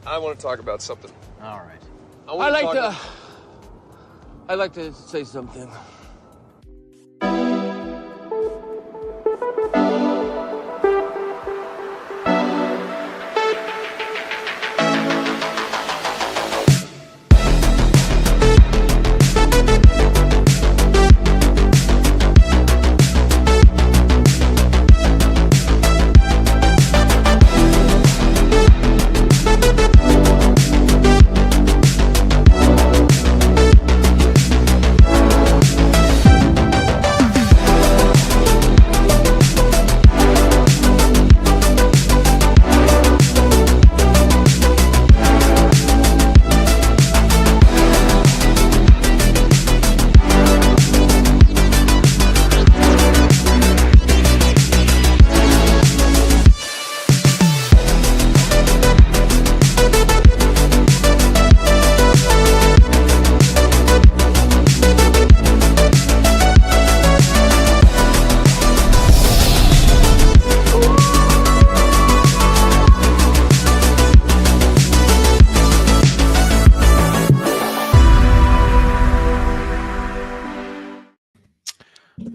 I want to talk about something. All right. I'd like to say something.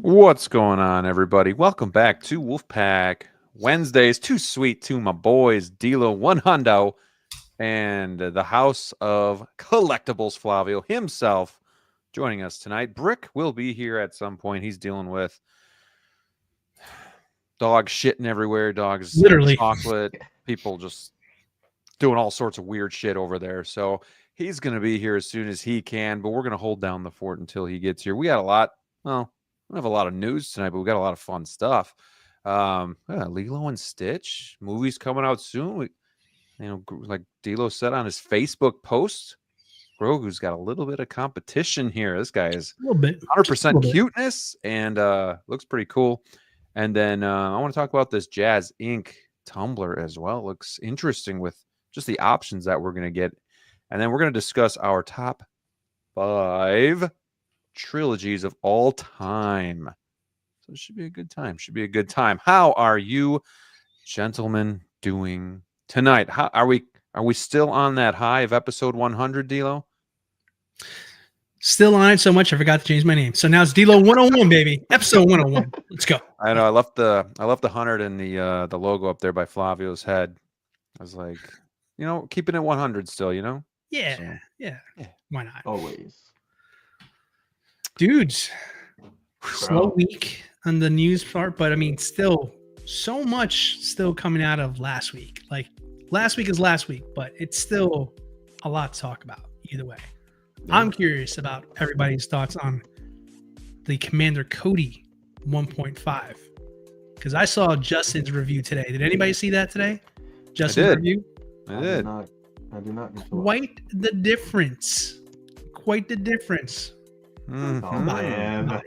What's going on, everybody? Welcome back to Wolfpack Wednesdays. Too sweet to my boys, DLO One Hundo, and the House of Collectibles, Flavio himself, joining us tonight. Brick will be here at some point. He's dealing with dogs shitting everywhere, dogs Literally chocolate, people just doing all sorts of weird shit over there. So he's going to be here as soon as he can, but we're going to hold down the fort until he gets here. We got a lot. Well, we don't have a lot of news tonight, but we got a lot of fun stuff. Lilo and Stitch movies coming out soon. Like D'Lo said on his Facebook post, Grogu's got a little bit of competition here. This guy is a little bit, 100% cuteness and looks pretty cool. And then I want to talk about this Jazz Inc. Tumbler as well. It looks interesting with just the options that we're going to get. And then we're going to discuss our top 5 trilogies of all time. So it should be a good time. How are you gentlemen doing tonight? How are we still on that high of episode 100, D'Lo? Still on it so much I forgot to change my name. So now it's DLO 101, baby. Episode 101. Let's go. I know I left the 100 and the logo up there by Flavio's head. I was like, keeping it 100 still, Yeah. So, yeah. Why not? Always. Dudes, slow week on the news part, but I mean, still so much still coming out of last week. Like last week is last week, but it's still a lot to talk about either way. Yeah. I'm curious about everybody's thoughts on the Commander Cody 1.5 because I saw Justin's review today. Did anybody see that today? Justin's review? I did. I did not. Quite the difference. Mm-hmm. Oh, man.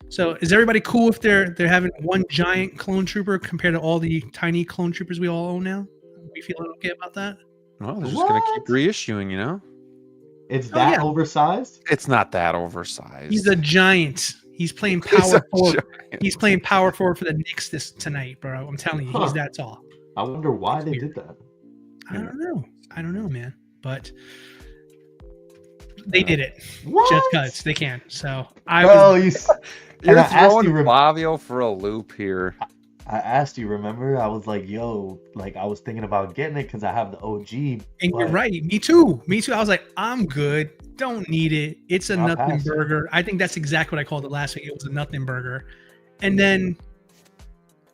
So is everybody cool if they're having one giant clone trooper compared to all the tiny clone troopers we all own now? We feeling okay about that? Well, they're just going to keep reissuing, It's that oversized? It's not that oversized. He's a giant. He's playing power forward. He's playing power forward for the Knicks tonight, bro. I'm telling you, he's that tall. I wonder why they did that. I don't know, man. But they did it. What? Just because they can. So You're throwing Flavio for a loop here. I asked you, remember? I was like, yo, I was thinking about getting it because I have the OG. And you're right. Me too. I was like, I'm good. Don't need it. It's a nothing burger. I think that's exactly what I called it last week. It was a nothing burger. And then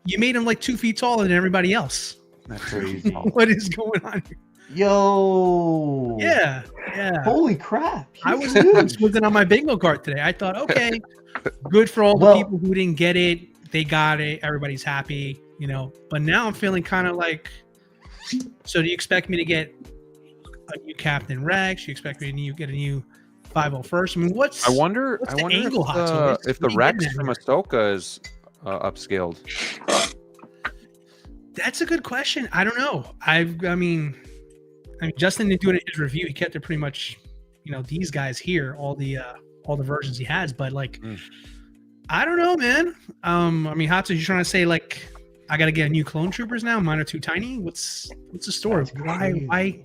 you made him like 2 feet taller than everybody else. That's crazy. What is going on here? Yo. Yeah. Holy crap. I was looking on my bingo card today. I thought, okay, good for all the people who didn't get it. They got it. Everybody's happy, But now I'm feeling kind of like, so do you expect me to get a new Captain Rex? You expect me to get a new 501st? I mean, I wonder if the Rex from Ahsoka is upscaled. That's a good question. I don't know. I mean, Justin didn't do it in his review. He kept it pretty much, these guys here, all the versions he has. But I don't know, man. Hatsu, you're trying to say I got to get new clone troopers now. Mine are too tiny. What's the story? That's Why crazy.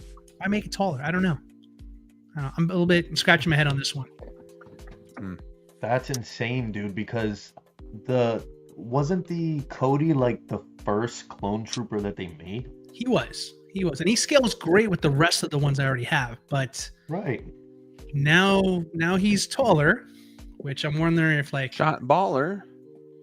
make it taller? I don't know. I'm a little bit scratching my head on this one. That's insane, dude, because wasn't the Cody like the first clone trooper that they made? He was, and he scales great with the rest of the ones I already have. But Right. now he's taller, which I'm wondering if like Shot baller.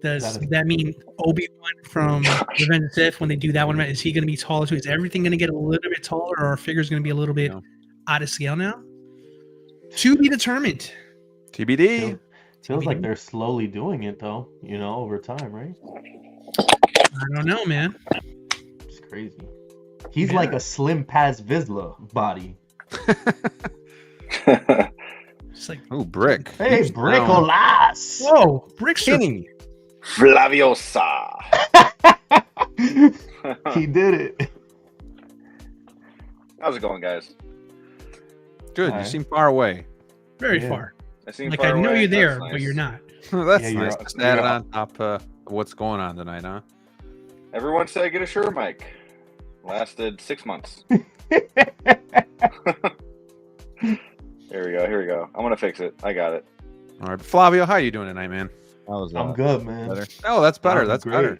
does that mean Obi-Wan from Revenge of the Sith when they do that one? Is he going to be taller too? Is everything going to get a little bit taller, or our figure's going to be a little bit out of scale now? To be determined. TBD. Feels like they're slowly doing it though, over time, right? I don't know, man. It's crazy. He's like a slim Paz Vizsla body. It's like, Brick. Hey, Bricolas! Whoa, Brick Kenny. Flaviosa. He did it. How's it going, guys? Good. All You right. seem far away. very Yeah. far. I seem Like far I know away. you're there, That's but nice. you're not. That's Yeah, nice. you're- Just add it you're- on top of what's going on tonight, huh? Everyone said get a Shure mic. Lasted 6 months. Here we go. I'm gonna fix it. I got it. All right, Flavio, how you doing tonight, man? I'm good, man. Better. Oh, that's better. I'm That's great. better.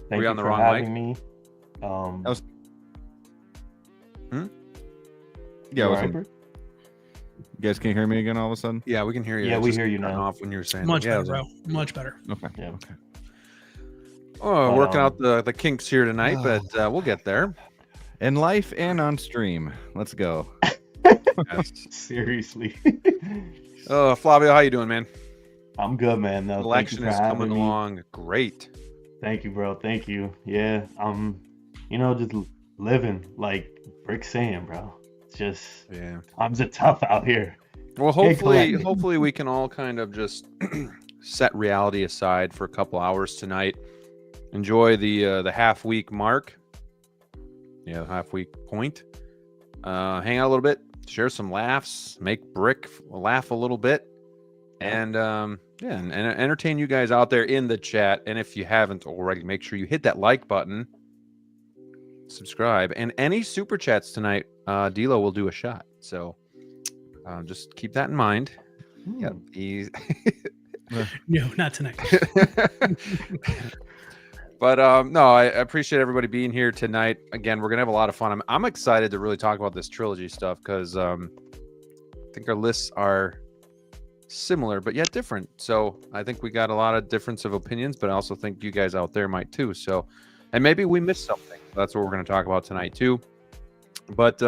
Thank We you on the for wrong having me. That was- you Yeah, all what's right, up? Brick? You guys can't hear me again all of a sudden? Yeah, we can hear you. Yeah, It we just hear you cut now. off when you were saying Much that. Yeah, better, bro. Much better. Okay. Yeah. Okay. Oh, working Um, out the kinks here tonight, but we'll get there. In life and on stream. Let's go. Yes. Seriously. Oh, Flavio, how you doing, man? I'm good, man. No, Election thank you is for coming having me. along great. Thank you, bro. Thank you. Yeah, just living like Brick saying, bro. It's just Yeah. times are tough out here. Well, Hey, hopefully, Colin. we can all kind of just set reality aside for a couple hours tonight. Enjoy the half week mark. Yeah, half week point. Hang out a little bit, share some laughs, make Brick laugh a little bit, and and entertain you guys out there in the chat. And if you haven't already, make sure you hit that like button, subscribe, and any super chats tonight. DLO will do a shot. So just keep that in mind. Yeah, he's No, not tonight. But no, I appreciate everybody being here tonight. Again, we're gonna have a lot of fun. I'm excited to really talk about this trilogy stuff because I think our lists are similar but yet different. So I think we got a lot of difference of opinions, but I also think you guys out there might too. So, and maybe we missed something. That's what we're gonna talk about tonight too. But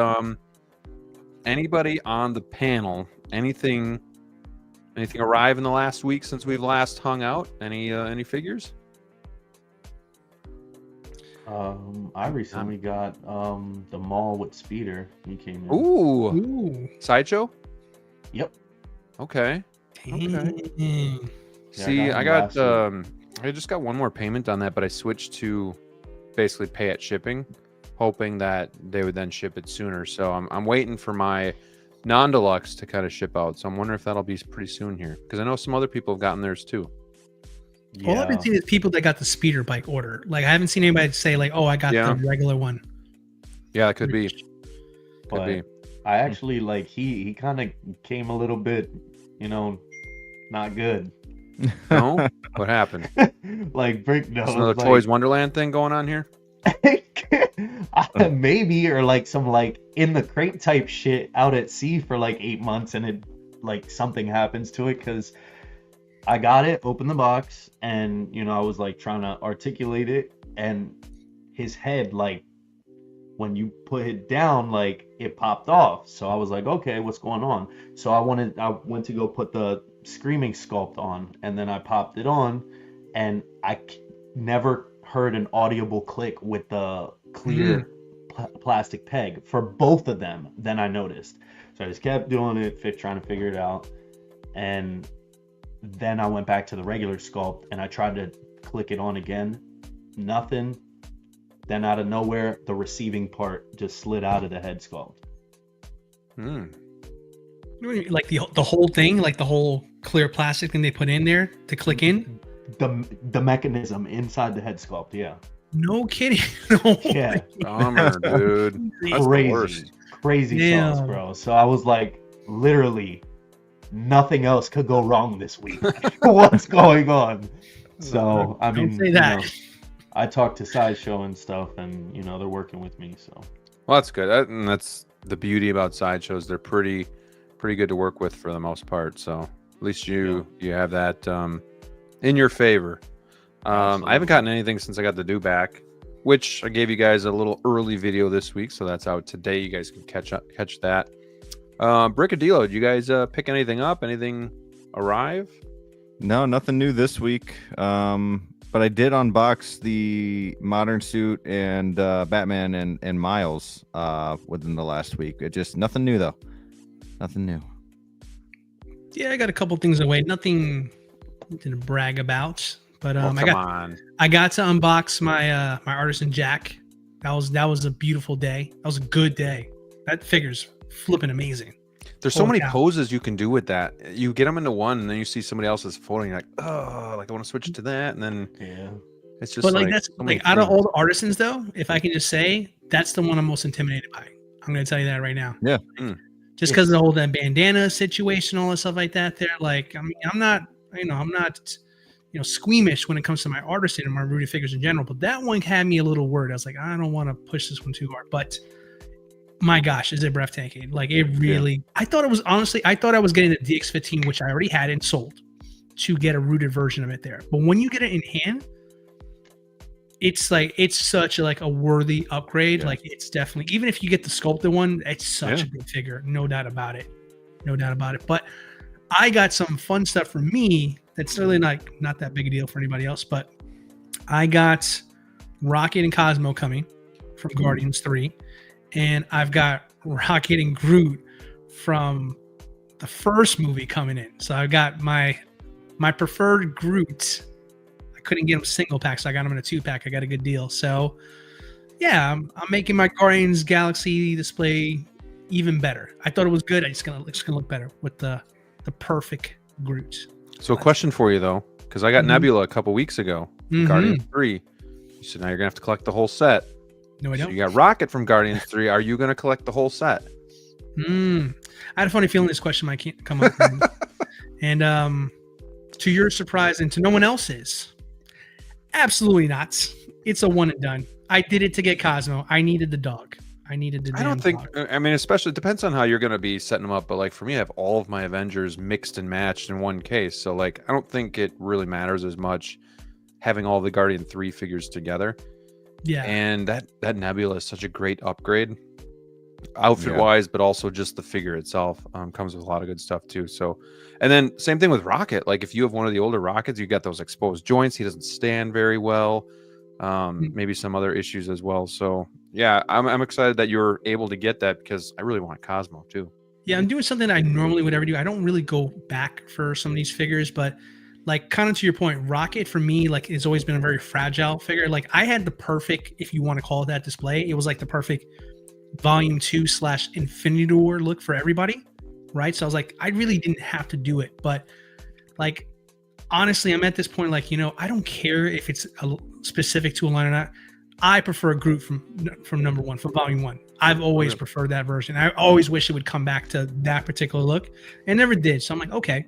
anybody on the panel, anything arrive in the last week since we've last hung out? Any figures? I recently got the mall with Speeder. He came in. Ooh, Ooh. sideshow. Yep. Okay. Dang. Yeah, See, I I got got him last I just got one more payment on that, but I switched to basically pay at shipping, hoping that they would then ship it sooner. So I'm waiting for my non-deluxe to kind of ship out. So I'm wondering if that'll be pretty soon here because I know some other people have gotten theirs too. All I've been seeing is people that got the speeder bike order. Like I haven't seen anybody say like, "Oh, I got Yeah. the regular one." Yeah, it could be. Could But be. I actually like he kind of came a little bit, not good. No, what happened? Like Brick knows. There's another like, Toys Wonderland thing going on here. maybe or like some like in the crate type shit out at sea for like 8 months and it like something happens to it because I got it, opened the box, and I was like trying to articulate it, and his head like when you put it down like it popped off. So I was like, okay, what's going on? So I went to go put the screaming sculpt on, and then I popped it on, and I never heard an audible click with the clear plastic peg for both of them. Then I noticed, so I just kept doing it, trying to figure it out, and then I went back to the regular sculpt and I tried to click it on again. Nothing. Then out of nowhere, the receiving part just slid out of the head sculpt. Like the whole thing, like the whole clear plastic thing they put in there to click in. The mechanism inside the head sculpt, yeah. No kidding. No. Yeah. Bummer, dude. That's the worst. Crazy Damn. sauce, bro. So I was like, literally, nothing else could go wrong this week. What's going on? So I mean, Don't say that. you know, I talked to Sideshow and stuff, and you know they're working with me. So Well, that's good. And that's the beauty about sideshows. They're pretty good to work with for the most part. So at least you have that in your favor. I haven't gotten anything since I got the do back, which I gave you guys a little early video this week, so that's out today. You guys can catch that. Brickadillo, did you guys pick anything up? Anything arrive? No, nothing new this week. But I did unbox the Modern Suit and Batman and Miles within the last week. It just nothing new though. Nothing new. Yeah, I got a couple things away. Nothing to brag about, but Come on. I got to unbox my my Artisan Jack. That was a beautiful day. That was a good day. That figure's flipping amazing. There's so many poses you can do with that. You get them into one, and then you see somebody else's photo, and you're like, oh, like I want to switch to that, and then it's just. But like that's so like out of all the artisans, though, if I can just say, that's the one I'm most intimidated by. I'm going to tell you that right now. Yeah. Just because of the whole that bandana situation, all that stuff like that. There, like, I mean, I'm not squeamish when it comes to my artisan and my rooted figures in general. But that one had me a little worried. I was like, I don't want to push this one too hard, but. My gosh, is it breathtaking? Like it really, I thought I was getting the DX15, which I already had and sold, to get a rooted version of it there. But when you get it in hand, it's such a worthy upgrade. Yeah. Like it's definitely, even if you get the sculpted one, it's such a good figure. No doubt about it. But I got some fun stuff for me that's really not that big a deal for anybody else. But I got Rocket and Cosmo coming from Guardians 3. And I've got Rocket and Groot from the first movie coming in. So I've got my preferred Groot. I couldn't get him single pack, so I got him in a 2-pack. I got a good deal. So yeah, I'm making my Guardians Galaxy display even better. I thought it was good. It's gonna look better with the perfect Groot. So a question for you though, because I got Nebula a couple weeks ago, Guardians 3. You said now you're gonna have to collect the whole set. No, I don't. So you got Rocket from Guardians 3. Are you going to collect the whole set? I had a funny feeling this question might come up. And to your surprise and to no one else's, absolutely not. It's a one and done. I did it to get Cosmo. I needed the dog. I don't think, dog. I mean, especially it depends on how you're going to be setting them up. But like for me, I have all of my Avengers mixed and matched in one case. So like, I don't think it really matters as much having all the Guardian 3 figures together. Yeah, and that Nebula is such a great upgrade, outfit wise, but also just the figure itself comes with a lot of good stuff too. So, and then same thing with Rocket. Like if you have one of the older Rockets, you got those exposed joints. He doesn't stand very well. Maybe some other issues as well. So yeah, I'm excited that you're able to get that because I really want Cosmo too. Yeah, I'm doing something I normally would ever do. I don't really go back for some of these figures, but. Like kind of to your point, Rocket for me like has always been a very fragile figure. Like I had the perfect, if you want to call it that, display. It was like the perfect Volume 2 / Infinity War look for everybody, right? So I was like, I really didn't have to do it, but like honestly, I'm at this point like I don't care if it's specific to a line or not. I prefer Groot from number 1 from Volume 1. I've always preferred that version. I always wish it would come back to that particular look, and never did. So I'm like, okay.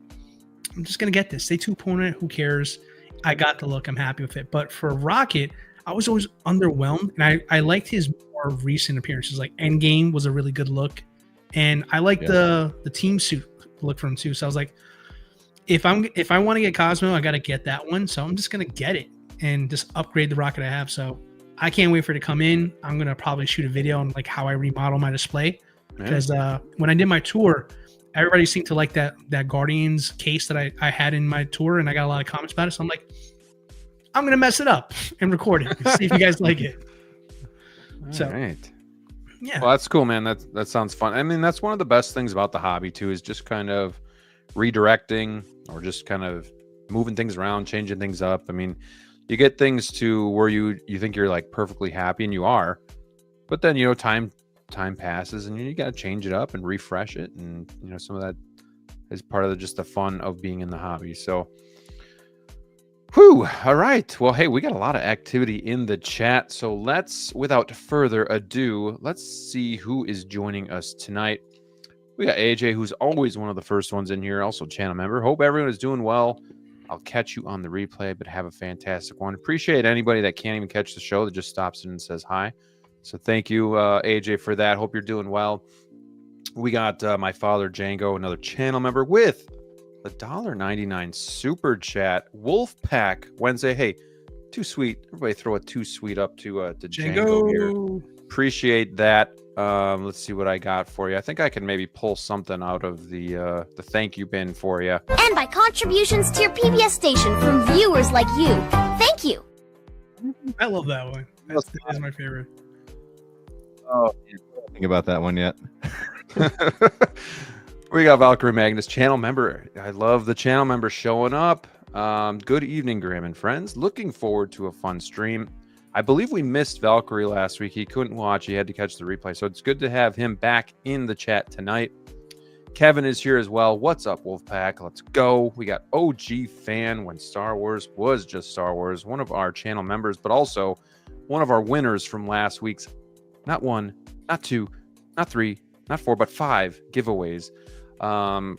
I'm just going to get this. Stay 2 opponent. Who cares? I got the look. I'm happy with it. But for Rocket, I was always underwhelmed. And I liked his more recent appearances. Like Endgame was a really good look. And I like the team suit look from him too. So I was like, if I want to get Cosmo, I got to get that one. So I'm just going to get it and just upgrade the Rocket I have. So I can't wait for it to come in. I'm going to probably shoot a video on like how I remodel my display. Because when I did my tour, everybody seemed to like that Guardians case that I had in my tour, and I got a lot of comments about it. So I'm like, I'm going to mess it up and record it. See if you guys like it. All right. Yeah. Well, that's cool, man. That sounds fun. I mean, that's one of the best things about the hobby, too, is just kind of redirecting or just kind of moving things around, changing things up. I mean, you get things to where you think you're like perfectly happy, and you are. But then, time passes and you got to change it up and refresh it, and some of that is part of just the fun of being in the hobby. So Whew. All right. Well, hey, we got a lot of activity in the chat. So without further ado, let's see who is joining us tonight. We got AJ, who's always one of the first ones in here, also channel member. Hope everyone is doing well. I'll catch you on the replay, but have a fantastic one. Appreciate anybody that can't even catch the show that just stops in and says hi. So thank you, AJ, for that. Hope you're doing well. We got my father, Django, another channel member with the $1.99 super chat. Wolfpack Wednesday. Hey, too sweet. Everybody throw a too sweet up to Django here. Appreciate that. Let's see what I got for you. I think I can maybe pull something out of the thank you bin for you. And by contributions to your PBS station from viewers like you. Thank you. I love that one. That's my favorite. Oh, don't think about that one yet. We got Valkyrie Magnus, channel member. I love the channel member showing up. Good evening, Graham and friends. Looking forward to a fun stream. I believe we missed Valkyrie last week. He couldn't watch. He had to catch the replay. So it's good to have him back in the chat tonight. Kevin is here as well. What's up, Wolfpack? Let's go. We got OG fan when Star Wars was just Star Wars. One of our channel members, but also one of our winners from last week's, not one, not two, not three, not four, but 5 giveaways.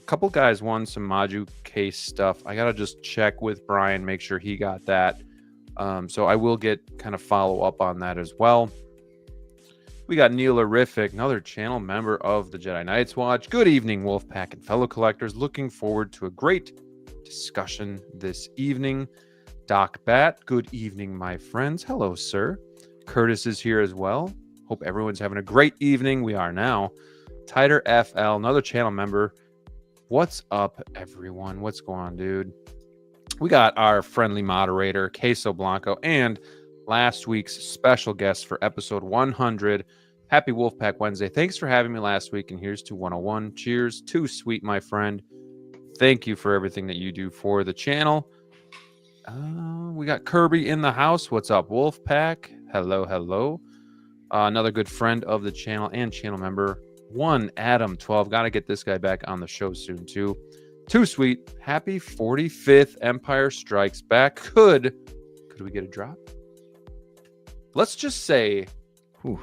Couple guys won some Maju case stuff. I gotta just check with Brian, make sure he got that. So I will get kind of follow up on that as well. We got Neilerific, another channel member of the Jedi Knights Watch. Good evening, Wolfpack and fellow collectors. Looking forward to a great discussion this evening. Doc Bat, good evening, my friends. Hello, sir. Curtis is here as well. Hope everyone's having a great evening. We are now. Tighter FL, another channel member. What's up, everyone? What's going on, dude? We got our friendly moderator, Queso Blanco, and last week's special guest for episode 100. Happy Wolfpack Wednesday. Thanks for having me last week, and here's to 101. Cheers. Too sweet, my friend. Thank you for everything that you do for the channel. We got Kirby in the house. What's up, Wolfpack? Hello, hello. Another good friend of the channel and channel member, Adam12. Got to get this guy back on the show soon, too. Too sweet. Happy 45th Empire Strikes Back. Could we get a drop? Let's just say we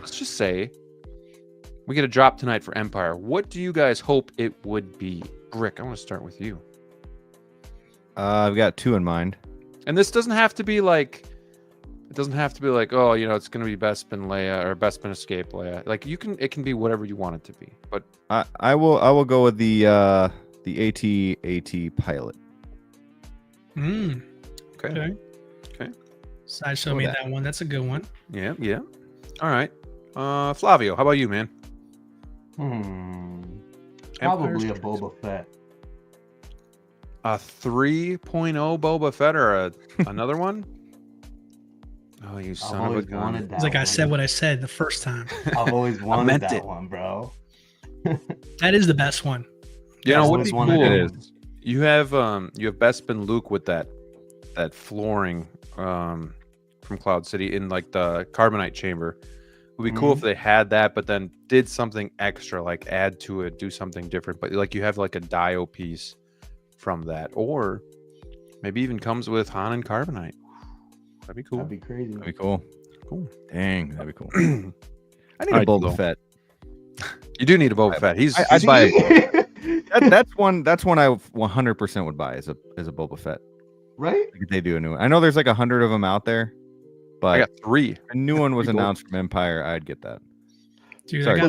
get a drop tonight for Empire. What do you guys hope it would be? Brick, I want to start with you. I've got 2 in mind. And this doesn't have to be like, oh, you know, it's going to be Bespin Leia or Bespin Escape Leia. Like it can be whatever you want it to be. But I will go with the AT pilot. Okay. Side show me that one. That's a good one. Yeah. All right. Flavio, how about you, man? Probably a Boba Fett. A 3.0 Boba Fett or another one? Oh, you son of a gun. It's like I said what I said the first time. I've always wanted that one, bro. That is the best one. You know what's cool is you have Bespin Luke with that flooring from Cloud City in like the carbonite chamber. It would be cool if they had that, but then did something extra, like add to it, do something different. But like you have like a Dio piece from that, or maybe even comes with Han and carbonite. That'd be cool. That'd be crazy. That'd be cool. Cool. Dang, that'd be cool. I need a Boba Fett. You do need a Boba Fett. I'd buy it. That's one I 100% would buy as a Boba Fett. Right? Like they do a new one. I know there's like 100 of them out there, but I got 3. A new one was announced from Empire. I'd get that. Dude, Sorry.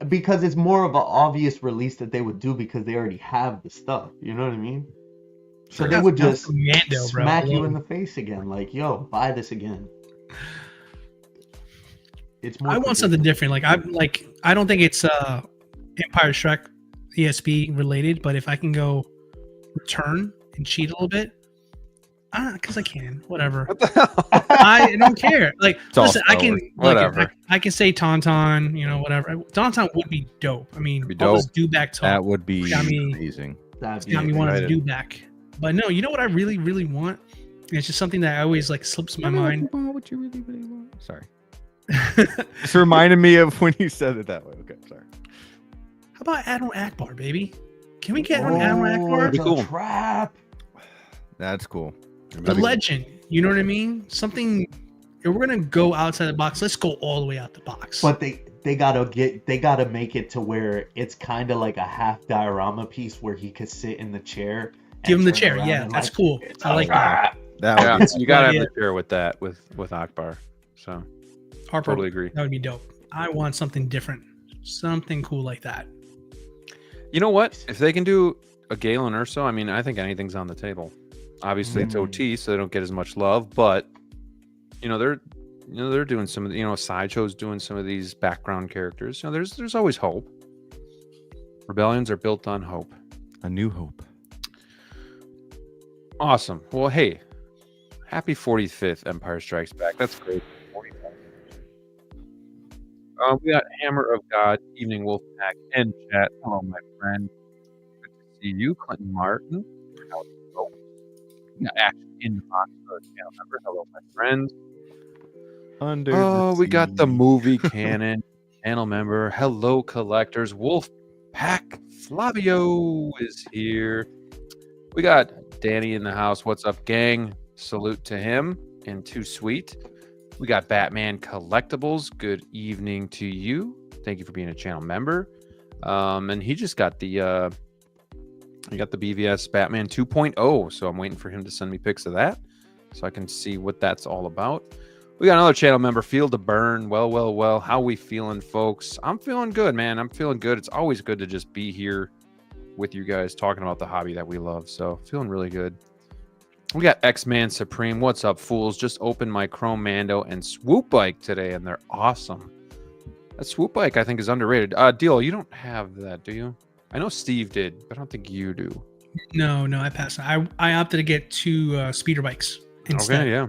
Because it's more of an obvious release that they would do because they already have the stuff. You know what I mean? So they would just smack you in the face again, like, "Yo, buy this again." It's more. I want something different. I don't think it's Empire Strike ESP related, but if I can go return and cheat a little bit, because I can, whatever. What the hell? I don't care. Like, It's all listen, I Star can, Wars. Whatever. I can say Tauntaun, you know, whatever. Tauntaun would be dope. I mean, Be all this dope. do back talk. That would be got me amazing. That'd got me be wanting to excited. do back. But no, you know what I really, really want? It's just something that I always like slips my mind. What you really, really want? Sorry. This reminded me of when you said it that way. Okay, sorry. How about Admiral Akbar, baby? Can we get on Admiral Akbar? That'd be cool. Trap. That's cool. The legend. You know what I mean? Something. If we're gonna go outside the box, let's go all the way out the box. But they gotta make it to where it's kind of like a half diorama piece where he could sit in the chair. Give him the chair. Yeah, that's cool. I like that. That would be You gotta have the chair with that with Akbar. So Harper, totally agree. That would be dope. I want something different, something cool like that. You know what? If they can do a Galen Urso, I mean, I think anything's on the table. Obviously, it's OT, so they don't get as much love. But they're doing some of the, Sideshow's doing some of these background characters. There's always hope. Rebellions are built on hope. a new hope. Awesome. Well, hey, happy 45th Empire Strikes Back. That's great. We got Hammer of God, Evening Wolfpack, and chat. Hello, my friend. Good to see you, Clinton Martin. How's it going? We got Action in the Box, channel member. Hello, my friend. We got the movie canon channel member. Hello, collectors. Wolfpack Flavio is here. We got Danny in the house. What's up, gang? Salute to him and Too Sweet. We got Batman Collectibles. Good evening to you. Thank you for being a channel member. And he just got the BVS Batman 2.0. So I'm waiting for him to send me pics of that so I can see what that's all about. We got another channel member, Field to Burn. Well. How we feeling, folks? I'm feeling good, man. I'm feeling good. It's always good to just be here with you guys talking about the hobby that we love. So feeling really good. We got X-Man Supreme. What's up, fools? Just opened my Chrome Mando and Swoop Bike today, and they're awesome. That Swoop Bike, I think, is underrated. DLO, you don't have that, do you? I know Steve did, but I don't think you do. No, I passed. I opted to get two speeder bikes instead. Okay, yeah.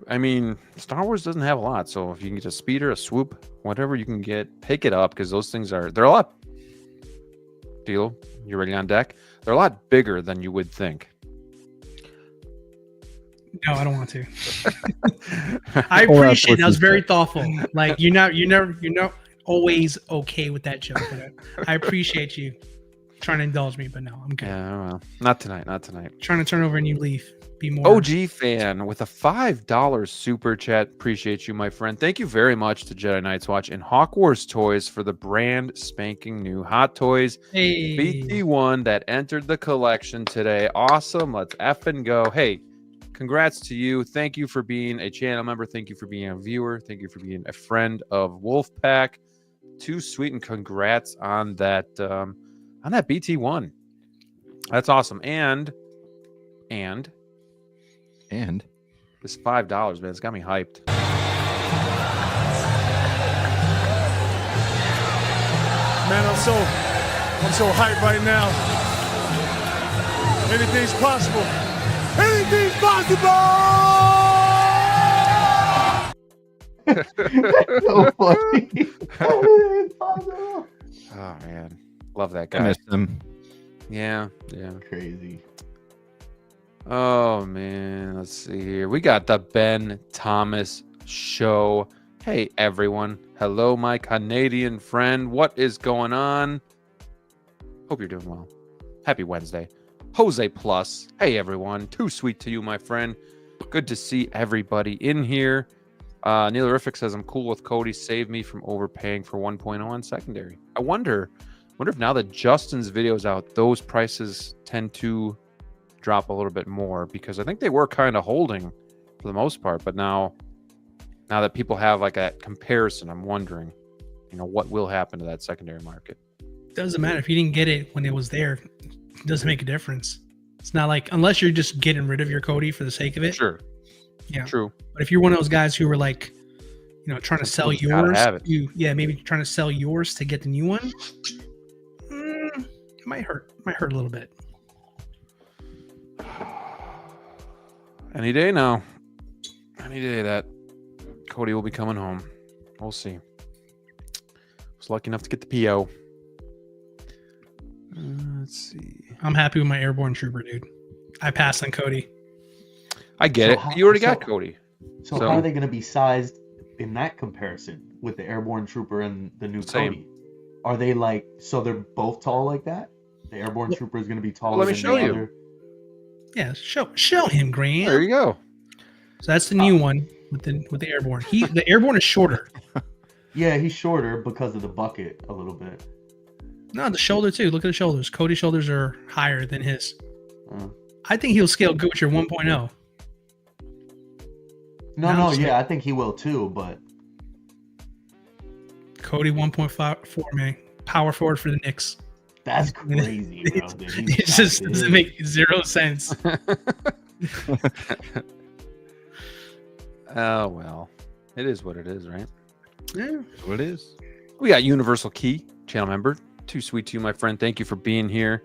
I mean, Star Wars doesn't have a lot, so if you can get a speeder, a swoop, whatever you can get, pick it up, because those things they're a lot. Deal, you ready on deck? They're a lot bigger than you would think. No, I don't want to. I appreciate it. That was very thoughtful. Like you're not always okay with that joke, but I appreciate you trying to indulge me. But no, I'm good. Yeah, well, not tonight. Trying to turn over a new leaf. Be more OG fan with a $5 super chat. Appreciate you, my friend. Thank you very much to Jedi Knights Watch and Hawk Wars Toys for the brand spanking new Hot Toys BT1 that entered the collection today. Awesome. Let's effing go. Hey, congrats to you. Thank you for being a channel member. Thank you for being a viewer. Thank you for being a friend of Wolfpack. Too sweet, and congrats on that BT1. That's awesome. And this $5, man, it's got me hyped. Man, I'm so hyped right now. Anything's possible. Anything's possible! So funny. Anything's possible. Oh man, love that guy. I missed him. Yeah. Crazy. Oh man, let's see here. We got the Ben Thomas Show. Hey everyone. Hello, my Canadian friend. What is going on? Hope you're doing well. Happy Wednesday. Jose Plus. Hey everyone. Too sweet to you, my friend. Good to see everybody in here. Neilerific says I'm cool with Cody. Save me from overpaying for 1.0 on secondary. I wonder if now that Justin's video is out, those prices tend to drop a little bit more, because I think they were kind of holding for the most part, but now that people have like a comparison, I'm wondering, what will happen to that secondary market. Doesn't matter if you didn't get it when it was there. It doesn't make a difference. It's not like, unless you're just getting rid of your Cody for the sake of it. Sure. Yeah. True. But if you're one of those guys who were like, trying to sell yours, maybe trying to sell yours to get the new one, it might hurt. Might hurt a little bit. Any day now. Any day that Cody will be coming home. We'll see. Was lucky enough to get the PO. Let's see. I'm happy with my Airborne Trooper, dude. I passed on Cody. I get it. You already got Cody. So how are they going to be sized in that comparison with the Airborne Trooper and the new Cody? Are they like, so they're both tall like that? The Airborne Trooper is going to be taller let me than show the you. other? Yeah, show him, Graham. There you go. So that's the new one with the airborne. The airborne is shorter. Yeah, he's shorter because of the bucket a little bit. No, the shoulder too. Look at the shoulders. Cody's shoulders are higher than his. Mm. I think he'll scale good with your 1.0. No, yeah, I think he will too, but Cody 1.54, man. Power forward for the Knicks. that's crazy, bro. Dude. It just doesn't make zero sense. Oh, well. It is what it is, right? Yeah. What it is? We got Universal Key, channel member. Too sweet to you, my friend. Thank you for being here.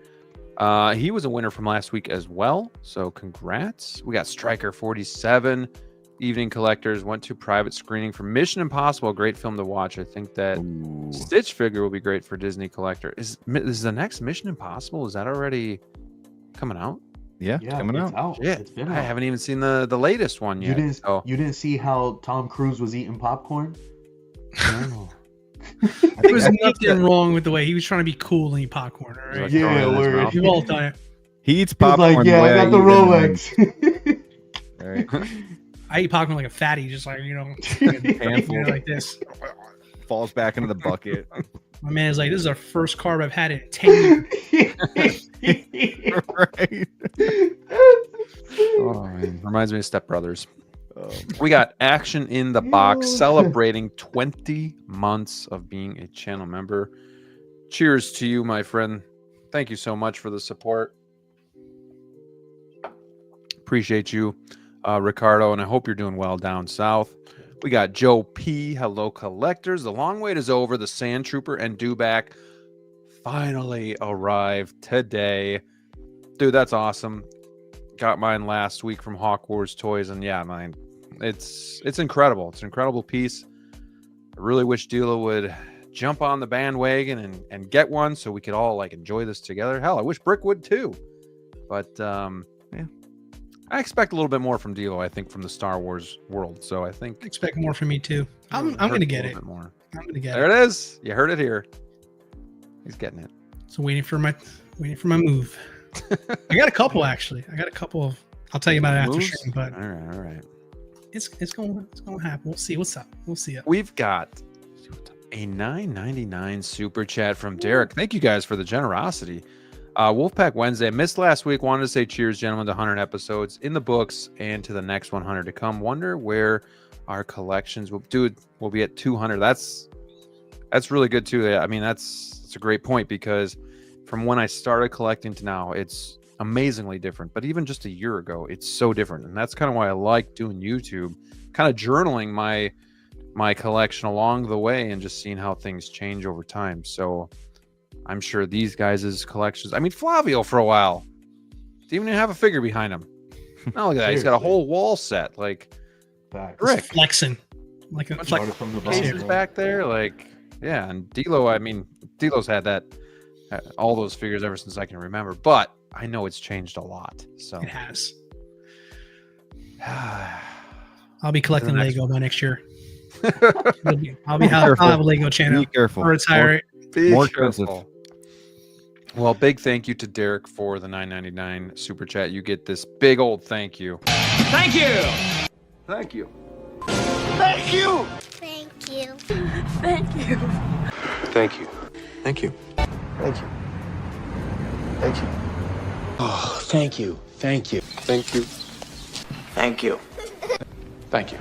He was a winner from last week as well, so congrats. We got Striker 47. Evening Collectors went to private screening for Mission Impossible. A great film to watch. I think that Stitch figure will be great for Disney Collector. Is the next Mission Impossible? Is that already coming out? Yeah, it's coming it's out. Yeah, It's been I out. haven't even seen the latest one yet. You didn't see how Tom Cruise was eating popcorn? Oh. There was nothing wrong with the way he was trying to be cool and eat popcorn. All right? Like Yeah, throwing it in his word. mouth. We've all done it. He eats He was popcorn. like, yeah, I got the Rolex. Right. I eat popcorn like a fatty, just like, Handful. like this. Falls back into the bucket. My man is like, this is our first carb I've had in 10 years. Right. Oh, man. Reminds me of Step Brothers. We got Action in the Box celebrating 20 months of being a channel member. Cheers to you, my friend. Thank you so much for the support. Appreciate you, Ricardo, and I hope you're doing well down south. We got Joe P. Hello, collectors. The long wait is over. The Sand Trooper and Dewback finally arrived today. Dude, that's awesome. Got mine last week from Hawk Wars Toys, and yeah, mine. It's incredible. It's an incredible piece. I really wish DLO would jump on the bandwagon and get one so we could all like enjoy this together. Hell, I wish Brick would too. But yeah, I expect a little bit more from DLO, I think, from the Star Wars world. So I think Expect more from me too. I'm gonna get it. More. I'm gonna get There it. it is. You heard it here. He's getting it. So waiting for my move. I got a couple actually. I got a couple of. I'll tell you about it after Moves? stream, but All right. it's going to happen. We'll see what's up. We'll see it. We've got a $9.99 super chat from Derek. Thank you guys for the generosity. Wolfpack Wednesday. Missed last week. Wanted to say cheers, gentlemen, to 100 episodes in the books and to the next 100 to come. Wonder where our collections will we'll be at 200. That's really good too. I mean, that's a great point because from when I started collecting to now, it's amazingly different. But even just a year ago, it's so different. And that's kind of why I like doing YouTube, kind of journaling my collection along the way and just seeing how things change over time. So I'm sure these guys' collections, I mean, Flavio for a while didn't even have a figure behind him. Now look at that. He's got a whole wall set. Like, Rick. Flexing. Like a Started from the Cases bottom. back there. Like, yeah. And D-Lo, I mean, D-Lo's had that, all those figures ever since I can remember. But I know it's changed a lot. So It has. I'll be collecting Lego by next year. I'll have a Lego channel. Be careful. Or retire it. More careful. expensive. Well, big thank you to Derek for the $9.99 super chat. You get this big old thank you. Thank you. Thank you. Thank you. Thank you. Thank you. Thank you. Thank you. Thank you. Thank you. Oh, thank you. Thank you. Thank you. Thank you. Thank you.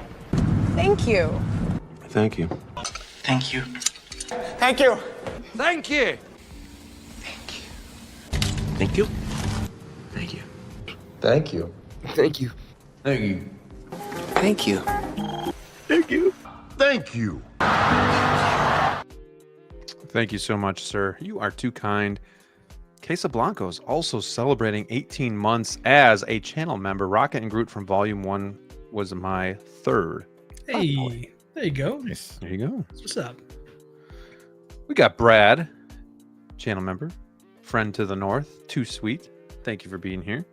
Thank you. Thank you. Thank you. Thank you. Thank you. Thank you. Thank you. Thank you. Thank you. Thank you. Thank you. Thank you. Thank you. Thank you so much, sir. You are too kind. Casablanco is also celebrating 18 months as a channel member. Rocket and Groot from Volume 1 was my third. Hey, there you go. There you go. What's up? We got Brad, channel member, friend to the north, too sweet. Thank you for being here.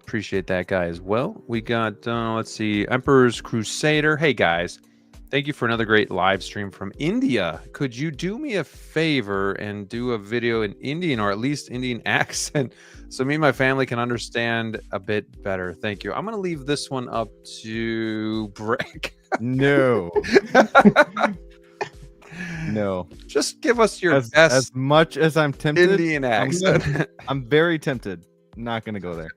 Appreciate that guy as well. We got, let's see, Emperor's Crusader. Hey guys, Thank you for another great live stream from India. Could you do me a favor and do a video in Indian or at least Indian accent so me and my family can understand a bit better? Thank you. I'm going to leave this one up to Brick. No. No. Just give us your best as much as I'm tempted. Indian accent. I'm very tempted. Not going to go there.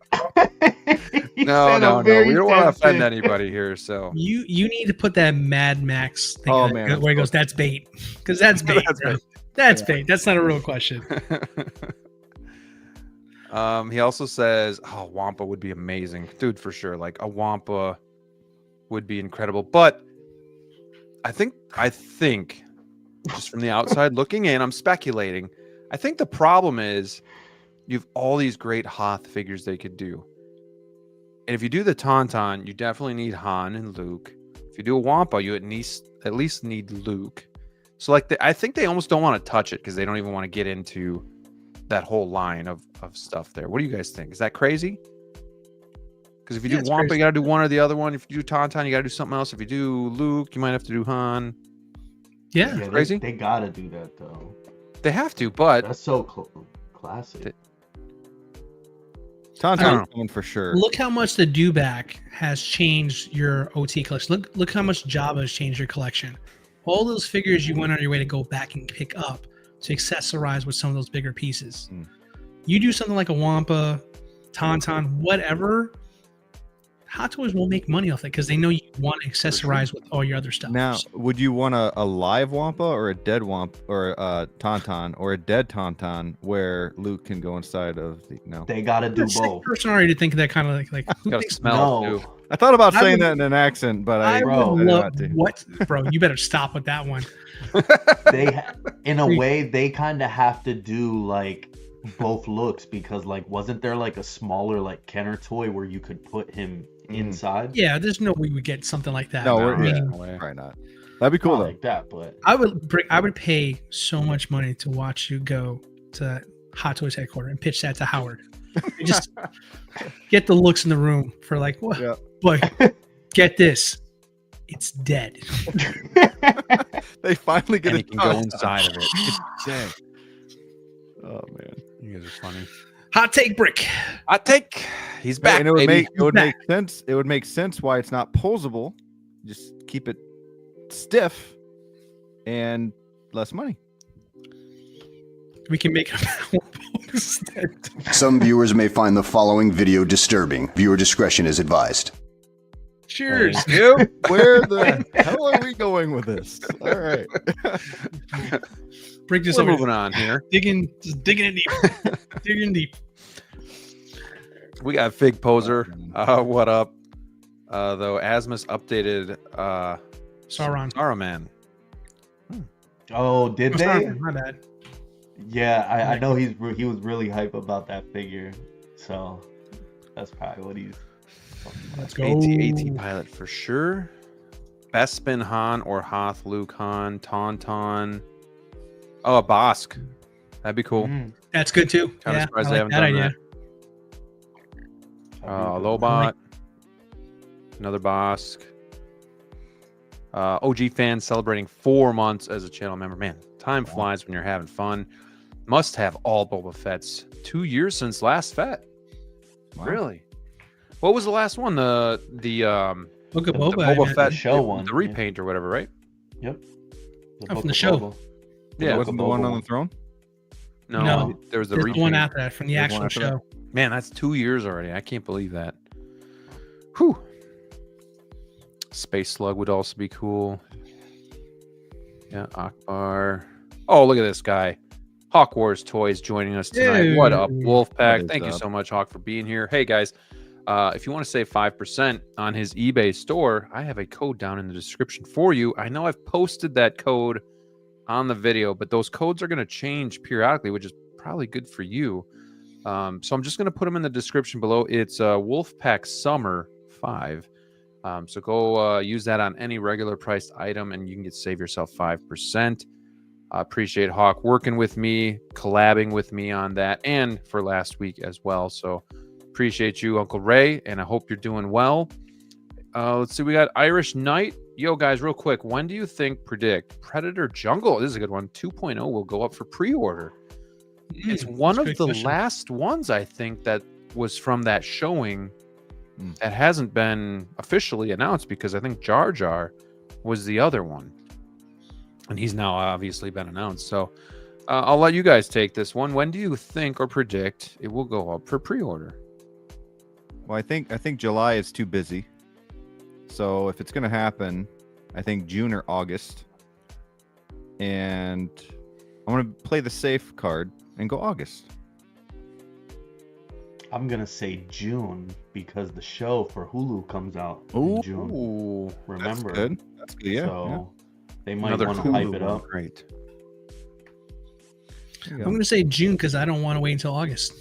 No. We don't want to offend anybody here. So you need to put that Mad Max thing where he goes, "That's bait," because that's bait. That's bait. That's not a real question. He also says, "Oh, Wampa would be amazing, dude, for sure. Like a Wampa would be incredible." But I think just from the outside looking in, I'm speculating. I think the problem is you have all these great Hoth figures they could do. And if you do the Tauntaun, you definitely need Han and Luke. If you do a Wampa, you at least need Luke. So like I think they almost don't want to touch it because they don't even want to get into that whole line of stuff there. What do you guys think? Is that crazy? Because if you do Wampa, you got to do one or the other one. If you do Tauntaun, you got to do something else. If you do Luke, you might have to do Han. Yeah, crazy. They got to do that though. They have to, but that's so classic. Tauntaun coming for sure. Look how much the Dewback has changed your OT collection. Look how much Jabba has changed your collection. All those figures you went on your way to go back and pick up to accessorize with some of those bigger pieces. You do something like a Wampa, Tauntaun, whatever. Hot Toys will make money off it because they know you want to accessorize with all your other stuff. Now, would you want a live Wampa or a dead Wampa or a Tauntaun or a dead Tauntaun where Luke can go inside of the? No, they got to do both. Person already to think of that kind of like who got to smell too. I thought about saying that in an accent, but I would love what, bro? You better stop with that one. In a way, they kind of have to do like both looks because like wasn't there like a smaller like Kenner toy where you could put him inside? Yeah, there's no way we get something like that. No, probably not. That'd be cool though. Like that, but I would pay so much money to watch you go to Hot Toys headquarters and pitch that to Howard. And just get the looks in the room for like what? Yeah. But get this, it's dead. They finally get and it can go inside of it. It's dead. Oh man, you guys are funny. Hot take, Brick. Hot take. He's back. And it would make sense. It would make sense why it's not posable. Just keep it stiff and less money. We can make it instead. Some viewers may find the following video disturbing. Viewer discretion is advised. Cheers. Where the hell are we going with this? All right. Brick just moving on here. Digging in deep. Digging deep. We got Fig Poser. What up? Though Asmus updated Saruman. Oh, did they? Saruman, my bad. Yeah, I know he was really hype about that figure, so that's probably what he's. Let's go. AT pilot for sure. Bespin Han or Hoth Luke Han, Tauntaun. Oh, a Bosk. That'd be cool. That's good too. Kind of surprised I they haven't that done idea. that. Lobot. Another Bosk. OG fans celebrating 4 months as a channel member. Man, time flies when you're having fun. Must have all Boba Fett's. 2 years since last Fett. Wow. Really? What was the last one? The Book of Boba, Boba Fett show one, the repaint or whatever, right? Yep. From the show. Boba. Yeah, wasn't the one on the throne? No, there was the repaint. one after that from the actual show. Man, that's 2 years already. I can't believe that. Whew. Space Slug would also be cool. Yeah, Akbar. Oh, look at this guy. Hawk Wars Toys joining us tonight. Dude. What up, Wolfpack? Thank you up? so much, Hawk, for being here. Hey, guys, if you want to save 5% on his eBay store, I have a code down in the description for you. I know I've posted that code on the video, but those codes are going to change periodically, which is probably good for you. So I'm just going to put them in the description below. It's Wolfpack Summer 5. So go use that on any regular priced item, and you can save yourself 5%. I appreciate Hawk working with me, collabing with me on that, and for last week as well. So appreciate you, Uncle Ray, and I hope you're doing well. Let's see. We got Irish Knight. Yo, guys, real quick. When do you think predict Predator Jungle? This is a good one. 2.0 will go up for pre-order. It's one of the last ones, I think, that was from that showing that hasn't been officially announced, because I think Jar Jar was the other one. And he's now obviously been announced. So I'll let you guys take this one. When do you think or predict it will go up for pre-order? Well, I think July is too busy. So if it's going to happen, I think June or August. And I'm going to play the safe card and go August. I'm going to say June because the show for Hulu comes out in June. Remember? That's good. That's good, yeah. So they might want to hype it up. Great. I'm going to say June because I don't want to wait until August.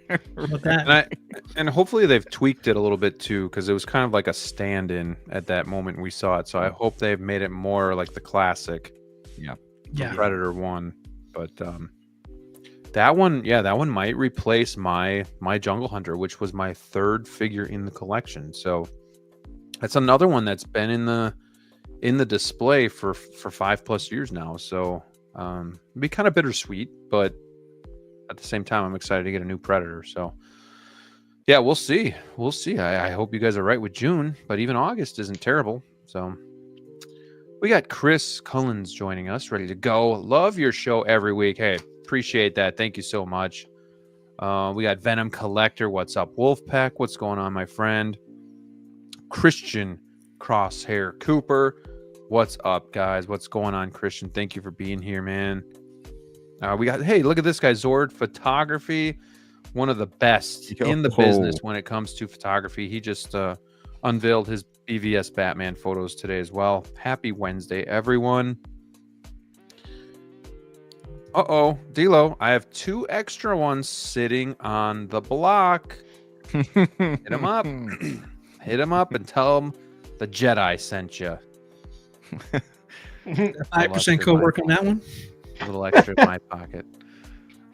How about that? And hopefully they've tweaked it a little bit too, because it was kind of like a stand-in at that moment we saw it. So I hope they've made it more like the classic, Predator 1. But that one might replace my Jungle Hunter, which was my third figure in the collection. So that's another one that's been in the display for 5+ years now. So it'd be kind of bittersweet, but at the same time, I'm excited to get a new Predator. So, yeah, we'll see. We'll see. I hope you guys are right with June, but even August isn't terrible. So, we got Chris Cullens joining us, ready to go. Love your show every week. Hey, appreciate that. Thank you so much. We got Venom Collector. What's up? Wolfpack. What's going on, my friend? Christian Crosshair Cooper. What's up, guys? What's going on, Christian? Thank you for being here, man. We got, hey, look at this guy, Zord Photography, one of the best in the business when it comes to photography. He just unveiled his BVS Batman photos today as well. Happy Wednesday, everyone. DLO, I have 2 extra ones sitting on the block. Hit him up. Hit him up and tell him the Jedi sent you. 5% code work on that one. A little extra in my pocket.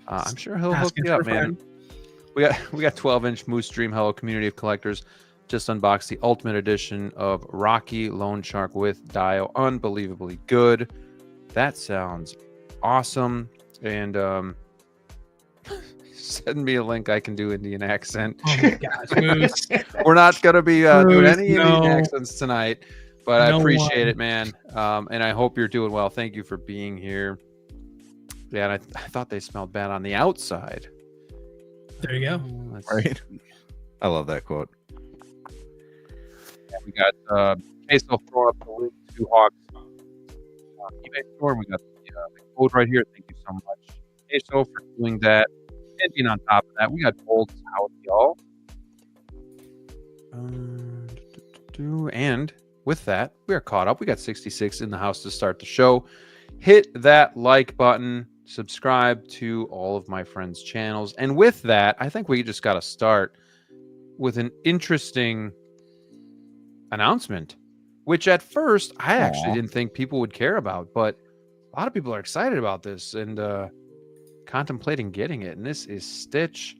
I'm sure he'll hook you up, man. We got 12-inch Moose Dream. Hello, community of collectors. Just unboxed the Ultimate Edition of Rocky Loan Shark with Dio. Unbelievably good. That sounds awesome. And send me a link. I can do Indian accent. Oh my gosh, Moose. We're not gonna be doing any Indian accents tonight, but I appreciate it, man. And I hope you're doing well. Thank you for being here. Yeah, and I thought they smelled bad on the outside. There you go. Right. I love that quote. Yeah, we got Queso throwing up the link to Hawks eBay store. We got the code right here. Thank you so much, Queso, for doing that. And being on top of that, we got Bolt's out, y'all. And with that, we are caught up. We got 66 in the house to start the show. Hit that like button. Subscribe to all of my friends' channels. And with that, I think we just got to start with an interesting announcement, which at first I actually didn't think people would care about, but a lot of people are excited about this and contemplating getting it. And this is Stitch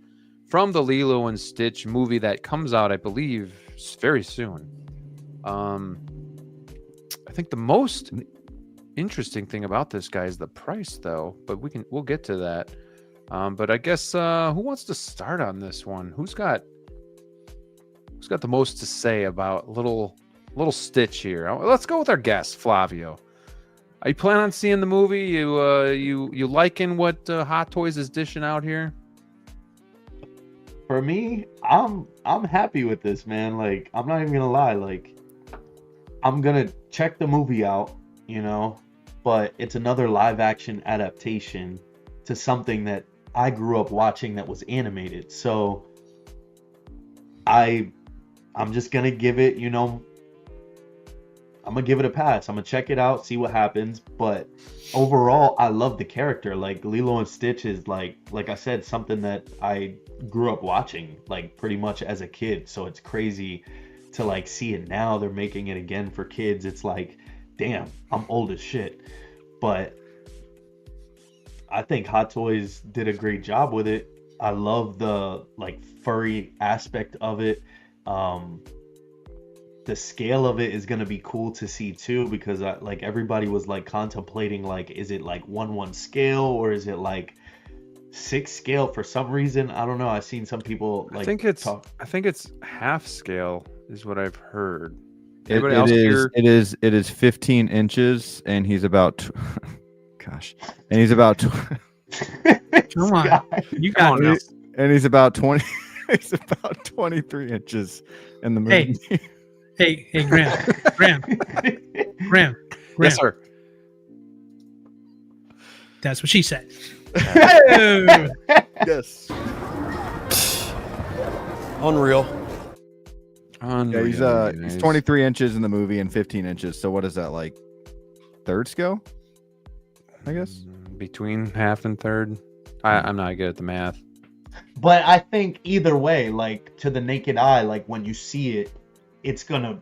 from the Lilo and Stitch movie that comes out, I believe, very soon. I think the most interesting thing about this guy is the price, though, but we'll get to that. But I guess who wants to start on this one? Who's got the most to say about little Stitch here? Let's go with our guest, Flavio. Are you planning on seeing the movie? You liking what Hot Toys is dishing out here? For me, I'm happy with this, man. Like, I'm not even gonna lie. Like, I'm gonna check the movie out, you know, but it's another live action adaptation to something that I grew up watching that was animated. So I'm just gonna give it, you know, I'm gonna give it a pass. I'm gonna check it out, see what happens. But overall, I love the character. Like, Lilo and Stitch is like I said, something that I grew up watching, like, pretty much as a kid. So it's crazy to like see it now. They're making it again for kids. It's like, damn, I'm old as shit. But I think Hot Toys did a great job with it. I love the like furry aspect of it. the scale of it is gonna be cool to see too, because like everybody was like contemplating like, is it like 1/1 scale or is it like 6 scale for some reason? I don't know. I've seen some people like I think it's half scale is what I've heard. It Anybody else here? is 15 inches, and he's about gosh, and he's about Come on, you got it. And he's about 20. He's about 23 inches in the movie. Hey, Graham. Yes, sir. That's what she said. Yes. Unreal. Yeah, he's 23 inches in the movie and 15 inches. So what is that, like third scale? I guess between half and third. I'm not good at the math. But I think either way, like to the naked eye, like when you see it, it's gonna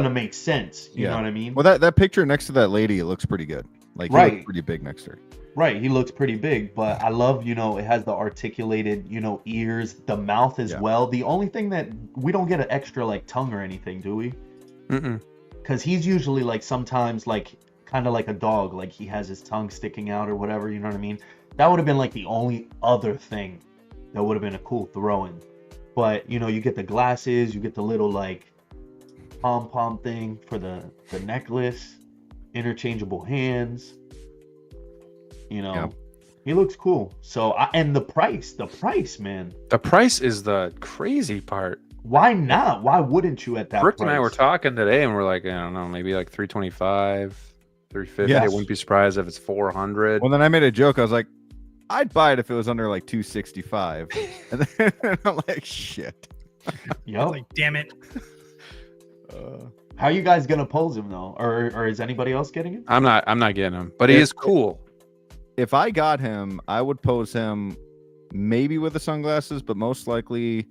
make sense. You know what I mean? Well, that picture next to that lady, it looks pretty good. Like, he looks pretty big next to her. Right, he looks pretty big, but I love, it has the articulated, ears, the mouth as well. The only thing that we don't get an extra like tongue or anything, do we? Because he's usually like sometimes like kind of like a dog, like he has his tongue sticking out or whatever. You know what I mean? That would have been like the only other thing that would have been a cool throw-in. But you get the glasses, you get the little like pom thing for the necklace, interchangeable hands. He looks cool. So and the price, man. The price is the crazy part. Why not? Why wouldn't you at that Brooke price? and I were talking today, and we're like, I don't know, maybe like 325, 350. Yes. I wouldn't be surprised if it's 400. Well, then I made a joke. I was like, I'd buy it if it was under like 265. And then I'm like, shit. Yep. Like, damn it. How are you guys gonna pose him though, or is anybody else getting him? I'm not getting him, but he is cool. If I got him, I would pose him maybe with the sunglasses, but most likely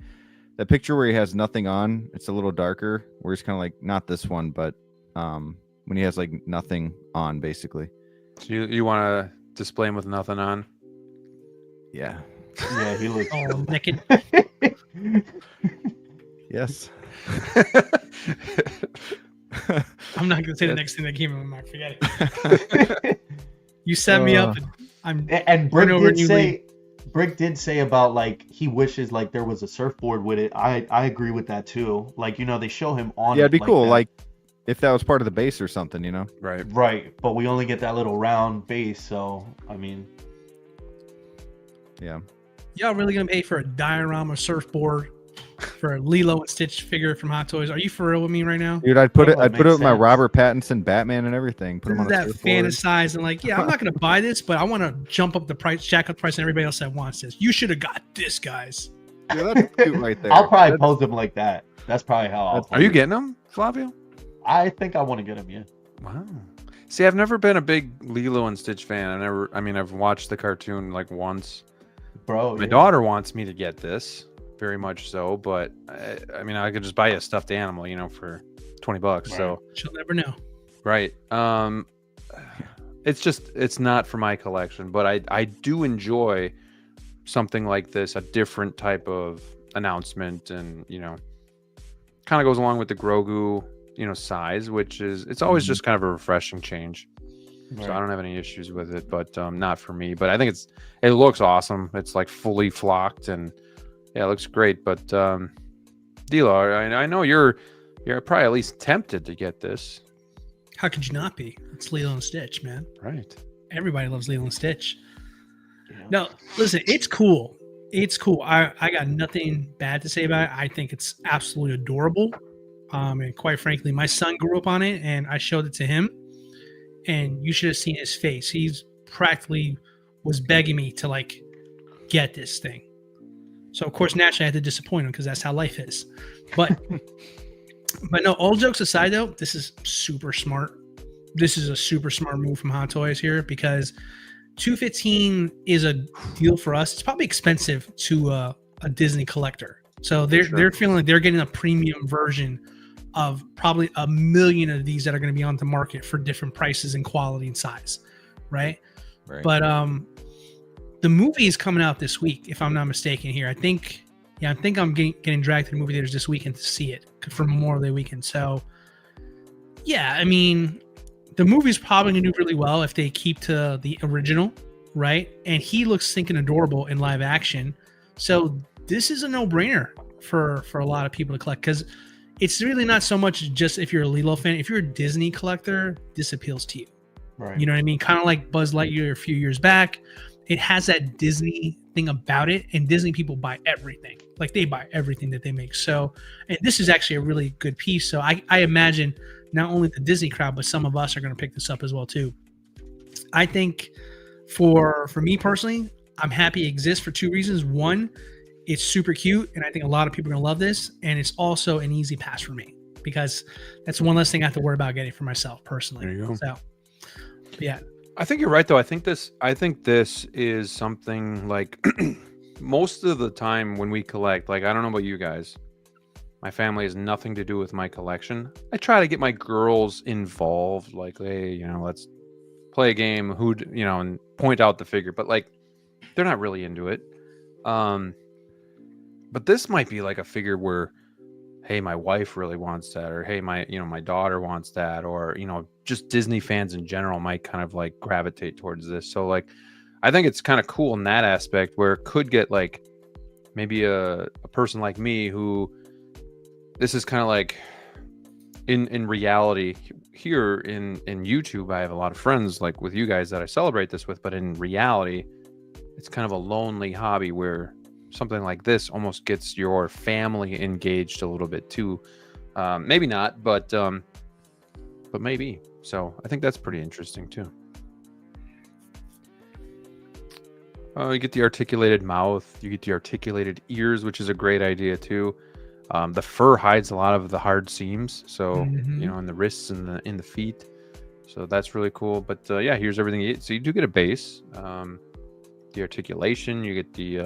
the picture where he has nothing on, it's a little darker, where he's kind of like, not this one, but when he has like nothing on, basically. So you want to display him with nothing on? Yeah. Yeah, he looks naked. Yes. I'm not gonna say the next thing that came in my mind. Forget it. You set me up, and Brick did say about like he wishes like there was a surfboard with it. I agree with that too. Like they show him on. Yeah, it'd be cool. That. Like if that was part of the base or something, Right. But we only get that little round base, so I mean. Yeah. Y'all really gonna pay for a diorama surfboard for a Lilo and Stitch figure from Hot Toys? Are you for real with me right now? Dude, I'd put it with my Robert Pattinson Batman and everything. Put him on that fantasize and like, yeah, I'm not gonna buy this, but I want to jump up the price, jack up the price, and everybody else that wants this. You should have got this, guys. Yeah, that's cute right there. I'll probably pose him like that. That's probably how I'll. Are you getting him, Flavio? I think I want to get him. Yeah. Wow. See, I've never been a big Lilo and Stitch fan. I've watched the cartoon like once. Bro, my daughter wants me to get this, very much so, but I could just buy you a stuffed animal, for $20. Right. So she'll never know. Right. It's not for my collection, but I do enjoy something like this, a different type of announcement, and kind of goes along with the Grogu, size, which it's always just kind of a refreshing change. Right. So I don't have any issues with it, but not for me. But I think it looks awesome. It's like fully flocked, and yeah, it looks great. But D-Lo, I know you're probably at least tempted to get this. How could you not be? It's Lilo and Stitch, man. Right. Everybody loves Lilo and Stitch. Yeah. No, listen, it's cool. It's cool. I got nothing bad to say about it. I think it's absolutely adorable. And quite frankly, my son grew up on it, and I showed it to him. And you should have seen his face. He's practically was begging me to like get this thing. So of course, naturally, I had to disappoint him because that's how life is. But no, all jokes aside, though, this is super smart. This is a super smart move from Hot Toys here, because $215 is a deal for us. It's probably expensive to a Disney collector. So they're feeling like they're getting a premium version of probably 1 million of these that are going to be on the market for different prices and quality and size, right? But the movie is coming out this week, if I'm not mistaken here. I think Yeah, I think I'm getting dragged to the movie theaters this weekend to see it for Memorial Day weekend. So, yeah, I mean, the movie's probably going to do really well if they keep to the original, right? And he looks stinking adorable in live action. So this is a no-brainer for a lot of people to collect, because it's really not so much just if you're a Lilo fan. If you're a Disney collector, this appeals to you. Right. You know what I mean? Kind of like Buzz Lightyear a few years back. It has that Disney thing about it, and Disney people buy everything. Like, they buy everything that they make. So, and this is actually a really good piece. So I imagine not only the Disney crowd, but some of us are going to pick this up as well too. I think for me personally, I'm happy it exists for two reasons. One, it's super cute, and I think a lot of people are going to love this. And it's also an easy pass for me, because that's one less thing I have to worry about getting for myself personally. There you go. So, yeah. I think you're right, though. I think this is something like most of the time when we collect, like, I don't know about you guys, my family has nothing to do with my collection. I try to get my girls involved, like, hey, you know, let's play a game, and point out the figure, but like, they're not really into it. But this might be like a figure where, hey, my wife really wants that, or hey, my daughter wants that, or just Disney fans in general might kind of like gravitate towards this. So like, I think it's kind of cool in that aspect, where it could get like maybe a person like me who this is kind of like in reality here in YouTube. I have a lot of friends like with you guys that I celebrate this with, but in reality, it's kind of a lonely hobby where something like this almost gets your family engaged a little bit too. Maybe not, but maybe. So I think that's pretty interesting too. You get the articulated mouth, you get the articulated ears, which is a great idea too. The fur hides a lot of the hard seams, so in the wrists and in the feet. So that's really cool. But yeah, here's everything you get. So you do get a base, the articulation. You get the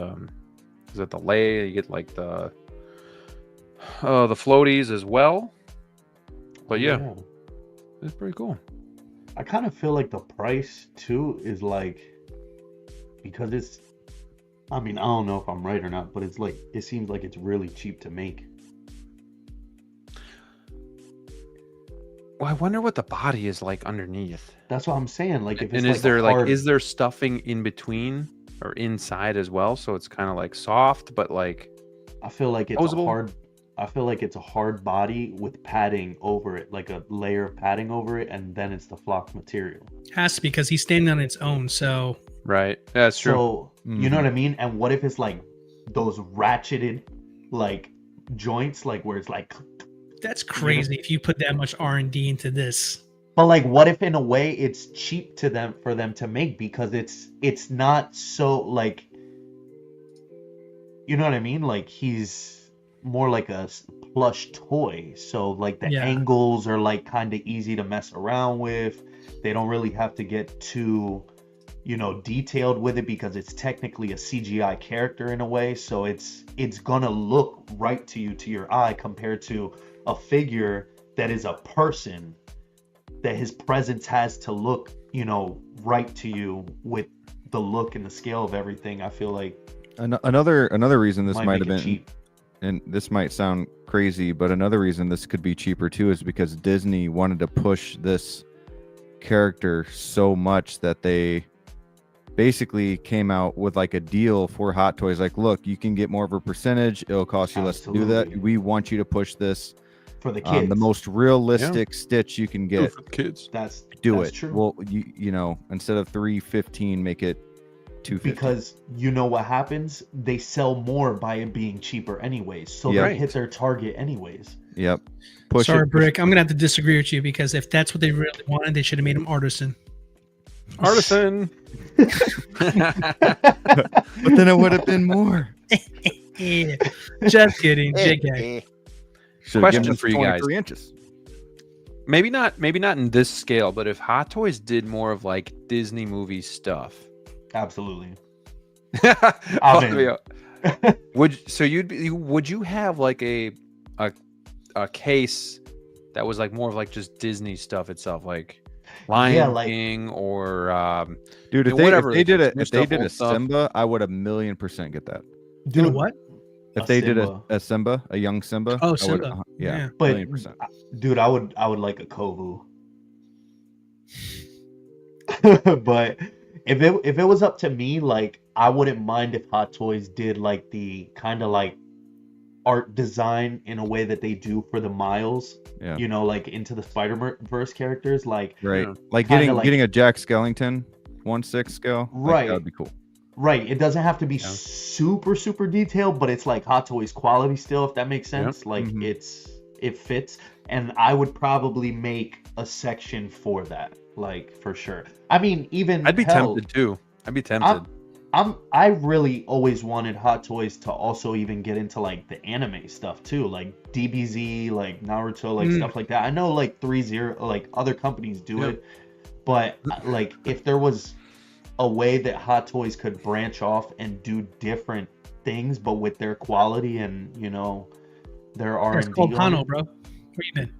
is that the lay? You get like the floaties as well. But yeah, it's pretty cool. I kind of feel like the price too is like, because it's, I mean, I don't know if I'm right or not, but it's like, it seems like it's really cheap to make. Well, I wonder what the body is like underneath. That's what I'm saying. Like, if it's and is there stuffing in between or inside as well? So it's kind of like soft, but like, I feel like it's a hard body with padding over it, like a layer of padding over it, and then it's the flocked material. Has to be, because he's standing on its own. So right, yeah, that's true. So you know what I mean? And what if it's like those ratcheted like joints, like where it's like, that's crazy if you put that much R&D into this. But like, what if in a way it's cheap for them to make, because it's not so like, you know what I mean? Like, he's more like a plush toy, so like the angles are like kind of easy to mess around with. They don't really have to get too detailed with it, because it's technically a CGI character in a way, so it's gonna look right to you, to your eye, compared to a figure that is a person, that his presence has to look right to you with the look and the scale of everything. I feel like another reason this might have been cheap. And this might sound crazy, but another reason this could be cheaper too is because Disney wanted to push this character so much that they basically came out with like a deal for Hot Toys. Like, look, you can get more of a percentage. It'll cost you less to do that. We want you to push this for the kids, the most realistic Stitch you can get. For the kids. That's true. Well, you instead of $315, make it $250. Because you know what happens? They sell more by it being cheaper anyways, so they hit their target anyways. Yep. Sorry, Brick. I'm gonna have to disagree with you, because if that's what they really wanted, they should have made him artisan. Artisan. But then it would have been more. Just kidding. JK. Question for you guys. Inches. Maybe not in this scale, but if Hot Toys did more of like Disney movie stuff. Absolutely. Would you have like a case that was like more of like just Disney stuff itself, like Lion King or dude, if they did a Simba, I would 1,000,000% get that. Dude, what? If they did a Simba, a young Simba. Oh, I would- Simba. yeah. Yeah. But 1,000,000%. dude, I would like a Kovu. But if it was up to me, like I wouldn't mind if Hot Toys did like the kind of like art design in a way that they do for the Miles. Yeah. You know, like into the Spider-Verse characters, like Right. Yeah. Like Kinda getting a Jack Skellington 1/6 scale. Like, Right. that would be cool. right. It doesn't have to be Yeah. super detailed, but it's like Hot Toys quality still, if that makes sense. Like Mhm. it fits, and I would probably make a section for that, like for sure. I mean, even I'd be hell, tempted too. I'd be tempted. I really always wanted Hot Toys to also even get into like the anime stuff too, like DBZ, like Naruto, like stuff like that. I know like 3-0, like other companies do it, but like if there was a way that Hot Toys could branch off and do different things, but with their quality and you know their R&D. It's called on Hano, it. bro. Where you been?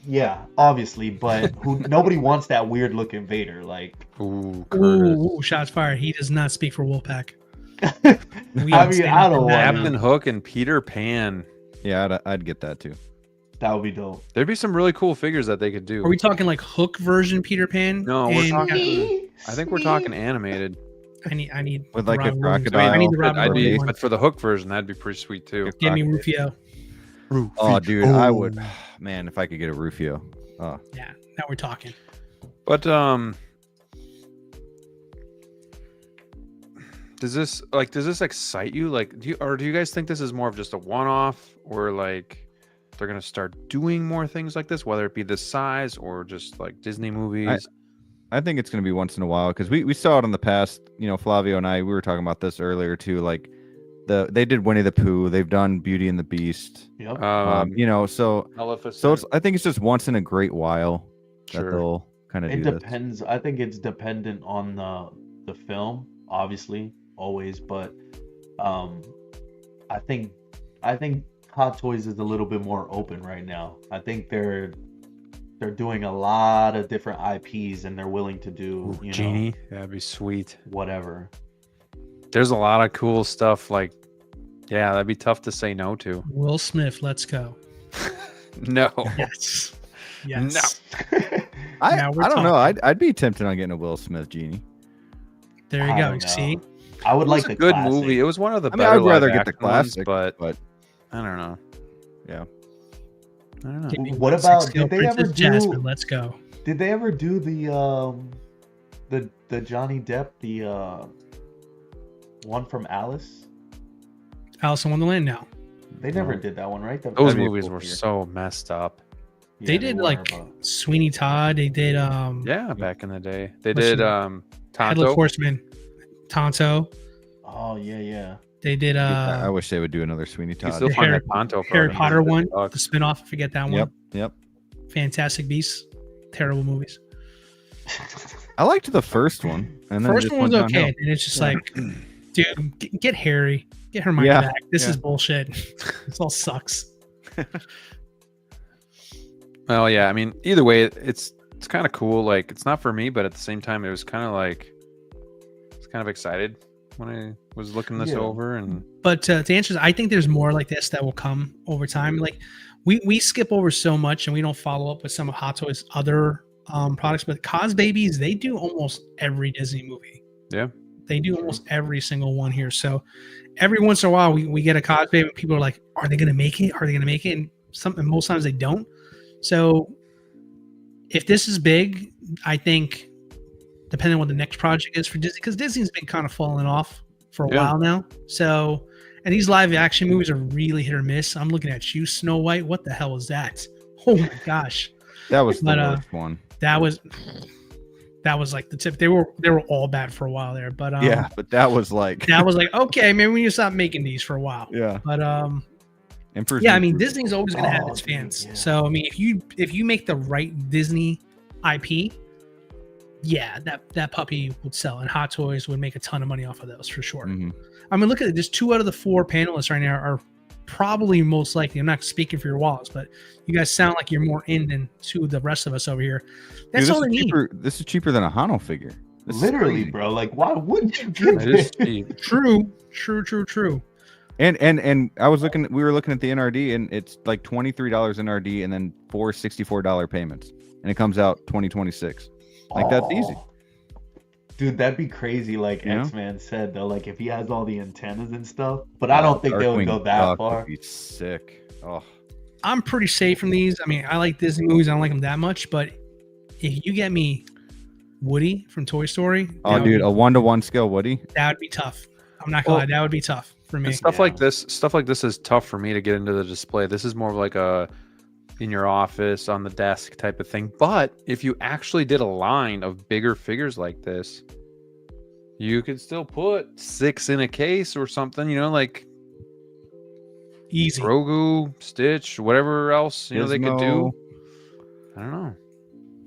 Yeah, obviously, but nobody wants that weird looking Vader. Like, Ooh, Curtis. Ooh, shots fired. He does not speak for Wolfpack. I mean, I don't want Captain Hook and Peter Pan. Yeah, I'd get that too. that would be dope. There'd be some really cool figures that they could do. Are we talking like Hook version Peter Pan? No, we're And- talking. I think we're talking animated. I need With like a Robin Williams. crocodile. I need the But Robin I'd be, Williams one. but for the Hook version, that'd be pretty sweet too. Give me Rufio. Oh, dude, I would. Man, if I could get a Rufio. Oh, Yeah, now we're talking. But does this excite you? Like, do you guys think this is more of just a one-off, or like they're gonna start doing more things like this, whether it be this size or just like Disney movies? I think it's going to be once in a while because we saw it in the past. You know, Flavio and I, we were talking about this earlier too. Like they did Winnie the Pooh. They've done Beauty and the Beast. Yep. You know, so Maleficent. I think it's just once in a great while that Sure. they'll kind of It do depends. I think it's dependent on the film, obviously, always. But I think Hot Toys is a little bit more open right now. I think they're doing a lot of different IPs and they're willing to do Ooh, Genie, that'd be sweet. whatever. There's a lot of cool stuff. Like, yeah, that'd be tough to say no to. Will Smith, let's go. No. Yes. Yes. this. I Now we're don't know. talking. I'd be tempted on getting a Will Smith genie. There you I go. don't You know. see? I would It like was a the good classic. movie. It was one of the I mean, better I'd rather live get the action ones, classic, but but I don't know. yeah. I don't know. Give me What one about- six-scale did they ever Princess do- Jasmine, let's go. Did they ever do the Johnny Depp, the one from Alice? Alice in Wonderland now. They never did that one, right? Those That'd be a movies cool were figure. so messed up. Yeah, They did were, like but- Sweeney Todd. They did Yeah, back in the day. They What's did Headless Tonto. Horseman, Tonto. Oh yeah. They did I wish they would do another Sweeney You Todd. still The find Harry- that Tonto for Harry like Potter one, $150. the spinoff. I forget that one. Yep. Fantastic Beasts. Terrible movies. I liked the first one, and then it First just one was went okay, downhill. and it's just like, dude, get Harry, get Hermione Yeah, back. This yeah. is bullshit. This all sucks. Well, yeah. I mean, either way, it's kind of cool. Like, it's not for me, but at the same time, it was kind of like, I was kind of excited when I was looking this Yeah. over, and But to answer, I think there's more like this that will come over time. Like we skip over so much and we don't follow up with some of Hot Toys' other products. But Cos Babies, they do almost every Disney movie. Yeah. They do almost every single one here. So every once in a while we get a Cos Baby and people are like, are they gonna make it? Are they gonna make it? And most times they don't. So if this is big, I think depending on what the next project is for Disney, because Disney's been kind of falling off for a Yeah. while now. So, and these live action movies are really hit or miss. I'm looking at you, Snow White. What the hell is that? Oh my gosh, That was the But, worst one. that was like the tip. They were all bad for a while there, but Yeah, but that was like that was like, okay, maybe we need to stop making these for a while. yeah. But And for yeah, I mean Disney's always gonna have Oh, its dude, fans. yeah. So I mean, if you make the right Disney IP, yeah, that puppy would sell, and Hot Toys would make a ton of money off of those for sure. Mhm. I mean, look at it. Just 2 out of the 4 panelists right now are probably most likely. I'm not speaking for your wallets, but you guys sound like you're more in than to the rest of us over here. That's Dude, all they need. This is cheaper than a Hano figure. This is Literally, crazy. bro. Like, why wouldn't you get it is it? cheap. True. And I was looking. We were looking at the NRD, and it's like $23 NRD, and then four $64 payments, and it comes out 2026. Like that's easy. Dude, that'd be crazy. Like You know? X-Man said, though, like if he has all the antennas and stuff. But I don't think they would go that far. Would be sick. Oh, I'm pretty safe from these. I mean, I like Disney movies. I don't like them that much, but if you get me Woody from Toy Story, oh, dude, a 1-to-1 scale Woody. that would be tough. I'm not gonna lie, that would be tough for me. And stuff like this is tough for me to get into the display. This is more of like a in your office on the desk type of thing. But if you actually did a line of bigger figures like this, you could still put 6 in a case or something, you know, like Easy. Grogu, Stitch, whatever else, you know, they could do. I don't know.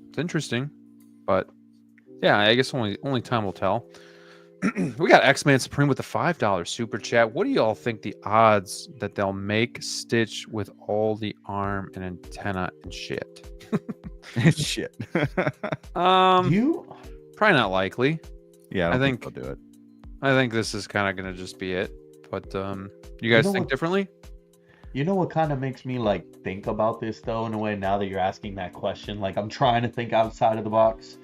It's interesting. But yeah, I guess only time will tell. We got X-Man Supreme with the $5 super chat. What do y'all think the odds that they'll make Stitch with all the arm and antenna and shit? Shit. You Probably not likely. Yeah, I think they'll do it. I think this is kind of going to just be it. But you guys think differently? You know what kind of makes me like think about this though, in a way, now that you're asking that question? Like I'm trying to think outside of the box.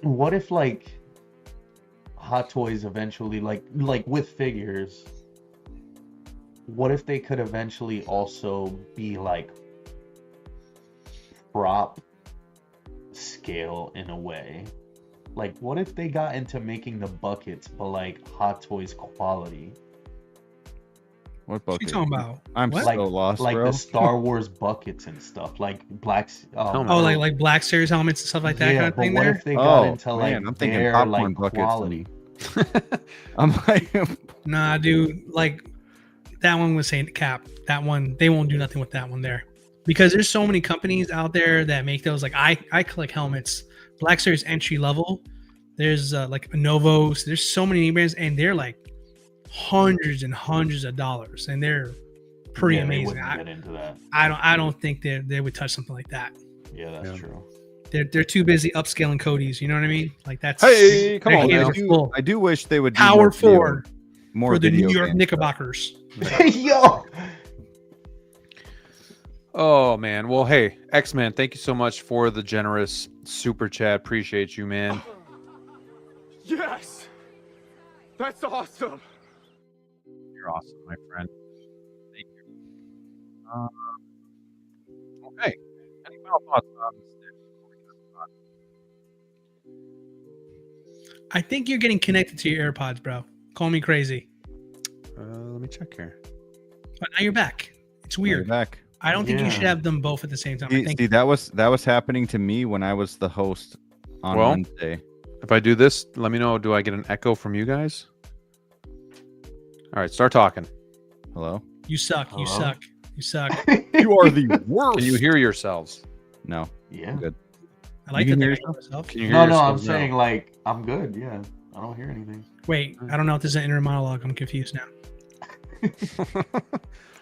What if like Hot Toys eventually, like with figures, what if they could eventually also be like prop scale in a way? Like what if they got into making the buckets but like Hot Toys quality? What What you talking about? I'm What? so lost, Like bro. the Star Wars buckets and stuff, like Oh, like Black Series helmets and stuff like that yeah, kind of but thing what there? if they got into man, like I'm thinking their popcorn like buckets and- quality? I'm like, Nah, dude. Like that one was saying cap. That one, they won't do nothing with that one there, because there's so many companies out there that make those. Like I collect helmets, Black Series entry level. There's like Novos. There's so many brands, and they're like hundreds and hundreds of dollars, and they're pretty Yeah, they amazing. wouldn't get into that. I don't think they would touch something like that. Yeah, that's true. They're too busy upscaling Cody's. You know what I mean? Like that's Hey, come their on hands now. are full. I do wish they would do Power more video- forward more for the New video York game Knickerbockers. Yo, Oh man. Well, hey, X-Man, thank you so much for the generous super chat. Appreciate you, man. Yes! That's awesome! You're awesome, my friend. Thank you. Okay. Any final thoughts on this? I think you're getting connected to your AirPods, bro. Call me crazy. Let me check here. But now you're back. It's You're weird. back. I don't think you Yeah. should have them both at the same time. I think See, that was happening to me when I was the host on Well, Wednesday. If I do this, let me know. Do I get an echo from you guys? All right, start talking. Hello? you suck. You Hello? suck. You suck. You are the worst. Can you hear yourselves? No. yeah. Good. I like You to can hear think I know myself. Can you hear No, I'm yourselves now? saying like I'm good. Yeah, I don't hear anything. Wait, I don't know if this is an inner monologue. I'm confused now.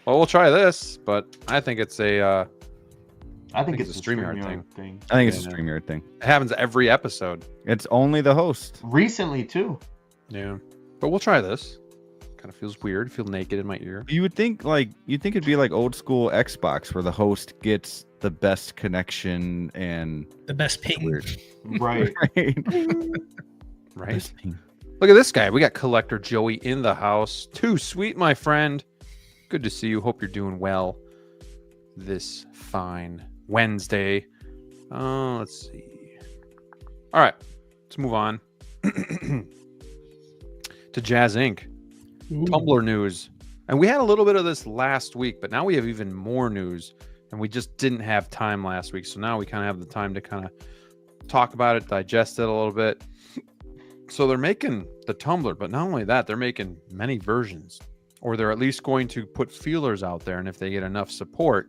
Well, we'll try this, but I think it's a. I think it's it's a a StreamYard StreamYard thing. I think it's Yeah, a no. StreamYard thing. It happens every episode. It's only the host. Recently too. Yeah, but we'll try this. Kind of feels weird. Feel naked in my ear. You would think it'd be like old school Xbox where the host gets the best connection and The best ping. weird. Right. Right. Look at this guy. We got Collector Joey in the house. Too sweet, my friend. Good to see you. Hope you're doing well this fine Wednesday. Let's see. All right. Let's move on to Jazz Inc. Ooh. Tumbler news. And we had a little bit of this last week, but now we have even more news. And we just didn't have time last week. So now we kind of have the time to kind of talk about it, digest it a little bit. So they're making the Tumbler, but not only that, they're making many versions, or they're at least going to put feelers out there. And if they get enough support,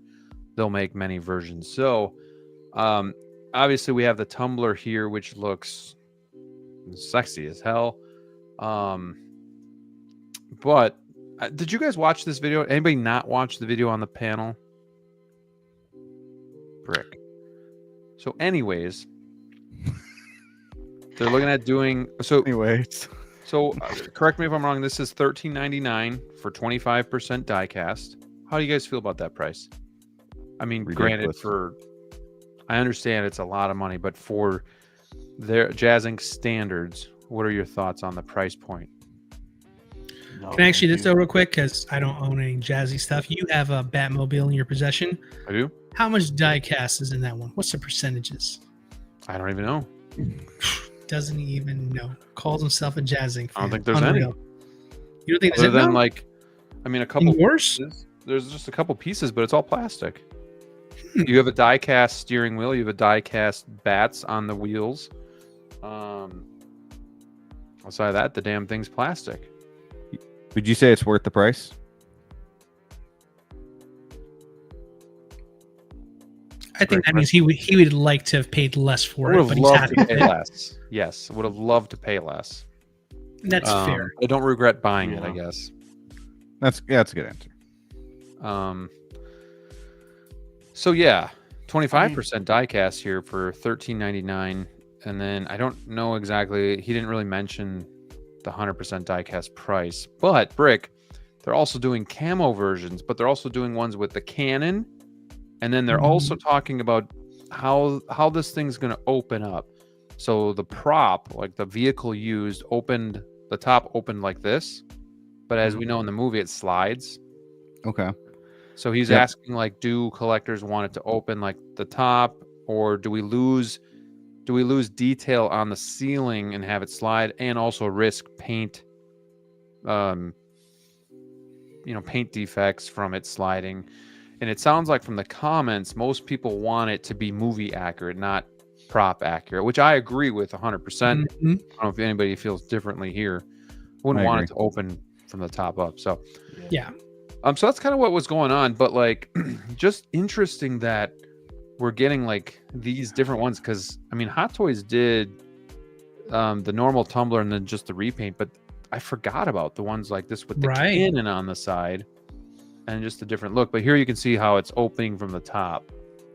they'll make many versions. So obviously we have the Tumbler here, which looks sexy as hell. But did you guys watch this video? Anybody not watch the video on the panel? Brick. So anyways, they're looking at doing so. Anyways, So correct me if I'm wrong. This is $13.99 for 25% diecast. How do you guys feel about that price? I mean, granted, I understand it's a lot of money, but for their Jazz Inc. standards, what are your thoughts on the price point? Can I actually just go real quick because I don't own any Jazzy stuff. You have a Batmobile in your possession. I do. How much die cast is in that one? What's the percentages? I don't even know. Doesn't even know. Calls himself a Jazz Inc. fan. I don't think there's any. You don't think Other there's than any? A couple worse? Pieces. There's just a couple pieces, but it's all plastic. You have a die-cast steering wheel. You have a die-cast bats on the wheels. Outside of that, the damn thing's plastic. Would you say it's worth the price? I think that means he would like to have paid less for it, but he's happy to pay with it. less. Yes, would have loved to pay less. That's fair. I don't regret buying it, I guess. That's a good answer. So yeah, 25% diecast here for $13.99, and then I don't know exactly. He didn't really mention the 100% diecast price, but Brick, they're also doing camo versions, but they're also doing ones with the cannon, and then they're also talking about how this thing's going to open up. So the prop, like the vehicle used, the top opened like this, but as we know in the movie, it slides. Okay. So he's asking, like, do collectors want it to open like the top, or do we lose detail on the ceiling and have it slide, and also risk paint paint defects from it sliding? And it sounds like from the comments, most people want it to be movie accurate, not prop accurate, which I agree with 100%. I don't know if anybody feels differently here. I wouldn't want it to open from the top up. So yeah. So that's kind of what was going on, but like, just interesting that we're getting like these different ones, because I mean, Hot Toys did the normal Tumbler and then just the repaint, but I forgot about the ones like this with the cannon on the side and just a different look. But here you can see how it's opening from the top.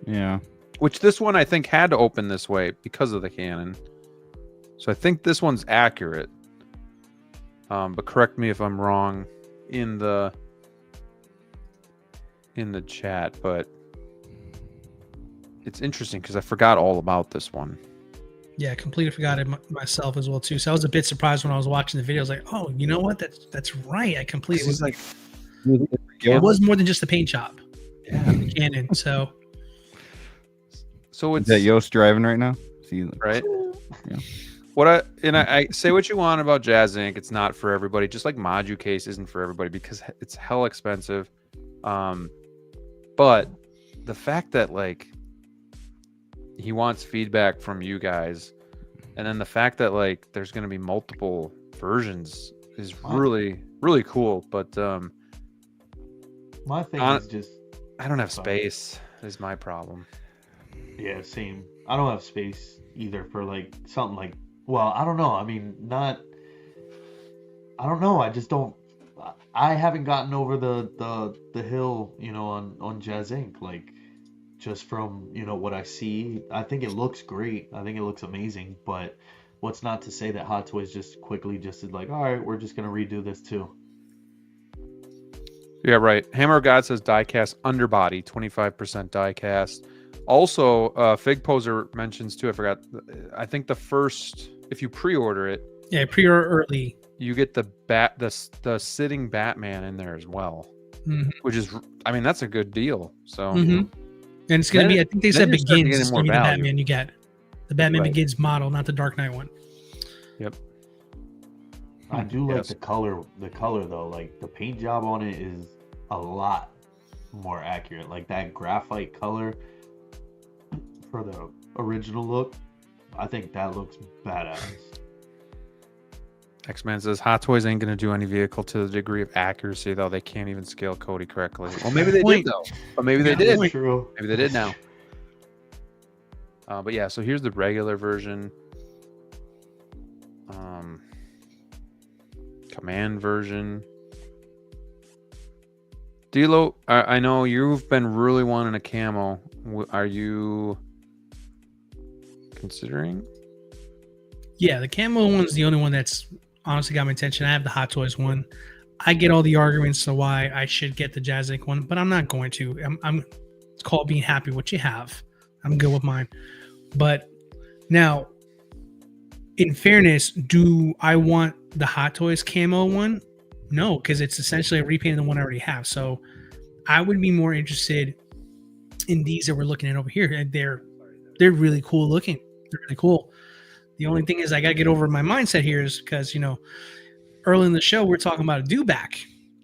Yeah. Which this one I think had to open this way because of the cannon. So I think this one's accurate. But correct me if I'm wrong in the chat, but it's interesting because I forgot all about this one. Yeah, completely forgot it myself as well too. So I was a bit surprised when I was watching the video. I was like, "Oh, you know what? That's right. I completely was like, it was more than just the paint job, the cannon." So it's that Yost driving right now. Right. Yeah. I say what you want about Jazz Inc. It's not for everybody. Just like Modu Case isn't for everybody because it's hell expensive. But the fact that like he wants feedback from you guys, and then the fact that like there's going to be multiple versions is really, really cool. But my thing is just I don't have space is my problem. Yeah, same. I don't have space either for like something like, well, I don't know. I mean, I don't know. I just don't. I haven't gotten over the hill, on Jazz Inc. Like, just from what I see, I think it looks great. I think it looks amazing. But what's not to say that Hot Toys just quickly just is like, all right, we're just gonna redo this too. Yeah, right. Hammer of God says diecast underbody, 25% diecast. Also, Fig Poser mentions too. I forgot. I think the first, if you pre-order it, pre-order early, you get the sitting Batman in there as well, which is, I mean, that's a good deal. So, and it's going to be, I think they said Begins is going to be the Batman you get, the Batman Begins model, not the Dark Knight one. Yep. I do like the color though. Like the paint job on it is a lot more accurate. Like that graphite color for the original look, I think that looks badass. X-Man says Hot Toys ain't gonna do any vehicle to the degree of accuracy, though they can't even scale Cody correctly. Well, maybe they did though. But maybe they did. True. Maybe they did now. But yeah, so here's the regular version. Command version. DLO, I know you've been really wanting a camo. Are you considering? Yeah, the camo one's the only one that's honestly got my attention. I have the Hot Toys one. I get all the arguments to why I should get the Jazz Inc. one, but I'm not going to. It's called being happy with what you have. I'm good with mine. But now, in fairness, do I want the Hot Toys camo one? No, because it's essentially a repaint of the one I already have. So I would be more interested in these that we're looking at over here. And they're really cool looking. They're really cool. The only thing is I got to get over my mindset here is because, early in the show, we're talking about a do-back.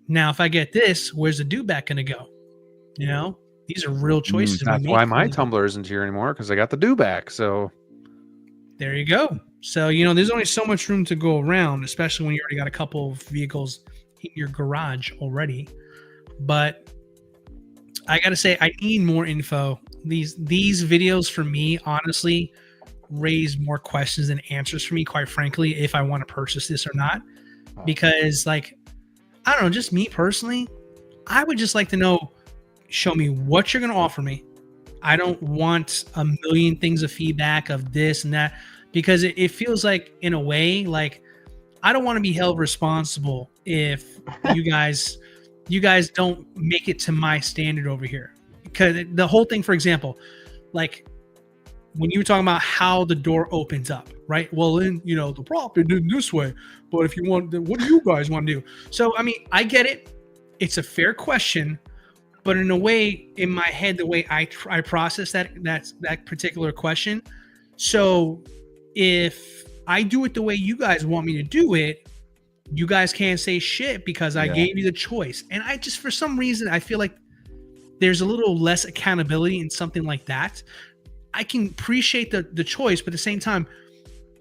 Now, if I get this, where's the do-back going to go? These are real choices. That's why my Tumbler isn't here anymore, because I got the do-back. So there you go. So, there's only so much room to go around, especially when you already got a couple of vehicles in your garage already. But I got to say, I need more info. These videos for me, honestly, raise more questions than answers for me, quite frankly, if I want to purchase this or not. Because, I don't know, just me personally, I would just like to know, show me what you're going to offer me. I don't want a million things of feedback of this and that, because it feels like, in a way, I don't want to be held responsible if you guys don't make it to my standard over here. Because the whole thing, for example, when you were talking about how the door opens up, right? Well, in the prop, it did this way, but if you want, what do you guys want to do? So, I get it. It's a fair question, but in a way, in my head, the way I process that particular question. So, if I do it the way you guys want me to do it, you guys can't say shit because I gave you the choice. And I just, for some reason, I feel like there's a little less accountability in something like that. I can appreciate the choice, but at the same time,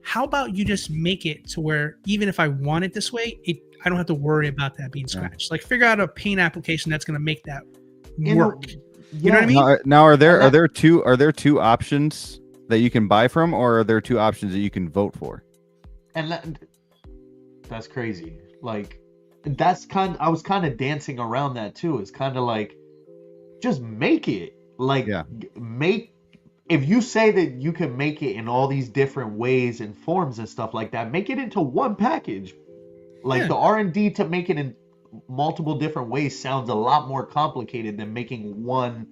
how about you just make it to where even if I want it this way, I don't have to worry about that being scratched. Figure out a paint application that's going to make that work. You know what I mean? Now, are there two options that you can buy from, or are there two options that you can vote for? And that's crazy. I was kind of dancing around that too. It's kind of just make it. If you say that you can make it in all these different ways and forms and stuff like that, make it into one package. The R&D to make it in multiple different ways sounds a lot more complicated than making one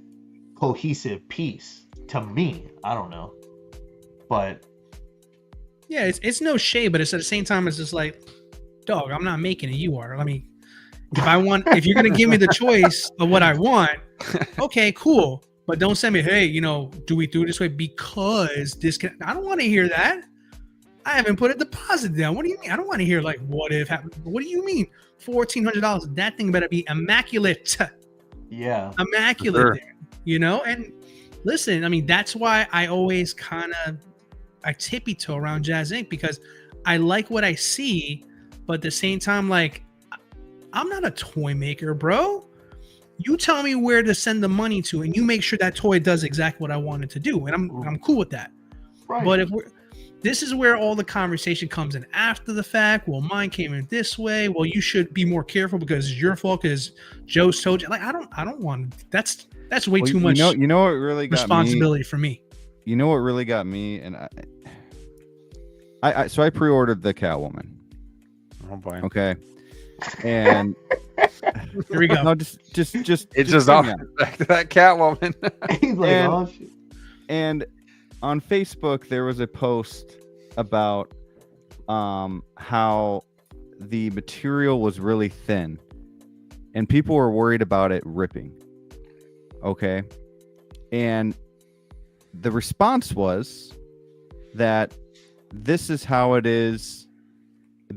cohesive piece. To me, I don't know, but yeah, it's no shade, but it's at the same time, it's just dog, I'm not making it. You are. If you're gonna give me the choice of what I want, okay, cool. But don't send me, hey, do we do it this way because this can? I don't want to hear that. I haven't put a deposit down. What do you mean? I don't want to hear what if happened. What do you mean? $1,400. That thing better be immaculate. Yeah, immaculate. There, And listen, that's why I always I tippy toe around Jazz Inc. because I like what I see, but at the same time, I'm not a toy maker, bro. You tell me where to send the money to, and you make sure that toy does exactly what I want it to do, and I'm cool with that. Right. But this is where all the conversation comes in after the fact. Well, mine came in this way. Well, you should be more careful because it's your fault because Joe's told you. I don't want. That's way too much. You know what really got responsibility for me. You know what really got me, and I pre-ordered the Catwoman. Oh boy. Okay. And here we go. No, just it's just off back to that Catwoman. He's oh shit. And on Facebook there was a post about how the material was really thin and people were worried about it ripping. Okay. And the response was that this is how it is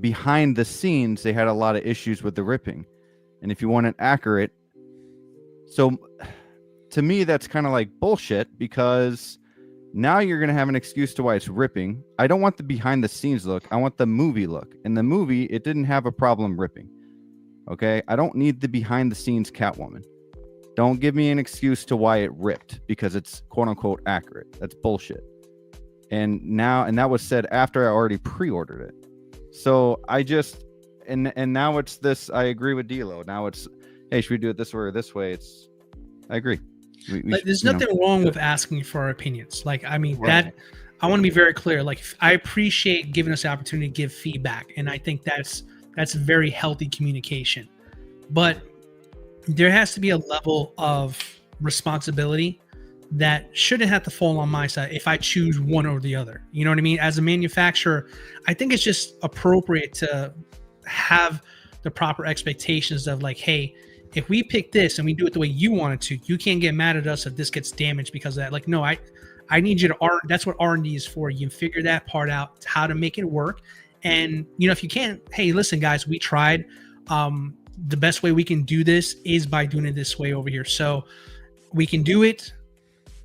behind the scenes. They had a lot of issues with the ripping. And if you want it accurate, so to me, that's kind of like bullshit because now you're going to have an excuse to why it's ripping. I don't want the behind the scenes look. I want the movie look. In the movie, it didn't have a problem ripping. Okay. I don't need the behind the scenes Catwoman. Don't give me an excuse to why it ripped because it's quote unquote accurate. That's bullshit. And that was said after I already pre-ordered it. So I just, and now it's this, I agree with DLO. Now it's, hey, should we do it this way or this way? I agree. There's nothing wrong with asking for our opinions. Right. I want to be very clear. Like, I appreciate giving us the opportunity to give feedback, and I think that's very healthy communication. But there has to be a level of responsibility that shouldn't have to fall on my side if I choose one or the other. You know what I mean? As a manufacturer, I think it's just appropriate to have the proper expectations of like, hey, if we pick this and we do it the way you want it to, you can't get mad at us if this gets damaged because of that. Like, no, I need you to that's what R&D is for. You figure that part out, how to make it work. And, you know, if you can't, hey, listen, guys, we tried. The best way we can do this is by doing it this way over here. So we can do it,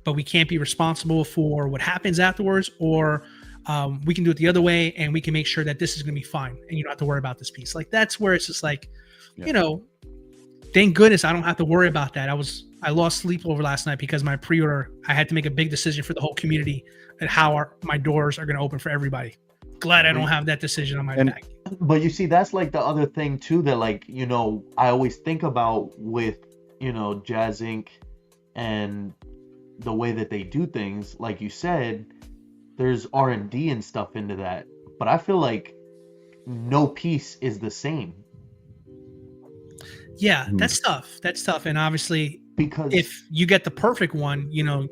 but we can't be responsible for what happens afterwards, or we can do it the other way and we can make sure that this is going to be fine and you don't have to worry about this piece. Like, that's where it's just like, you know, thank goodness I don't have to worry about that. I lost sleep over last night because my pre-order, I had to make a big decision for the whole community and how my doors are going to open for everybody. Glad I don't have that decision on my back. But you see, that's like the other thing too, that like, you know, I always think about with, you know, Jazz Inc. and the way that they do things. Like you said, there's R&D and stuff into that, but I feel like no piece is the same. Yeah, that's tough. That's tough. And obviously, because if you get the perfect one, you know,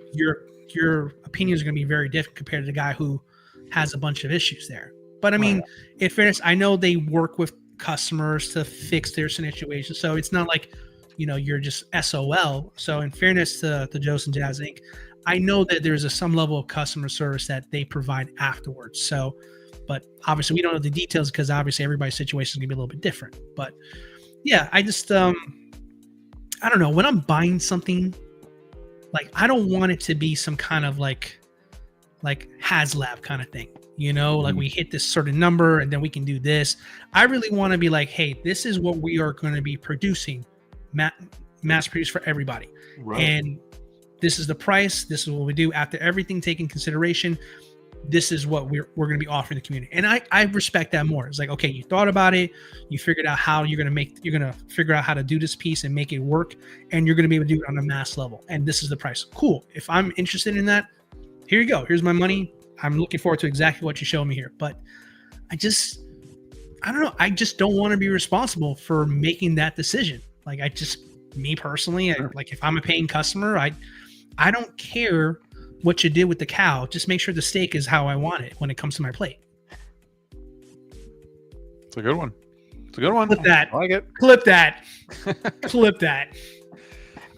your opinions are going to be very different compared to the guy who has a bunch of issues there. But I mean, in fairness, I know they work with customers to fix their situation. So it's not like, you know, you're just SOL. So in fairness to Joe's and Jazz Inc., I know that there's some level of customer service that they provide afterwards. So, but obviously we don't know the details because obviously everybody's situation is going to be a little bit different. But yeah, I just, I don't know. When I'm buying something, like, I don't want it to be some kind of like HasLab kind of thing, you know, like we hit this certain number and then we can do this. I really want to be like, hey, this is what we are going to be producing, mass produced for everybody. Right. And this is the price. This is what we do after everything taken consideration. This is what we're going to be offering the community. And I respect that more. It's like, okay, you thought about it. You figured out how you're going to figure out how to do this piece and make it work. And you're going to be able to do it on a mass level. And this is the price. Cool. If I'm interested in that, here you go. Here's my money. I'm looking forward to exactly what you show me here. But I don't know. I just don't want to be responsible for making that decision. Like, me personally, like if I'm a paying customer, I don't care what you did with the cow. Just make sure the steak is how I want it when it comes to my plate. It's a good one. It's a good one. Clip that. I like it. Clip that. Clip that.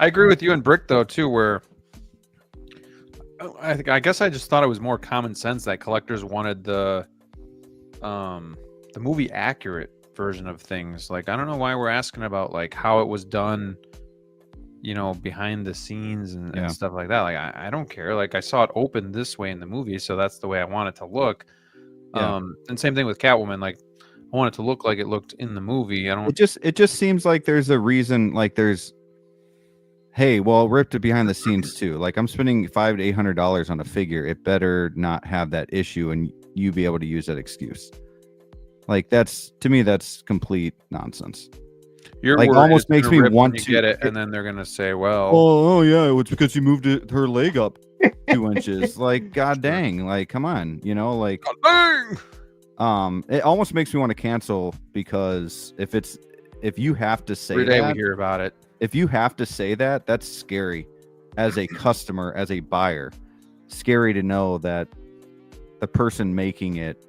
I agree with you and Brick though too, where I guess I just thought it was more common sense that collectors wanted the movie accurate version of things. Like, I don't know why we're asking about like how it was done, you know, behind the scenes and stuff like that. Like, I don't care. Like, I saw it open this way in the movie, so that's the way I want it to look. And same thing with Catwoman. Like, I want it to look like it looked in the movie. It just seems like there's a reason. Like, hey, well, ripped it behind the scenes too. Like, I'm spending $500 to $800 on a figure. It better not have that issue, and you be able to use that excuse. Like, to me, that's complete nonsense. You're like, almost makes me want to get it, and then they're gonna say, "Well, oh yeah, it's because you moved her leg up 2 inches." Like, god dang, like, come on, you know, like, it almost makes me want to cancel, because if you have to say every day that, we hear about it. If you have to say that, that's scary. As a customer, as a buyer, scary to know that the person making it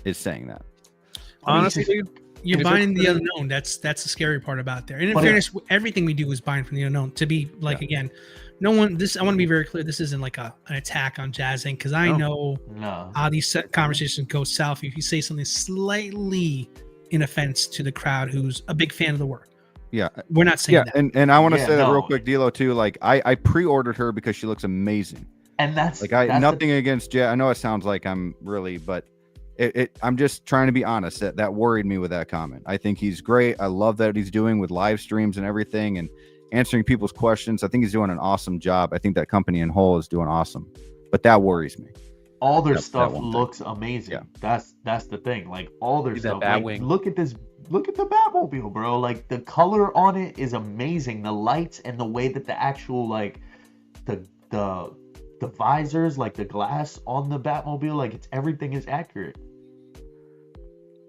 is saying that. Honestly, you're buying the unknown. That's the scary part about there. And in fairness, everything we do is buying from the unknown. To be like, again, I want to be very clear. This isn't like an attack on Jazz Inc., because I know how these conversations go south if you say something slightly in offense to the crowd who's a big fan of the work. Yeah, we're not saying that. And I want to say that real quick, DLO too. Like, I pre-ordered her because she looks amazing. And that's like, nothing against Jazz. I know it sounds like I'm really, but I'm just trying to be honest. That worried me with that comment. I think he's great. I love that he's doing with live streams and everything and answering people's questions. I think he's doing an awesome job. I think that company in whole is doing awesome, but that worries me. All their stuff looks amazing. Yeah. That's the thing. Like, all their stuff. Like, look at this. Look at the Batmobile, bro. Like, the color on it is amazing. The lights and the way that the actual, like, the the visors, like the glass on the Batmobile, like everything is accurate.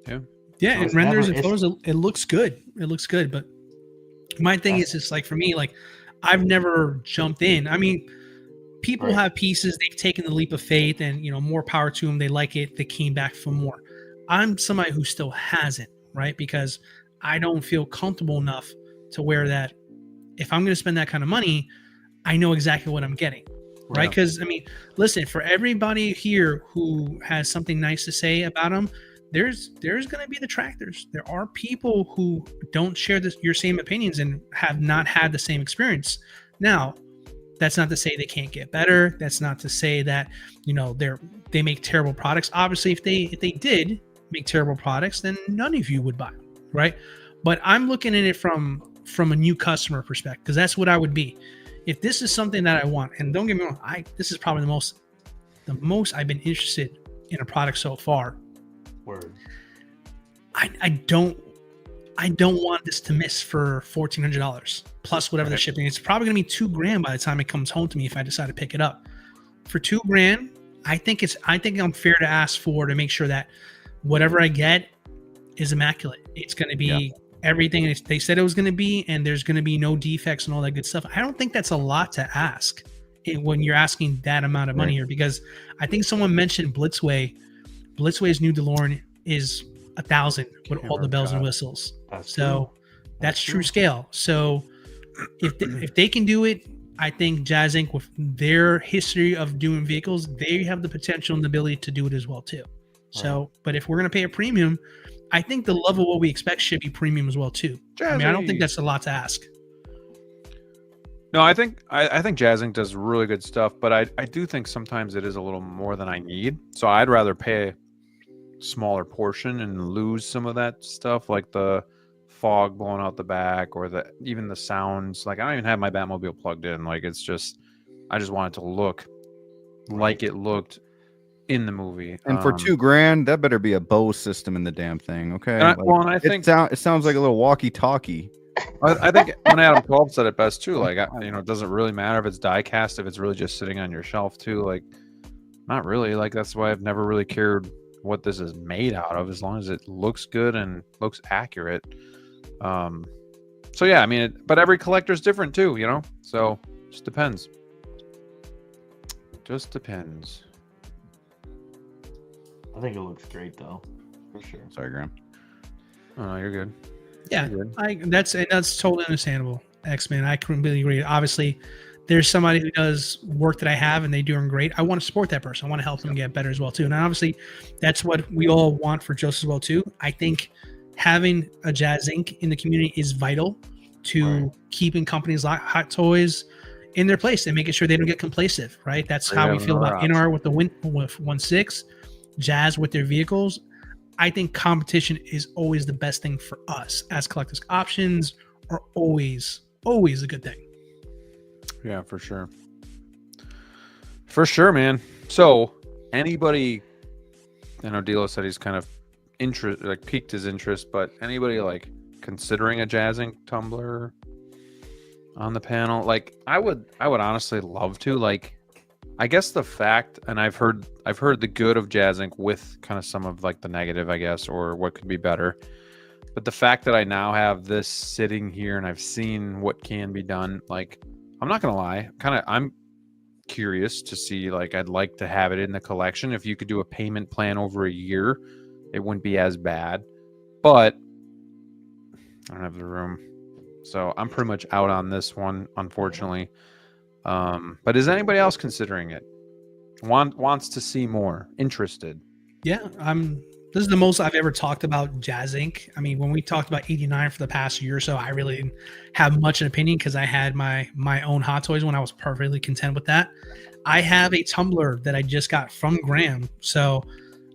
Yeah, So it it's renders never- and photos. It looks good. It looks good. But my thing is just like for me, like I've never jumped in. I mean, people have pieces, they've taken the leap of faith, and more power to them. They like it. They came back for more. I'm somebody who still hasn't, right? Because I don't feel comfortable enough to wear that. If I'm going to spend that kind of money, I know exactly what I'm getting, right? Because I mean, listen, for everybody here who has something nice to say about them, there's going to be detractors. There are people who don't share your same opinions and have not had the same experience. Now, that's not to say they can't get better. That's not to say that they make terrible products. Obviously, if they did make terrible products, then none of you would buy them, right? But I'm looking at it from a new customer perspective, because that's what I would be. If this is something that I want, and don't get me wrong, this is probably the most I've been interested in a product so far. Word. I don't want this to miss for $1,400 plus whatever the shipping. It's probably gonna be $2,000 by the time it comes home to me if I decide to pick it up. For $2,000, I think I'm fair to ask for, to make sure that whatever I get is immaculate. It's gonna be everything they said it was gonna be, and there's gonna be no defects and all that good stuff. I don't think that's a lot to ask when you're asking that amount of money here, because I think someone mentioned Blitzway. Blitzway's new DeLorean is $1,000 with all the bells and whistles. That's true scale. So if they can do it, I think Jazz Inc., with their history of doing vehicles, they have the potential and the ability to do it as well too. So, but if we're gonna pay a premium, I think the level of what we expect should be premium as well too. I mean, I don't think that's a lot to ask. No, I think Jazz Inc. does really good stuff, but I do think sometimes it is a little more than I need. So I'd rather pay a smaller portion and lose some of that stuff, like the fog blowing out the back, or even the sounds. Like I don't even have my Batmobile plugged in. Like I just want it to look like it looked in the movie. And for $2,000, that better be a Bose system in the damn thing, okay? And I think it sounds like a little walkie-talkie. I think when Adam 12 said it best too, like it doesn't really matter if it's die cast, if it's really just sitting on your shelf too. Like, not really. Like that's why I've never really cared what this is made out of, as long as it looks good and looks accurate. So yeah, I mean, but every collector's different too, so just depends. I think it looks great though, for sure. Sorry, Graham. Oh, you're good. Yeah, that's totally understandable. X-Men, I completely agree. Obviously, there's somebody who does work that I have and they're doing great. I want to support that person. I want to help them get better as well too. And obviously, that's what we all want for Joseph as well too. I think having a Jazz Inc. in the community is vital to keeping companies like Hot Toys in their place and making sure they don't get complacent. Right? That's how we feel about NR with the with 1.6, Jazz with their vehicles. I think competition is always the best thing for us as collectors. Options are always a good thing. Yeah, for sure. For sure, man. So anybody, I know DLO said he's kind of piqued his interest, but anybody like considering a Jazz Inc. Tumbler on the panel? Like I would honestly love to. Like, I guess the fact, and I've heard the good of Jazz Inc. with kind of some of like the negative, I guess, or what could be better. But the fact that I now have this sitting here and I've seen what can be done, like, I'm not gonna lie, I'm curious to see, like, I'd like to have it in the collection. If you could do a payment plan over a year, it wouldn't be as bad. But I don't have the room, so I'm pretty much out on this one, unfortunately. But is anybody else considering it? Wants to see more? Interested? Yeah, this is the most I've ever talked about Jazz Inc. I mean, when we talked about 89 for the past year or so, I really didn't have much an opinion because I had my own Hot Toys when I was perfectly content with that. I have a Tumbler that I just got from Graham, so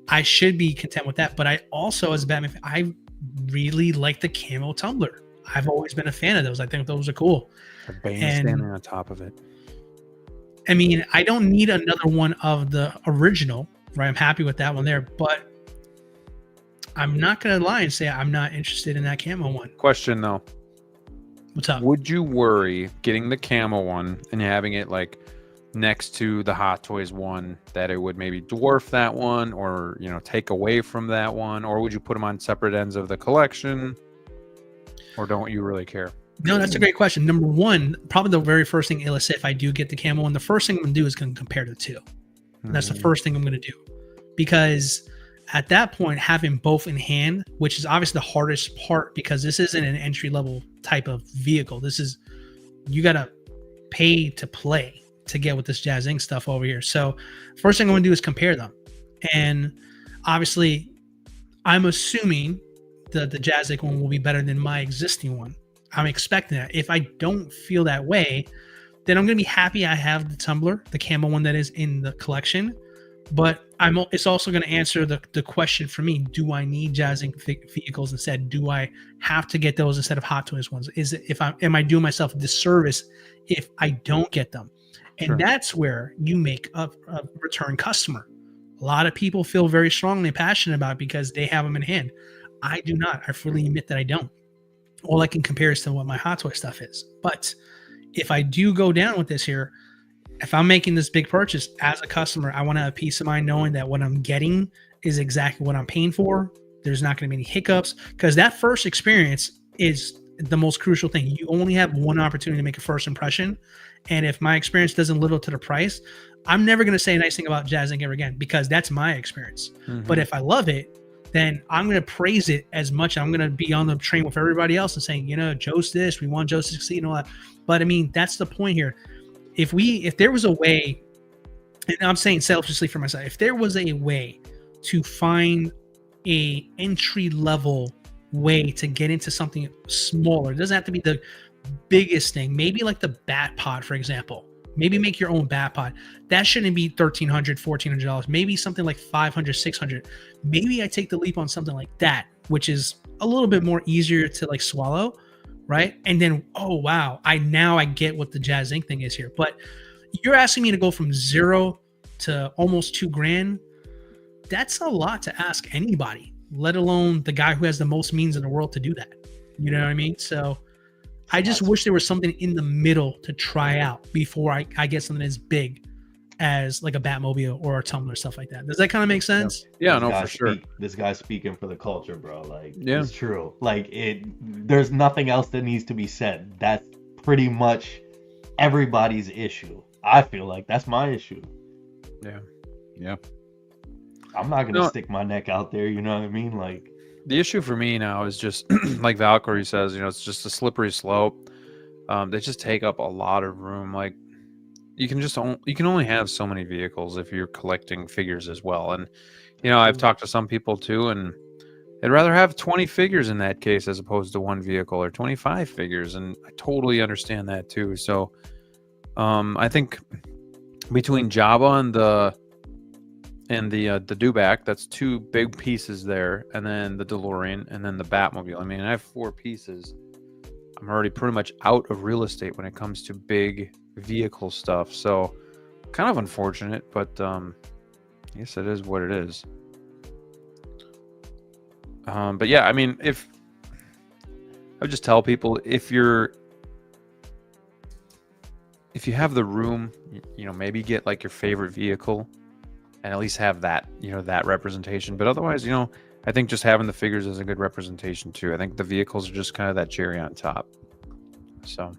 I should be content with that. But I also, as a Batman fan, I really like the camo Tumbler. I've always been a fan of those. I think those are cool. The Bane standing on top of it. I mean, I don't need another one of the original, right? I'm happy with that one there, but I'm not going to lie and say I'm not interested in that camo one. Question though. What's up? Would you worry getting the camo one and having it like next to the Hot Toys one, that it would maybe dwarf that one, or take away from that one, or would you put them on separate ends of the collection, or don't you really care? No, that's a great question. Number one, probably the very first thing, let's say if I do get the camo one, the first thing I'm going to do is going to compare the two. And that's the first thing I'm going to do, because at that point, having both in hand, which is obviously the hardest part, because this isn't an entry level type of vehicle. This is, you got to pay to play to get with this Jazz Inc. stuff over here. So first thing I'm going to do is compare them. And obviously I'm assuming that the Jazz Inc. one will be better than my existing one. I'm expecting that. If I don't feel that way, then I'm going to be happy I have the Tumbler, the camo one that is in the collection. But it's also going to answer the question for me: do I need Jazz Inc. vehicles instead? Do I have to get those instead of Hot Toys ones? Am I doing myself a disservice if I don't get them? And Sure. That's where you make a return customer. A lot of people feel very strongly passionate about it because they have them in hand. I do not. I freely admit that I don't. All I can compare is to what my Hot Toy stuff is. But if I do go down with this here, if I'm making this big purchase as a customer, I want to have peace of mind knowing that what I'm getting is exactly what I'm paying for. There's not going to be any hiccups, because that first experience is the most crucial thing. You only have one opportunity to make a first impression. And if my experience doesn't live up to the price, I'm never going to say a nice thing about Jazz Inc. ever again, because that's my experience. Mhm. But if I love it, then I'm going to praise it as much. I'm going to be on the train with everybody else and saying, Joe's this, we want Joe to succeed and all that. But I mean, that's the point here. If there was a way, and I'm saying selfishly for myself, if there was a way to find a entry level way to get into something smaller, it doesn't have to be the biggest thing. Maybe like the Bat Pod, for example. Maybe make your own Bat Pod. That shouldn't be $1,300, $1,400. Maybe something like $500, $600. Maybe I take the leap on something like that, which is a little bit more easier to like swallow, right? And then, oh wow, I get what the Jazz Inc. thing is here. But you're asking me to go from 0 to almost $2,000. That's a lot to ask anybody, let alone the guy who has the most means in the world to do that. You know what I mean? So I just wish there was something in the middle to try out before I get something as big as like a Batmobile or a Tumbler, stuff like that. Does that kind of make sense? Yeah, no, for sure. This guy's speaking for the culture, bro. Like, Yeah. It's true. Like, there's nothing else that needs to be said. That's pretty much everybody's issue. I feel like that's my issue. Yeah. I'm not gonna stick my neck out there. You know what I mean? Like, The issue for me now is just like Valkyrie says, it's just a slippery slope. They just take up a lot of room. Like, you can only have so many vehicles if you're collecting figures as well. And I've talked to some people too, and they'd rather have 20 figures in that case as opposed to one vehicle, or 25 figures, and I totally understand that too. So I think between Jabba and the Dewback, that's two big pieces there, and then the DeLorean, and then the Batmobile. I mean, I have 4 pieces. I'm already pretty much out of real estate when it comes to big vehicle stuff, so kind of unfortunate, but I guess it is what it is. But yeah, I mean, I would just tell people, if you have the room, maybe get like your favorite vehicle and at least have that, that representation. But otherwise, I think just having the figures is a good representation too. I think the vehicles are just kind of that cherry on top. So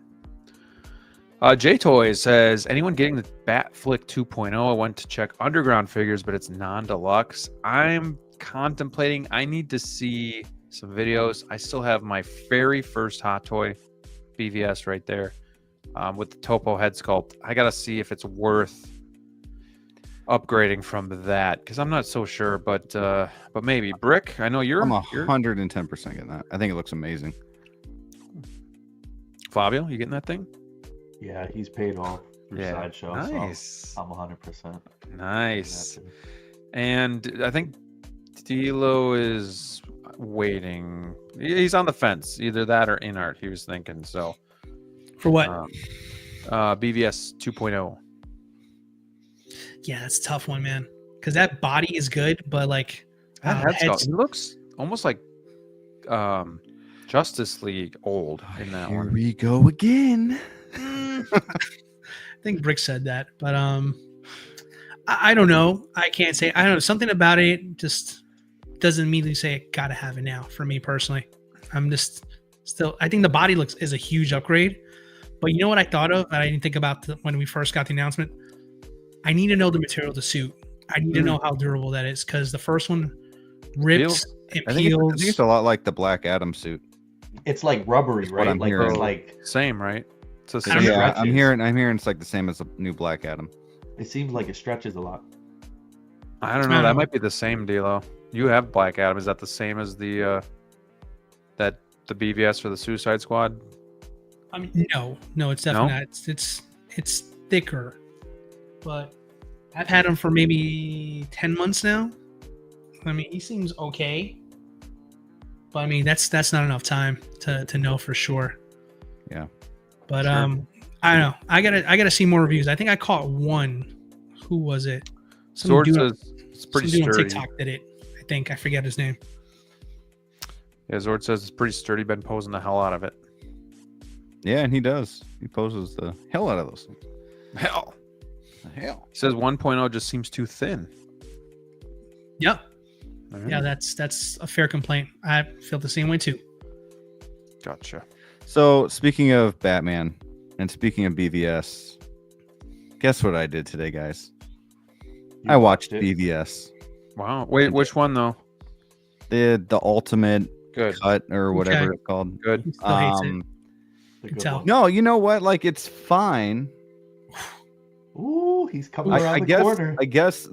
J Toys says, anyone getting the Batflick 2.0? I went to check Underground figures, but it's non-deluxe. I'm contemplating. I need to see some videos. I still have my very first Hot Toy BVS right there with the Topo head sculpt. I gotta see if it's worth upgrading from that, because I'm not so sure, but maybe. Brick, I know I'm 110% getting that. I think it looks amazing. Fabio, you getting that thing? yeah, he's paid off through Sideshow. Nice. So I'm 100%. Nice. And I think DLO is waiting. He's on the fence, either that or in art, he was thinking. So For what? BVS 2.0. Yeah, that's a tough one, man. Because that body is good, but like He looks almost like Justice League old in that Here one. we go again. think Brick said that, but I don't know. I can't say. I don't know. Something about it just doesn't immediately say gotta have it now. For me personally, I'm just still. I think the body looks is a huge upgrade, but you know what I thought of that I didn't think about when we first got the announcement. I need to know the material of the suit. I need to know how durable that is because the first one rips and I think peels. it's a lot like the Black Adam suit. It's like rubbery, what right? I'm like hearing. it's like Same, right? It's the I don't same. know. Yeah, I'm hearing it's like the same as the new Black Adam. it seems like it stretches a lot. I don't know. That might be the same, DLO. You have Black Adam. Is that the same as the the BVS for the Suicide Squad? I mean, no, it's definitely not. It's thicker, but I've had him for maybe 10 months now. I mean, he seems okay, but I mean that's not enough time to know for sure. Yeah, but I don't know. I gotta see more reviews. I think I caught one. Who was it? Sword says it's pretty some dude on sturdy. TikTok did it. I forget his name. Yeah, Zord says it's pretty sturdy. Been posing the hell out of it. yeah, and he does. He poses the hell out of those things. Hell. The hell. He says 1.0 just seems too thin. Yep. All Yeah, right. that's a fair complaint. I feel the same way too. Gotcha. So speaking of Batman and speaking of BVS, guess what I did today, guys? I watched it. BVS. Wow. Wait, which one though? The ultimate Good. cut or whatever Okay. it's called. Good. He still hates it. It's a Can good tell. one. No, you know what? Like it's fine. Ooh, he's coming around I the guess corner. I guess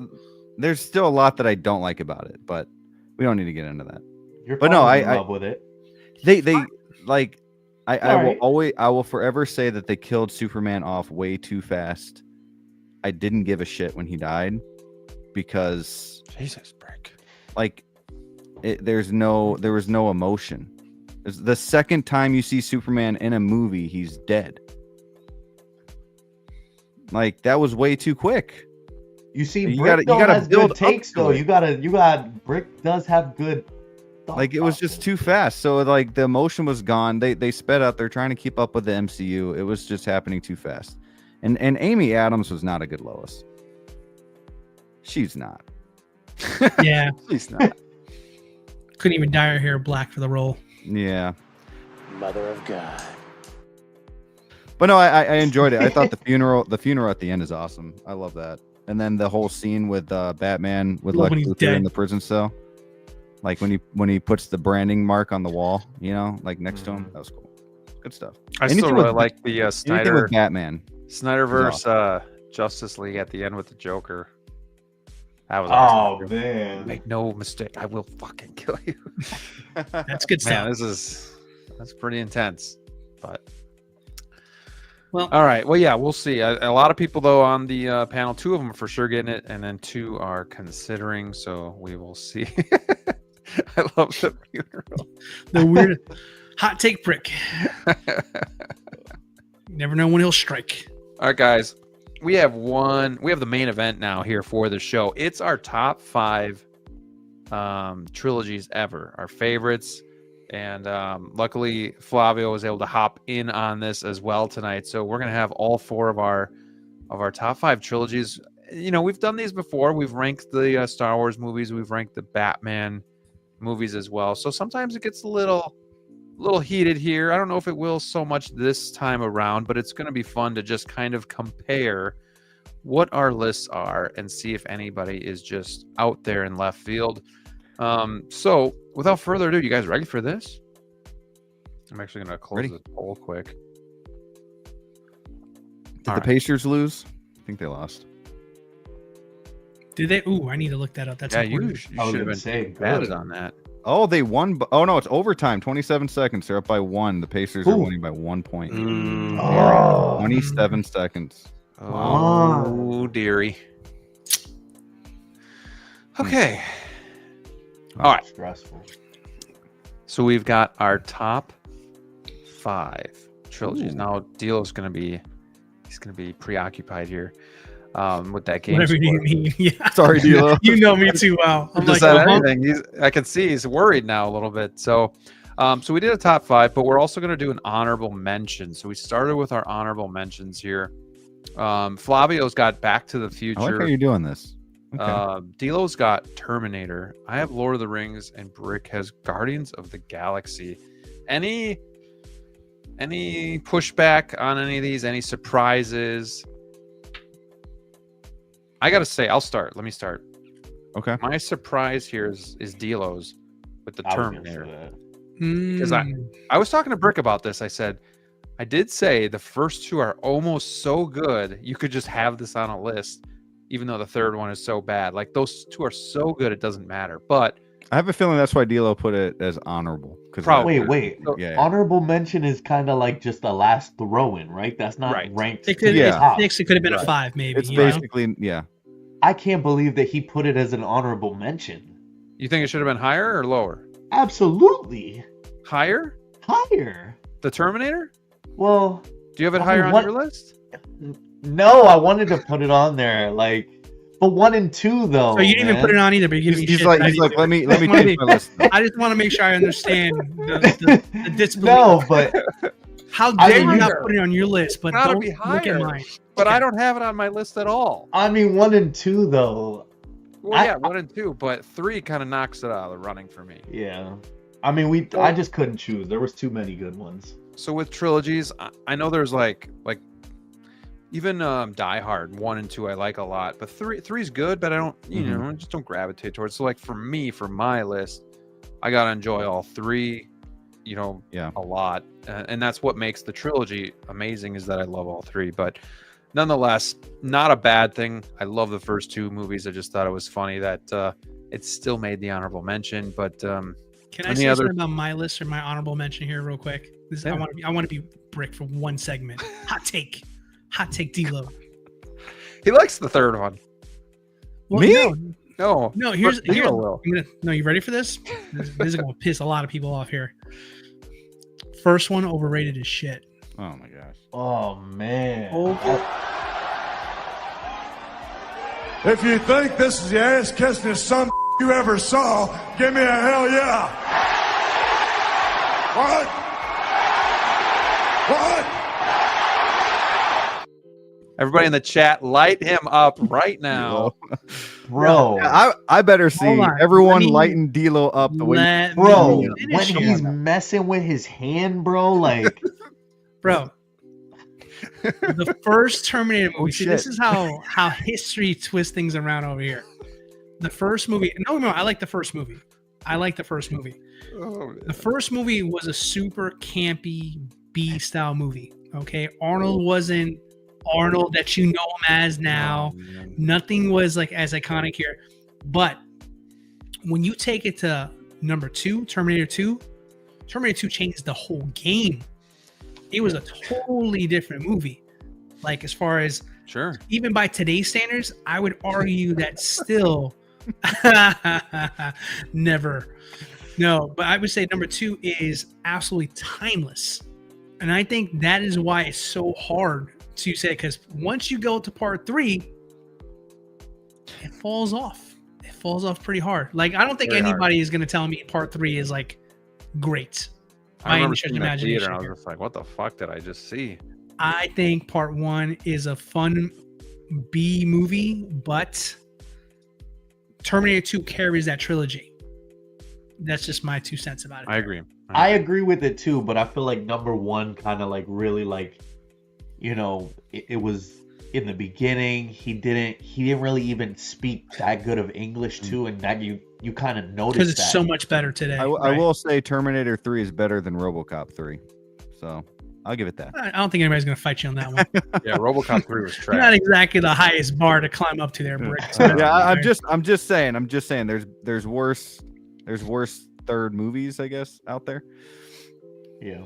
there's still a lot that I don't like about it, but we don't need to get into that. You're but no, falling in I- love with it. They like I Alright. I will forever say that they killed Superman off way too fast. I didn't give a shit when he died because Jesus, Brick. like there was no emotion. It's the second time you see Superman in a movie, he's dead. Like that was way too quick. You see, You Brick gotta has build good takes up to though. it. You got Brick does have good. thought Like it was process. just too fast. So like the emotion was gone. They sped up. They're trying to keep up with the MCU. It was just happening too fast. And Amy Adams was not a good Lois. She's not. Yeah, She's not. couldn't even dye her hair black for the role. Yeah. Mother of God. But no, I enjoyed it. I thought the funeral at the end is awesome. I love that. And then the whole scene with Batman with Love Lex when he's Luthor dead. in the prison cell. Like when he puts the branding mark on the wall, you know, like next to him. That was cool. Good stuff. I Anything still with- really like the Anything with Batman. Snyderverse Justice League at the end with the Joker. That was Oh awesome. man. Make no mistake, I will fucking kill you. That's good stuff. Man, that's pretty intense. But Well, all right, well, yeah, we'll see. A lot of people though on the panel, 2 of them are for sure getting it, and then 2 are considering. So we will see. I love the funeral. the weird hot take Brick. You never know when he'll strike. All right, guys. We have the main event now here for the show. It's our top 5 trilogies ever, our favorites. And luckily, Flavio was able to hop in on this as well tonight. So we're going to have all 4 of our top 5 trilogies. You know, we've done these before. We've ranked the Star Wars movies. We've ranked the Batman movies as well. So sometimes it gets a little heated here. I don't know if it will so much this time around, but it's going to be fun to just kind of compare what our lists are and see if anybody is just out there in left field. So without further ado, you guys ready for this? I'm actually going to close Ready. the poll quick. Did All the right. Pacers lose? I think they lost. Did they? Ooh, I need to look that up. That's Yeah, important. you I was should have gonna been say, batted good. on that. Oh, they won. Oh no, it's overtime. 27 seconds. They're up by 1. The Pacers are Ooh. winning by 1 point. Oh. 27 seconds. Oh, dearie. Okay. All right. Stressful. So we've got our top 5 trilogies. Now, Dealo's going to be preoccupied here with that game. Whatever you score. mean. Yeah. Sorry, D'Lo. You know me too well. I'm Just like, said uh-huh. anything. I can see he's worried now a little bit. So we did a top 5, but we're also going to do an honorable mention. So we started with our honorable mentions here. Flavio's got Back to the I like how Future. you're doing this. Okay. D'Lo's got Terminator. I have Lord of the Rings, and Brick has Guardians of the Galaxy. Any pushback on any of these? Any surprises? I gotta say, I'll start. Let me start. Okay. My surprise here is D'Lo's with the I was gonna Terminator. say that. Because I was talking to Brick about this. I said, I did say the first two are almost so good, you could just have this on a list, even though the third one is so bad. Like, those two are so good, it doesn't matter. But I have a feeling that's why D'Lo put it as honorable. Probably. Wait. Yeah. Honorable mention is kind of like just the last throw-in, right? That's not Right. ranked. It could, to the Yeah. top. It could have been Right. a 5, maybe. It's you know? basically, yeah. I can't believe that he put it as an honorable mention. you think it should have been higher or lower? Absolutely. Higher? Higher. The Terminator? Well, Do you have it I higher mean, on your list? no, I wanted to put it on there. Like, but 1 and 2 though. So you didn't even put it on either, but you give me He's shit. like, that I he's like, didn't do let me Just wanna change my list. I just want to make sure I understand the disbelief. No, but How I dare you mean, not higher. put it on your list, but Gotta don't be look higher. at mine. But Okay. I don't have it on my list at all. I mean 1 and 2 though. Well, yeah, 1 and 2, but 3 kind of knocks it out of the running for me. Yeah. I mean I just couldn't choose. There was too many good ones. So with trilogies, I know there's like even Die Hard 1 and 2 I like a lot, but three's good, but I don't I just don't gravitate towards. So like for me, for my list, I gotta enjoy all 3, Yeah. a lot, and that's what makes the trilogy amazing, is that I love all 3. But nonetheless, not a bad thing. I love the first 2 movies. I just thought it was funny that it still made the honorable mention. But Can I any say other- something about my list or my honorable mention here, real quick? This is, Yeah. I want to be Brick for one segment. Hot take, D'Lo. he likes the third one. Well, Me? No. Here's D'Lo will. no. You ready for this? This is gonna piss a lot of people off here. First one overrated as shit. Oh my gosh. Oh man. If you think this is the ass kissingest son you ever saw, give me a hell yeah. What? Everybody in the chat, light him up right now. Bro. I better see Hold on. everyone Let me- lighting D'Lo up the way. Let Bro, me when finish. he's messing with his hand, bro, like Bro, the first Terminator movie. See, this shit. is how history twists things around over here. The first movie. No, I like the first movie. The first movie was a super campy B style movie. Okay, Arnold wasn't Arnold that you know him as now. Nothing was like as iconic here. But when you take it to number 2, Terminator 2 changed the whole game. It was a totally different movie. Like, as far as Sure. even by today's standards, I would argue that still never. No, but I would say number 2 is absolutely timeless. And I think that is why it's so hard to say, because once you go to part 3, it falls off. It falls off pretty hard. Like, I don't think Very anybody is going to tell me part 3 is like great. I remember any stretch of seeing that theater, imagination and I here. was just like, what the fuck did I just see? I think part 1 is a fun B movie, but Terminator 2 carries that trilogy. That's just my 2 cents about it. I agree. I agree with it too, but I feel like number 1 kind of like really like, it was in the beginning. He didn't really even speak that good of English too, and that you kind of noticed because it's that. so much better today. I right? will say Terminator 3 is better than RoboCop 3. So I'll give it that. I don't think anybody's going to fight you on that one. Yeah, RoboCop 3 was Not trash. exactly the highest bar to climb up to there, Brick. Yeah, I'm just saying. There's worse third movies, I guess, out there. Yeah.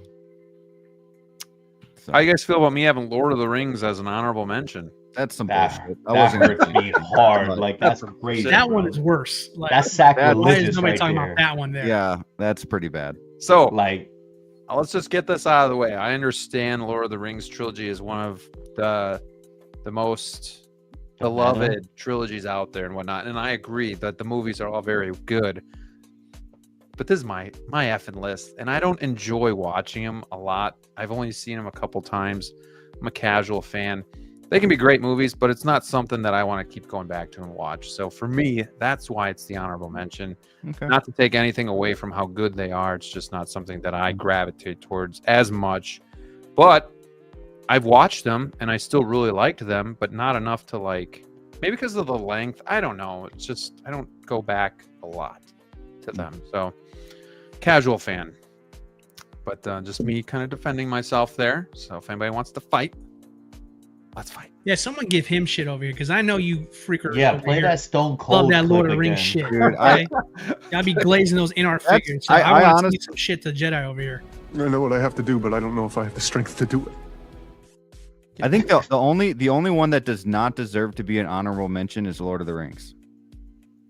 So How you guys feel about me having Lord of the Rings as an honorable mention? that's some That, bullshit. that hurts me hard. Like, that's crazy. that bro. one is worse. Like, That's why sacrilegious is nobody right talking there. about that one there? Yeah, that's pretty bad. So Like, let's just get this out of the way. I understand Lord of the Rings trilogy is one of the most beloved trilogies out there and whatnot, and I agree that the movies are all very good. But this is my effing list, and I don't enjoy watching them a lot. I've only seen them a couple times. I'm a casual fan. They can be great movies, but it's not something that I want to keep going back to and watch. So for me, that's why it's the honorable mention. Okay. Not to take anything away from how good they are. It's just not something that I gravitate towards as much. But I've watched them and I still really liked them, but not enough to like, maybe because of the length. I don't know. It's just, I don't go back a lot to them. So casual fan, but just me kind of defending myself there. So if anybody wants to fight, let's fight. Yeah, someone give him shit over here because I know you freakers. Yeah, over play here that Stone Cold. love that Lord clip of the Rings again. shit. Dude, Okay? Gotta be glazing those in our figures. So I I want to honestly- see some shit to Jedi over here. I know what I have to do, but I don't know if I have the strength to do it. I think the only one that does not deserve to be an honorable mention is Lord of the Rings.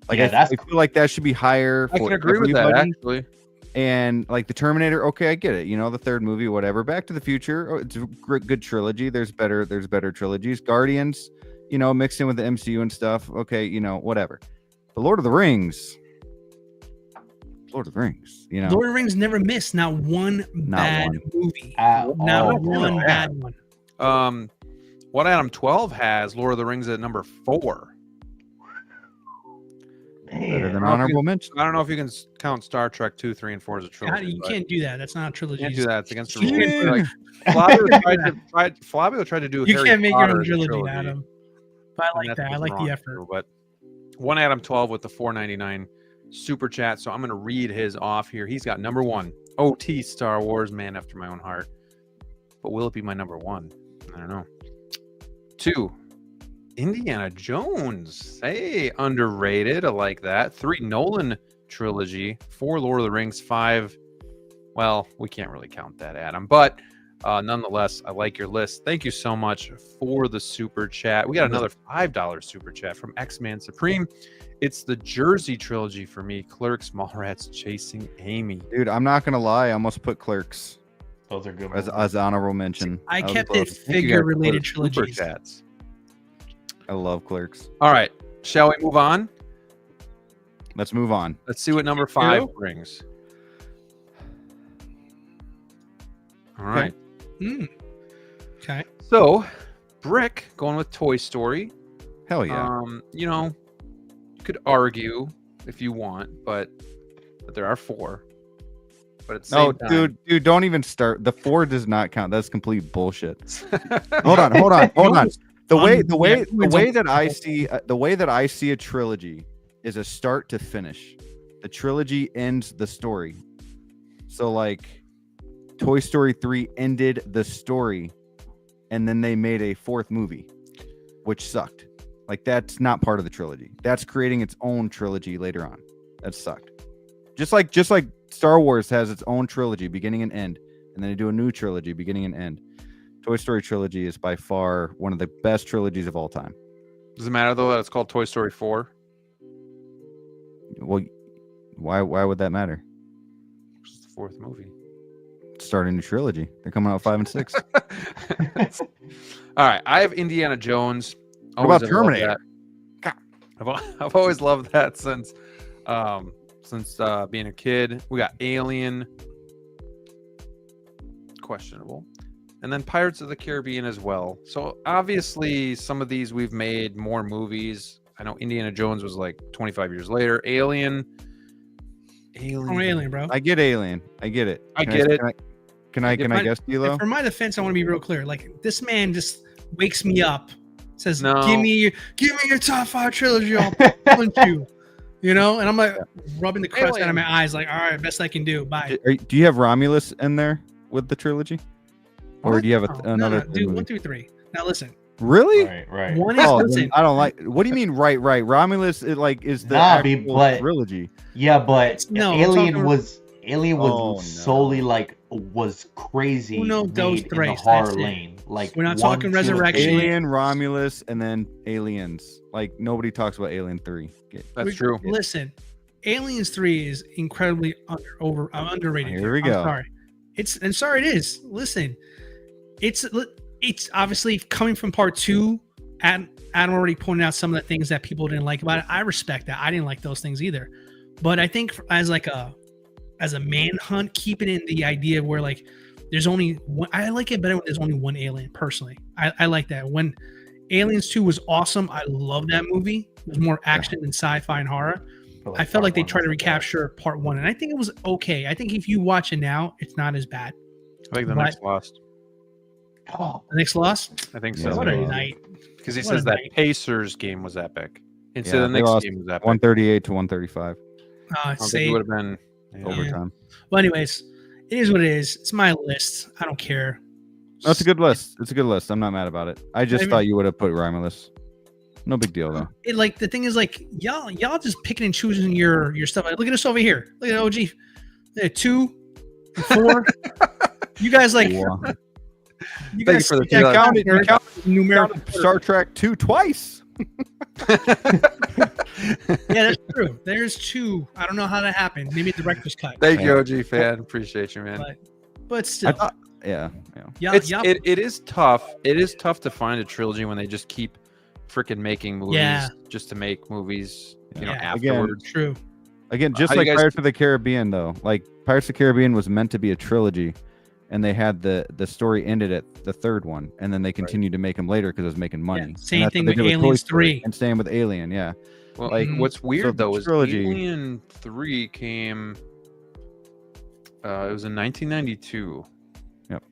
Like Yeah, I feel like that should be higher. I for can agree with that, everybody. actually. And like the Terminator, okay, I get it. You know, the third movie, whatever. Back to the Future, it's a good trilogy. There's better trilogies. Guardians, you know, mixed in with the MCU and stuff. Okay, you know, whatever. But Lord of the Rings, you know, Lord of the Rings never missed not one bad movie. Not one bad one. What Adam 12 has Lord of the Rings at number 4. better than honorable mention. I don't know if you can count Star Trek 2, 3, and 4 as a trilogy. You can't do that. That's not a trilogy. You can't do that. It's against the You rules. can't- Like, Flavio tried to do You Harry can't make your Potter own as a trilogy, Adam. But I And like that's that. I what's like wrong the effort. too, But one Adam 12 with the 4.99 super chat. So I'm going to read his off here. He's got number 1, OT Star Wars, man after my own heart. But will it be my number 1? I don't know. 2, Indiana Jones. Hey, underrated. I like that. 3, Nolan trilogy. 4, Lord of the Rings. 5, well, we can't really count that, Adam. But nonetheless, I like your list. Thank you so much for the super chat. We got another $5 super chat from X-Man Supreme. It's the Jersey trilogy for me. Clerks, Mallrats, Chasing Amy. Dude, I'm not gonna lie. I almost put Clerks Those are good as honorable mention. I was kept close. it figure-related Super trilogies. chats. I love Clerks. All right, shall we move on? Let's move on. Let's see what number 5 brings. All right. Okay. So, Brick going with Toy Story. Hell yeah. You know, you could argue if you want, but there are 4. But it's No, dude, don't even start. The 4 does not count. That's complete bullshit. hold on. The way that I see a trilogy is a start to finish. The trilogy ends the story. So like Toy Story 3 ended the story and then they made a 4th movie, which sucked. Like that's not part of the trilogy. That's creating its own trilogy later on. That sucked. Just like Star Wars has its own trilogy, beginning and end, and then they do a new trilogy, beginning and end. Toy Story trilogy is by far one of the best trilogies of all time. Does it matter though that it's called Toy Story 4? Well, why would that matter? It's the 4th movie. Start a new trilogy. They're coming out 5 and 6. All right, I have Indiana Jones. What about Terminator? I've always loved that since being a kid. We got Alien, questionable, and then Pirates of the Caribbean as well. So obviously some of these we've made more movies. I know Indiana Jones was like 25 years later. Alien, bro. I get Alien. I get it. Can I guess, DLO? For my defense, I want to be real clear. Like this man just wakes me up, says, No. "Give me your top 5 trilogy. I'll punch you." You know, and I'm like rubbing the crust out of my eyes, like, all right, best I can do. Bye. Do you have Romulus in there with the trilogy, or do you have another? No, dude, 1, 2, 3. Now listen. Really? Right. One is listen. I don't like. What do you mean? Right. Romulus, is the actual trilogy. Yeah, but No, Alien was Oh, solely like was crazy. Uno, dos, made in tres, the horror that's it. lane. Like We're not 1, talking 2, Resurrection. 3. Alien, Romulus, and then Aliens. Like nobody talks about Alien 3. That's true. Listen, Aliens 3 is incredibly underrated. Here we go. I'm sorry. It is. Listen, it's obviously coming from part 2. Adam already pointed out some of the things that people didn't like about it. I respect that. I didn't like those things either. But I think as a manhunt, keeping in the idea where like there's only one, I like it better when there's only one alien personally. I like that when Aliens 2 was awesome. I love that movie. It was more action than sci-fi and horror. I felt like they tried to recapture part 1, and I think it was okay. I think if you watch it now, it's not as bad. I think the next Lost. Oh, the next Lost? I think so. What a night. Because he says that Pacers game was epic. Instead of the they next lost game was epic. 138 to 135. I don't think it would have been overtime. Well, anyways, it is what it is. It's my list. I don't care. That's a good list. It's a good list. I'm not mad about it. I just thought you would have put Romulus. No big deal though. It, like the thing is, like y'all just picking and choosing your stuff. Like, look at us over here. Look at OG. 2, 4. You guys like. You guys for the counted numerical Star Trek 2 twice. Yeah, that's true. There's 2. I don't know how that happened. Maybe the director's cut. Thank you, OG fan. Appreciate you, man. But still, it is tough. It is tough to find a trilogy when they just keep freaking making movies just to make movies. You know, afterwards. True. Again, just like Pirates of the Caribbean, though. Like Pirates of the Caribbean was meant to be a trilogy, and they had the story ended at the 3rd one, and then they continued to make them later because it was making money. Yeah. Same thing with Aliens 3, and same with Alien. Yeah. Well, like what's weird though is Alien 3 came. It was in 1992. Yep.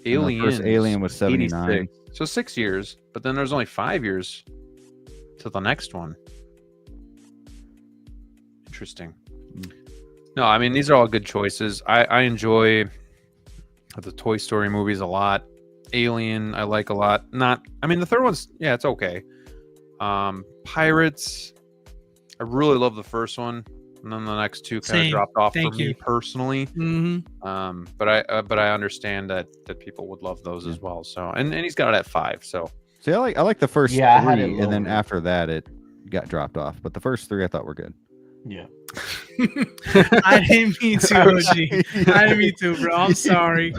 Alien. The first Alien was 79. 86. So 6 years, but then there's only 5 years to the next one. Interesting. No, I mean these are all good choices. I enjoy the Toy Story movies a lot. Alien, I like a lot. I mean the 3rd one's it's okay. Pirates, I really love the first one, and then the next 2 kind of dropped off for me personally. But I understand that people would love those as well. So and he's got it at 5. So see, I like the first 3, and then after that it got dropped off. But the first 3 I thought were good. Yeah. I didn't mean to, OG. I didn't mean to, bro. I'm sorry.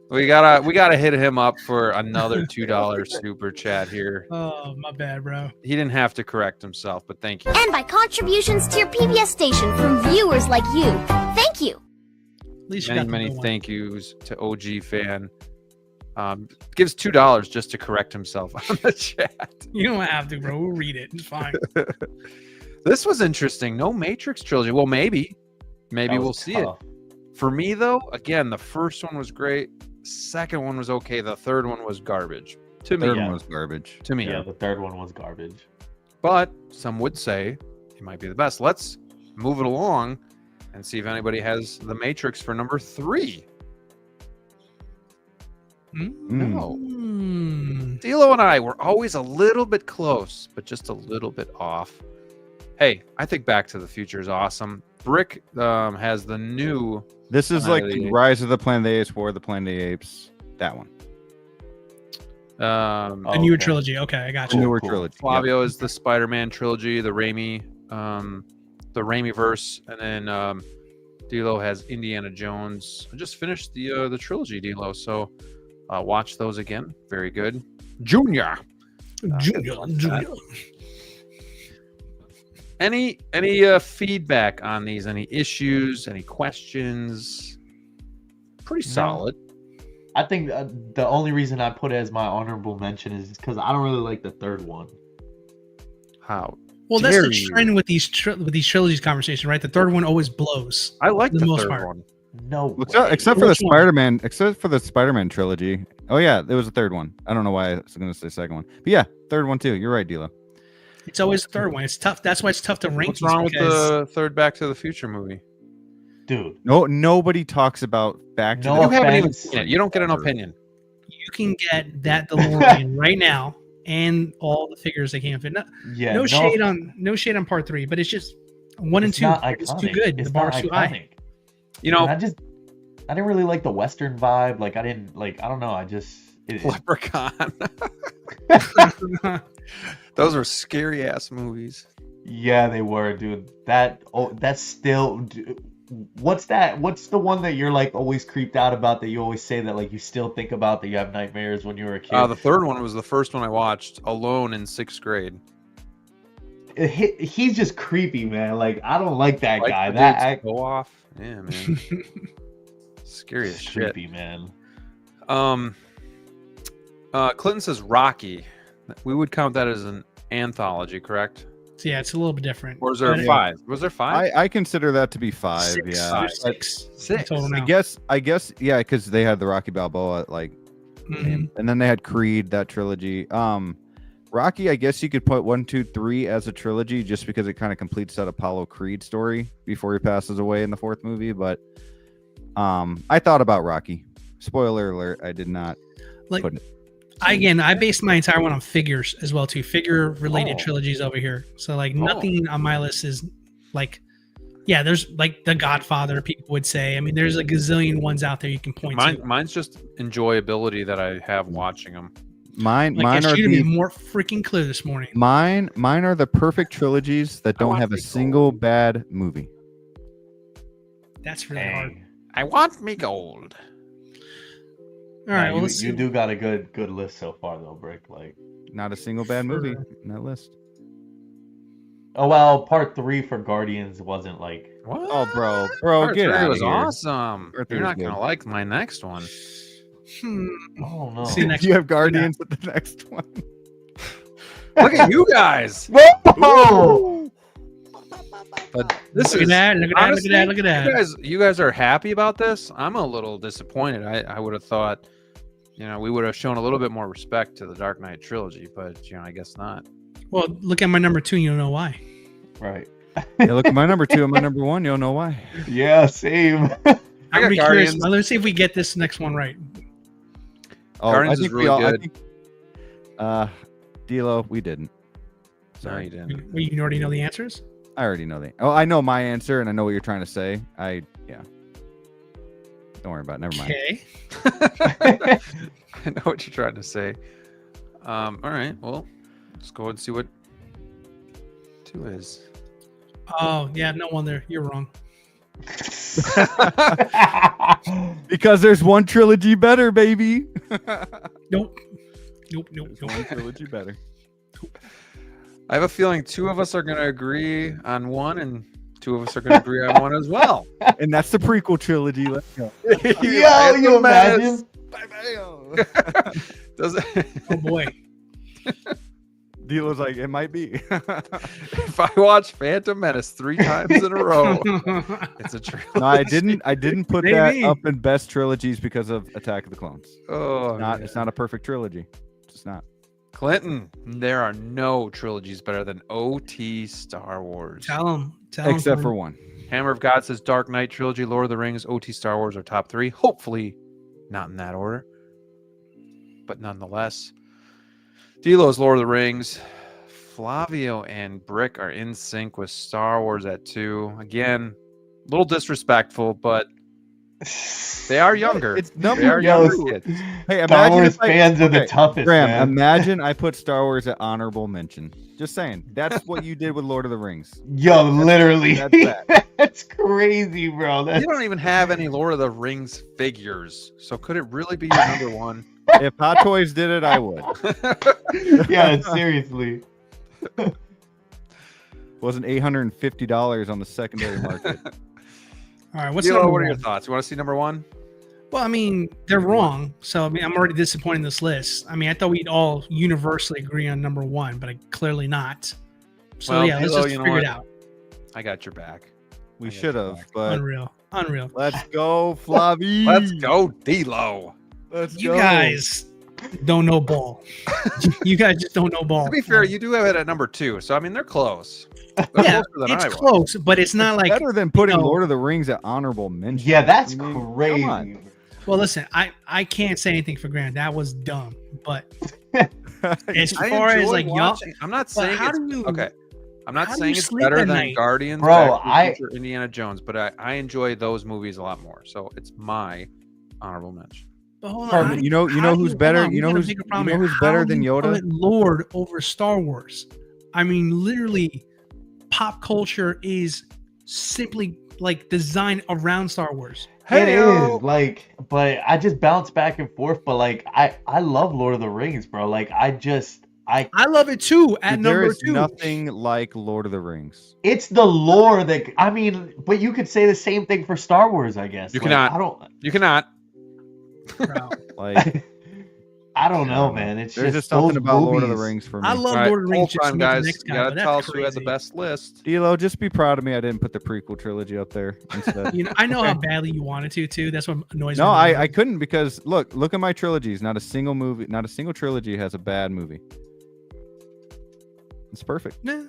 We gotta hit him up for another $2 super chat here. Oh, my bad, bro. He didn't have to correct himself, but thank you. And by contributions to your PBS station from viewers like you. Thank you. At least many thank yous to OG fan. Gives $2 just to correct himself on the chat. You don't have to, bro. We'll read it. It's fine. This was interesting. No Matrix trilogy. Well, maybe we'll see it. For me, though, again, the first one was great. Second one was okay. The 3rd one was garbage. To me, the 3rd one was garbage. To me, the 3rd one was garbage. But some would say it might be the best. Let's move it along and see if anybody has the Matrix for number 3. No. DLO and I were always a little bit close, but just a little bit off. Hey, I think Back to the Future is awesome. Brick has the new. This is like Rise of the Planet of the Apes, War of the Planet of the Apes. That one. A newer trilogy. Okay, I got you. Newer trilogy. Flavio is the Spider-Man trilogy, the Raimi verse, and then DLO has Indiana Jones. I just finished the trilogy, DLO. So watch those again. Very good. Junior. Any feedback on these? Any issues? Any questions? Pretty solid. I think the only reason I put it as my honorable mention is because I don't really like the 3rd one. How? Well, that's the trend with these trilogies conversation, right? The 3rd one always blows. I like the 3rd one. No, except for the Spider-Man trilogy. Oh yeah, there was a 3rd one. I don't know why I was going to say 2nd one, but yeah, 3rd one too. You're right, Dilo. It's always the 3rd one. It's tough. That's why it's tough to rank. What's wrong with the 3rd Back to the Future movie? Dude. Nobody talks about Back to the Future. You haven't even seen it. You don't get an opinion. You can get that DeLorean right now and all the figures they can't fit. No shade on part 3, but it's just 1 and 2. It's too good. The bar's too high. You know, I didn't really like the Western vibe. Like I don't know. Leprechaun. Those were scary ass movies. Yeah, they were, dude. That's still. What's that? What's the one that you're like always creeped out about? That you always say that like you still think about, that you have nightmares when you were a kid. The 3rd one was the first one I watched alone in 6th grade. He's just creepy, man. Like I don't like that guy. That go off. Yeah, man. Scary as shit. Creepy, man. Clinton says Rocky. We would count that as an anthology, correct? So yeah, it's a little bit different. Or is there But 5? Was there 5? I consider that to be 5. Six. Yeah. There's six. Six. Total now. I guess, yeah, because they had the Rocky Balboa Mhm. and then they had Creed, that trilogy. Rocky, I guess you could put 1, 2, 3 as a trilogy just because it kind of completes that Apollo Creed story before he passes away in the 4th movie. But I thought about Rocky. Spoiler alert: I did not put it. I based my entire one on figures as well too. Figure related trilogies over here. So like nothing on my list is like, yeah, there's like The Godfather. People would say. I mean, there's a gazillion ones out there you can point to. Mine's just enjoyability that I have watching them. Mine I are should have been more freaking clear this morning. Mine are the perfect trilogies that don't have a single bad movie. That's really hard. I want me gold. All right, well, you do got a good list so far though, Brick. Like, not a single bad movie in that list. Oh well, part 3 for Guardians wasn't like. What? Oh, bro, Part get 3 out of was here. awesome. Part 3 You're was not gonna good. like my next one. Oh no. See you next You have Guardians at the next one. Look at you guys. Whoa! But this Look is at that! Look at that! honestly, Look at that! Look at that! You guys are happy about this? I'm a little disappointed. I would have thought, we would have shown a little bit more respect to the Dark Knight trilogy, but I guess not. Well, look at my number 2. You'll know why. Right. Yeah, look at my number 2 and my number 1. You'll know why. Yeah, same. I'm got be curious. Guardians. Let's see if we get this next one right. Oh, Guardians I is think really we all. good. I think, DLO, we didn't. No, Sorry, you didn't. Well, you already know the answers. I already know that. Oh, I know my answer, and I know what you're trying to say. Yeah. Don't worry about it. Never mind. Okay. I know what you're trying to say. All right. Well, let's go and see what 2 is. Oh yeah, no wonder you're wrong. Because there's one trilogy better, baby. Nope. There's one trilogy better. I have a feeling 2 of us are going to agree on 1, and 2 of us are going to agree on 1 as well. And that's the prequel trilogy. Let's go. Yo, you imagine? Does it? Oh boy. DLO's like, it might be. If I watch Phantom Menace 3 times in a row, it's a trilogy. No, I didn't put Maybe. that up in best trilogies because of Attack of the Clones. Oh, It's not a perfect trilogy. It's not. Clinton, there are no trilogies better than OT Star Wars. Tell him. Except for one. Hammer of God says Dark Knight trilogy, Lord of the Rings, OT Star Wars are top 3. Hopefully not in that order, but nonetheless. Delo's Lord of the Rings. Flavio and Brick are in sync with Star Wars at 2. Again, a little disrespectful, but they are younger. It's They are number younger Yo, kids. Hey, Star imagine Wars if I- fans are the okay, toughest, Graham, man. imagine I put Star Wars at honorable mention. Just saying. That's what you did with Lord of the Rings. Yo, literally. That's bad. That's crazy, bro. You don't even have any Lord of the Rings figures, so could it really be your number 1? If Hot Toys did it, I would. Yeah, seriously. Wasn't $850 on the secondary market. All right. What's Delo, number what are your 1? thoughts? You want to see number 1? Well, I mean, they're wrong. So I mean, I'm already disappointed in this list. I mean, I thought we'd all universally agree on number 1, but clearly not. So Well, yeah, let's Delo, just you know figure what? it out. I got your back. We I got should your have, back. but Unreal. let's go, Flavi. Let's go, Delo. Let's You go. guys don't know ball. You guys just don't know ball. To be fair, you do have it at number 2, so I mean they're close. They're Yeah, closer than it's I was. close, but it's not like. Better than putting know- Lord of the Rings at honorable mention. Yeah, that's I mean, come crazy. on. Well, listen, I can't say anything for granted. That was dumb. But as I far as enjoy like y'all, watching- I'm not saying how it's do you? okay. I'm not how do saying you it's sleep better at than night? Guardians, Bro, Back to the Future, Indiana Jones, but I enjoy those movies a lot more. So it's my honorable mention. But hold on, Pardon how me, do you know how do who's hold better- on, we you know got a who's- bigger you problem know here. who's better How than do you Yoda? put Lord over Star Wars. I mean, literally, pop culture is simply like designed around Star Wars. It Hey-o. is like, but I just bounce back and forth. But like, I love Lord of the Rings, bro. Like, I love it too. At There number is 2, nothing like Lord of the Rings. it's the lore that I mean. But you could say the same thing for Star Wars, I guess. You Like, cannot. I don't. You cannot. Bro. Like I don't know, man. It's There's just something those about Lord of the movies. Rings for me. I love All right, Lord of the Rings. whole time, Just not the guys. next You guy, gotta but that's tell us who had the crazy. best list. DLO, just be proud of me. I didn't put the prequel trilogy up there instead. You know, I know how badly you wanted to too. That's what annoys me. No, I couldn't because look at my trilogies. Not a single movie, not a single trilogy has a bad movie. It's perfect. Nah.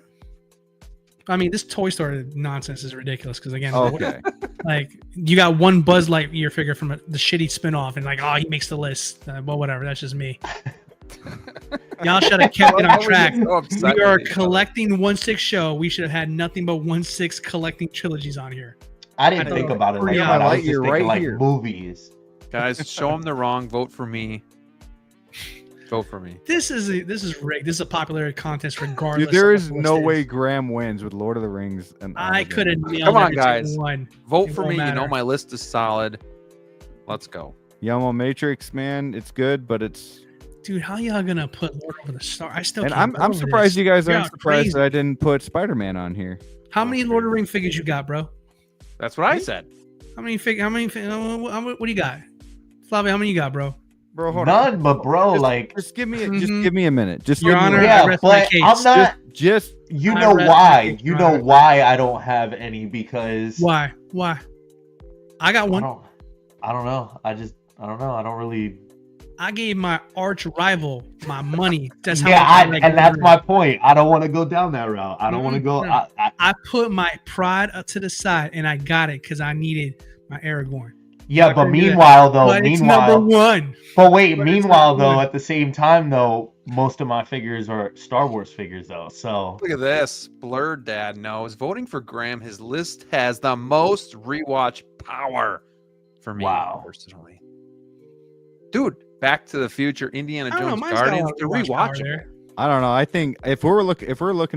I mean, this Toy Story nonsense is ridiculous because again, Okay. like you got one Buzz Lightyear figure from the shitty spinoff, and like, oh, he makes the list. Well, whatever. That's just me. Y'all should have kept it on track. We are collecting 1/6 show. We should have had nothing but 1/6 collecting trilogies on here. I didn't think about it like Yeah, that. I was just Lightyear thinking right like here. movies. Guys, show them they're wrong. Vote for me. Vote for me. This is rigged. This is a popularity contest regardless. Dude, there of is what the no list way is. Graham wins with Lord of the Rings. And I could have nailed Come on, every guys. single one. Vote It for won't me. You know matter. my list is solid. Let's go. Yamo Matrix, man, it's good, but it's. Dude, how y'all gonna put Lord over the Star? I still And can't. I'm get over surprised this. you guys aren't Y'all surprised crazy. that I didn't put Spider-Man on here. How many Lord of the Ring figures you got, bro? That's what I said. How many what do you got? Flavio, how many you got, bro? Bro, hold on. None, but bro, like Just give me a minute. Just Your give me Honor, a yeah, I rest my but case. I'm not. just You I know rest my why? case, You Your know Honor. why I don't have any because Why? I got I one. don't know. I don't know. I don't really. I gave my arch rival my money. That's how Yeah, much I like and that's Lord my of the point. I don't want to go down that route. I don't want to go. No. I, Ring. I put my pride up to the side and I got it because I needed my Aragorn. yeah, I but couldn't do that. meanwhile, though, But it's number one. But wait, But it's meanwhile, number though, one. at the same time, though, most of my figures are Star Wars figures, though. So Look at this. Blurred Dad knows. Voting for Graham, his list has the most rewatch power for me Wow. personally. Dude, Back to the Future, Indiana I don't know, Jones, mine's got a Guardians, lot of they're rewatch power rewatchable. there. I don't know. I think if we're looking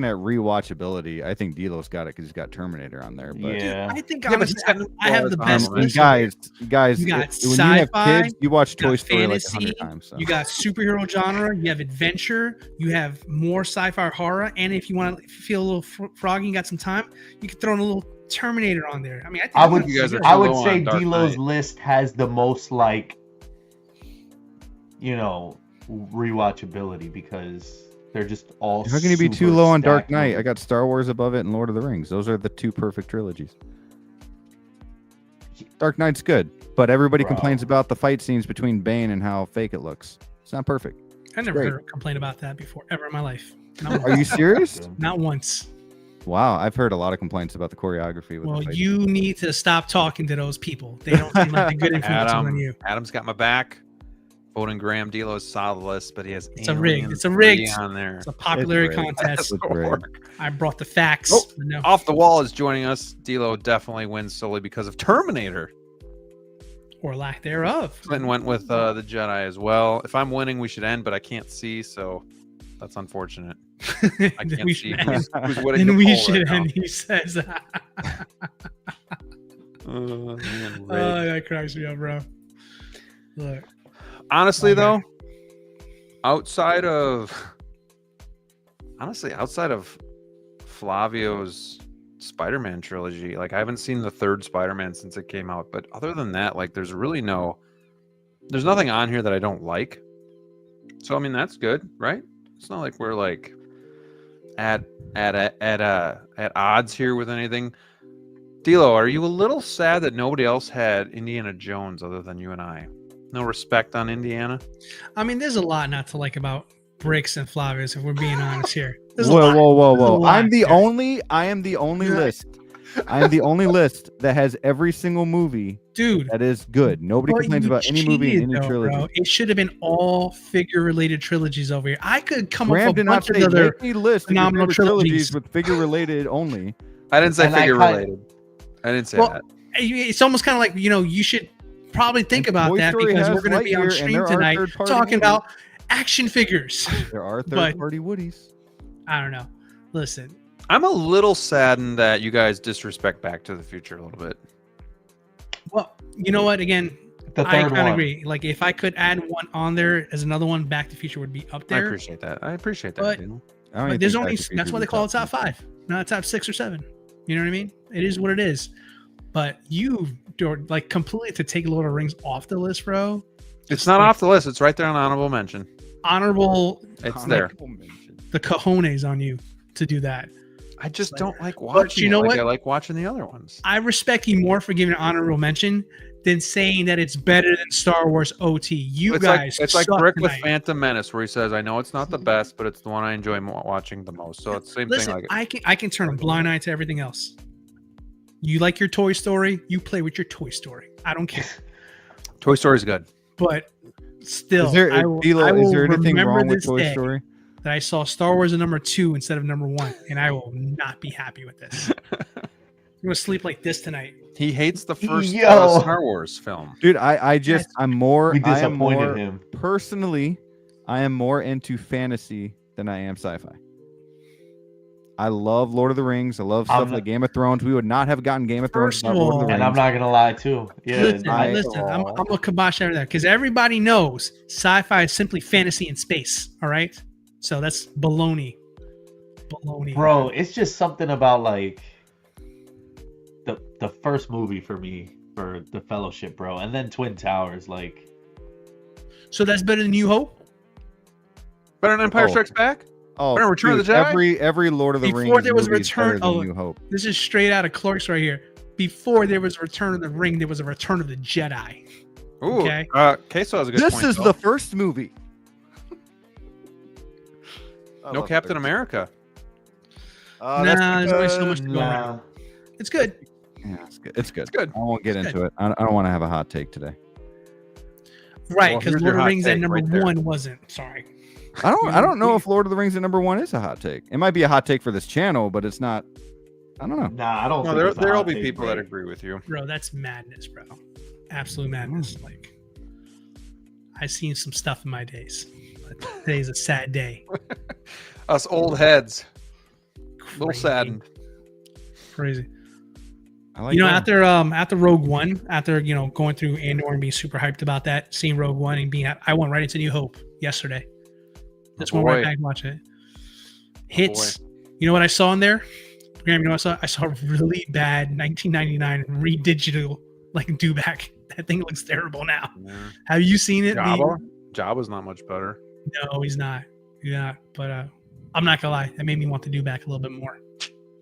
at rewatchability, I think Delo's got it because he's got Terminator on there. But yeah, I think Yeah, but honestly, he's got I have the best and list. guys, You got when you have sci-fi, kids, you watch you got Toy Story like fantasy, 100 times. So. You got superhero genre. You have adventure. You have more sci-fi horror. And if you want to feel a little froggy, you got some time, you can throw in a little Terminator on there. I mean, I would. You guys are I too would low say on Dark Delo's Knight. list has the most like, rewatchability because they're just all. How can you be too super low on Dark stacked Knight? movies. I got Star Wars above it and Lord of the Rings. Those are the two perfect trilogies. Dark Knight's good, but everybody Bro. complains about the fight scenes between Bane and how fake it looks. It's not perfect. I never great. heard her complain about that before ever in my life. Not Are you serious? Not once. Wow, I've heard a lot of complaints about the choreography. With Well, the fight you need to stop talking to those people. They don't seem like a good influence on you. Adam's got my back. Voting Graham, Delo's solid list, but he has It's a rig. Alien It's a 3 rigged. on there. It's a popularity rigged. contest. It's rigged. I brought the facts. Oh, No. Off the Wall is joining us. Delo definitely wins solely because of Terminator. Or lack thereof. Clinton went with the Jedi as well. If I'm winning, we should end, but I can't see, so that's unfortunate. I can't we see should who's end. winning Then the we poll should right end, he says. now. Man, Oh, rigged. that cracks me up, bro. Look. Honestly, Okay. though, outside of Flavio's Spider-Man trilogy, like I haven't seen the third Spider-Man since it came out, but other than that, like there's nothing on here that I don't like. So I mean that's good, right? It's not like we're like at odds here with anything. Delo, are you a little sad that nobody else had Indiana Jones other than you and I? No respect on Indiana? I mean, there's a lot not to like about Bricks and Flavius, if we're being honest here. There's a lot. Whoa! There's a lot I am the here. only list. I am the only list that has every single movie Dude. that is good. Nobody But complains you about any movie in cheated, any though, trilogy. bro. It should have been all figure-related trilogies over here. I could come Graham up with did a not bunch of say other make me list of your phenomenal favorite trilogies trilogies. with figure related only. I didn't say And I figure kinda- related. I didn't say Well, that. it's almost kind of like, you should probably think And about Toy that Story because has we're going to be on Lightyear, and stream there are tonight third-party talking Woodies. about action figures. There are But- third-party Woodies. I don't know. Listen, I'm a little saddened that you guys disrespect Back to the Future a little bit. well, you know what? Again, The I third kind of one. agree. Like, if I could add one on there as another one, Back to the Future would be up I there. appreciate that. I appreciate that. But- Dino. I don't But even there's think only Back to the that's Future why is they the call it top three. 5, not top 6 or 7. You know what I mean? It is what it is. but you like completely to take Lord of the Rings off the list, bro. It's not off the list. It's right there on honorable mention. Honorable. It's there. The cojones on you to do that. I just don't like watching. You know what? Like I like watching the other ones. I respect you more for giving an honorable mention than saying that it's better than Star Wars OT. It's like Rick with tonight. Phantom Menace, where he says, "I know it's not the best, but it's the one I enjoy watching the most." So it's the same Listen, thing. Like I can turn a blind eye to everything else. You like your Toy Story? You play with your Toy Story. I don't care. Toy Story's good, but still, Is there anything wrong with Toy day Story? That I saw Star Wars at number 2 instead of number 1, and I will not be happy with this. I'm gonna sleep like this tonight. he hates the first Yo. Star Wars film. Dude, I'm more. We I am disappointed more him. personally. I am more into fantasy than I am sci-fi. I love Lord of the Rings. I love stuff like Game of Thrones. We would not have gotten Game of Thrones without Lord of the Rings. And I'm not gonna lie too. Yeah, Listen, I'm gonna kibosh everything because everybody knows sci-fi is simply fantasy in space. All right, so that's baloney. Bro, it's just something about like the first movie for me for the Fellowship, bro, and then Twin Towers, like. So that's better than New Hope. Better than Empire Strikes Back. Oh, better Return of the Jedi. Every Lord of the Rings. Before there was movie is Return better than New Hope. This is straight out of Clerks right here. Before there was Return of the Ring, there was a Return of the Jedi. Ooh, okay. Queso has a good This point. is the first movie. No Captain America. There's only so much to go around. It's good. Yeah, it's good. It's good. It's good. I won't get into it. I don't want to have a hot take today. Right, Well, because here's Lord your of the hot Rings at take number right there. 1 wasn't. Sorry. I don't know if Lord of the Rings at number 1 is a hot take. It might be a hot take for this channel, but it's not. I don't know. Nah, I don't. No, think there'll it's a be hot people take, that agree with you. Bro, that's madness, bro. Absolute madness. Like, I've seen some stuff in my days. But today's a sad day. Us old heads. A little Crazy. saddened. Crazy. I like You know, that. after Rogue One, after going through Andor and being super hyped about that, seeing Rogue One and I went right into New Hope yesterday. Just went right back and watched it. Hits. You know what I saw in there? Graham, you know what I saw? I saw a really bad 1999 redigital like Dewback. That thing looks terrible now. Yeah. Have you seen it? Jabba's not much better. No, he's not. Yeah, but I'm not gonna lie. That made me want to do back a little bit more.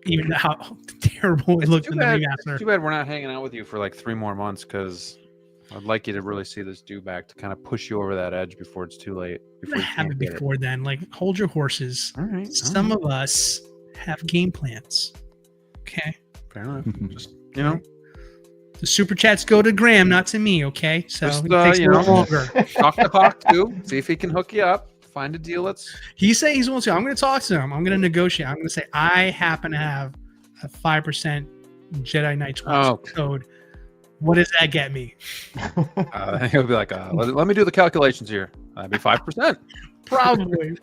Even how terrible it looked in the remaster. Too bad we're not hanging out with you for like 3 more months, because I'd like you to really see this do back to kind of push you over that edge before it's too late. I'm gonna have it before then. Like, hold your horses. All right. Some of us have game plans. Okay. Fair enough. Just The super chats go to Graham, not to me. Okay. So Just, it takes a little longer. talk to Hawk too. See if he can hook you up. Find a deal that's. He said he's willing to. I'm going to talk to him. I'm going to negotiate. I'm going to say I happen to have a 5% Jedi Knights code. What does that get me? He'll be like, let me do the calculations here. That'd be 5%. Probably.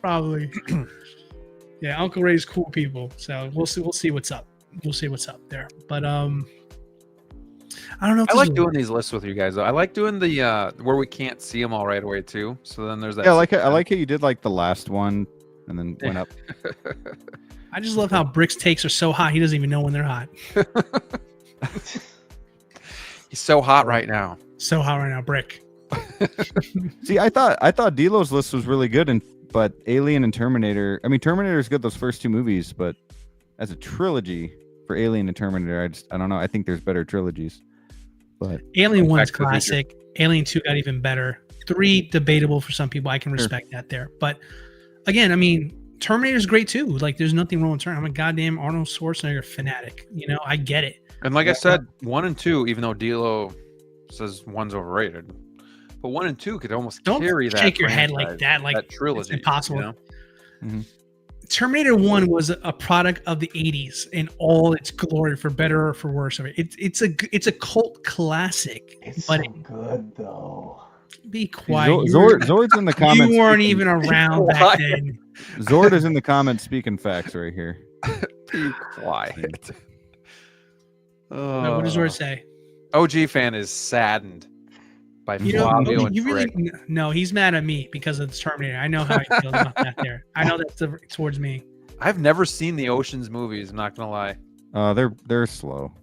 Yeah, Uncle Ray's cool people. So we'll see what's up. We'll see what's up there. But I don't know. If I like doing these lists with you guys, though. I like doing the where we can't see them all right away too. So then there's that. Yeah, I like how you did like the last one and then went up. I just love how Brick's takes are so hot. He doesn't even know when they're hot. He's so hot right now. So hot right now, Brick. See, I thought D-Lo's list was really good, but Alien and Terminator. I mean, Terminator is good, those first 2 movies, but as a trilogy for Alien and Terminator, I don't know. I think there's better trilogies. But Alien 1's classic. Alien 2 got even better. 3 debatable for some people. I can respect that there. But again, I mean, Terminator's great too. Like, there's nothing wrong with Terminator. I'm a goddamn Arnold Schwarzenegger fanatic. I get it. And like I said, 1 and 2, even though DLO says 1's overrated, but 1 and 2 could almost carry that. Don't shake your head like that. Like, that trilogy. It's impossible. Mm-hmm. Terminator 1 was a product of the 80s in all its glory, for better or for worse. It's a cult classic. It's but so good though. Be quiet. Zord's in the comments. You weren't even around back then. Zord is in the comments speaking facts right here. Be quiet. What does Zord say? OG fan is saddened by Flavio and Frick. No, he's mad at me because of the Terminator. I know how he feels about that there. I know that's towards me. I've never seen the Ocean's movies, I'm not gonna lie. They're slow.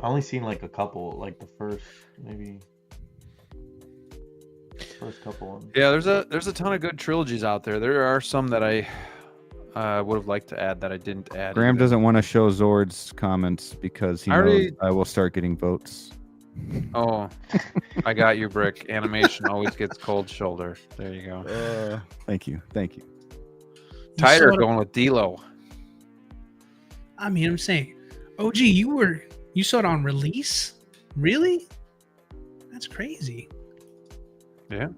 only seen like a couple, like the first couple ones. Yeah, there's a ton of good trilogies out there. There are some that I would have liked to add that I didn't add. Graham either. doesn't want to show Zord's comments because he knows I will start getting votes. Oh, I got you, Brick. Animation always gets cold shoulder. There you go. Thank you. Tighter going with DLO. I mean, I'm saying, OG, you saw it on release? Really? That's crazy. Yeah.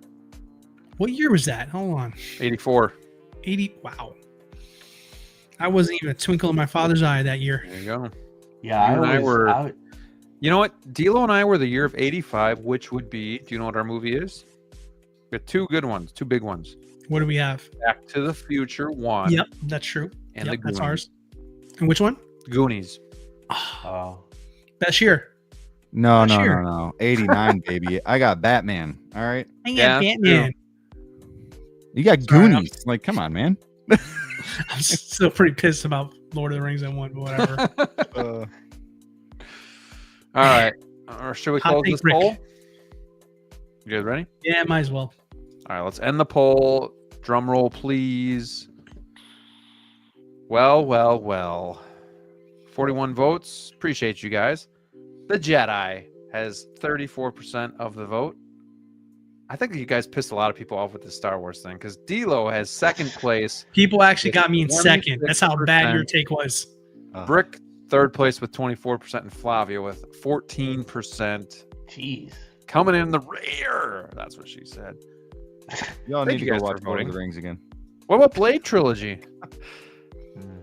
What year was that? Hold on. 84. 80. Wow. I wasn't even a twinkle in my father's eye that year. There you go. Yeah, You know what? DLO and I were the year of 85, which would be, do you know what our movie is? We have two good ones, two big ones. What do we have? Back to the Future 1. Yep, that's true. And yep, the that's Goonies. ours. And which one? Goonies. Oh. Best year. No. 89, baby. I got Batman. All right. I got Batman. You got Goonies. Like, come on, man. I'm still pretty pissed about Lord of the Rings and one, but whatever. All right. Or should we close this poll? You guys ready? Yeah, might as well. All right, let's end the poll. Drum roll, please. Well. 41 votes. Appreciate you guys. The Jedi has 34% of the vote. I think you guys pissed a lot of people off with the Star Wars thing because DLO has second place. People actually got me in second. That's how bad your take was. Brick third place with 24% and Flavia with 14%. Jeez. Coming in the rear. That's what she said. Y'all need to go guys watch for Lord of voting. the Rings again. What about Blade Trilogy?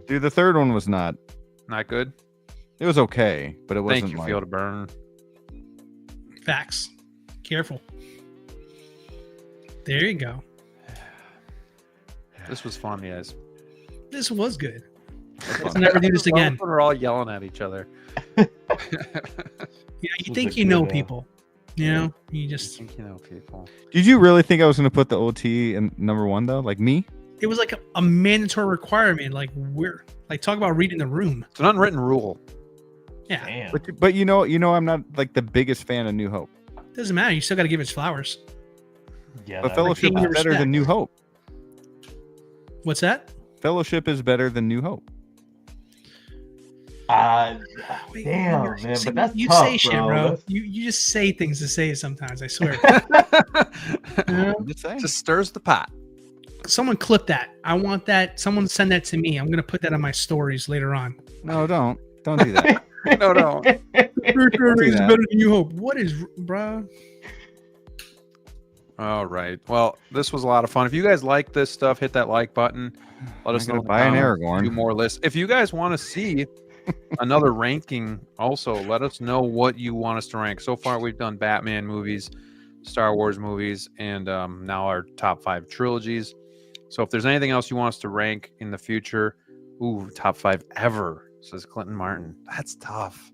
Dude, the third one was not good. It was okay, but it wasn't Thank you, like... Feel to Burn. Facts. Careful. There you go. This was fun, guys. This was good. Let's never do this again. We're all yelling at each other. You think you know people. You know, you just think you know people. Did you really think I was going to put the OT in number one though? Like me? It was like a mandatory requirement. Like we're like talk about reading the room. It's an unwritten rule. Yeah. Damn. But you know I'm not like the biggest fan of New Hope. Doesn't matter. You still got to give it its flowers. Yeah. But Fellowship is better respect. than New Hope. What's that? Fellowship is better than New Hope. Damn, man, See, but that's you tough, say shit, bro. You just say things to say it sometimes. I swear. You know? I'm just saying. Just stirs the pot. Someone clip that. I want that. Someone send that to me. I'm gonna put that on my stories later on. No, don't do that. No. Is better than you hope. What is, bro? All right. Well, this was a lot of fun. If you guys like this stuff, hit that like button. Let us know. Buy an Aragorn. Do more lists. If you guys want to see another ranking, also let us know what you want us to rank. So far, we've done Batman movies, Star Wars movies, and now our top 5 trilogies. So if there's anything else you want us to rank in the future, top 5 ever, says Clinton Martin. That's tough.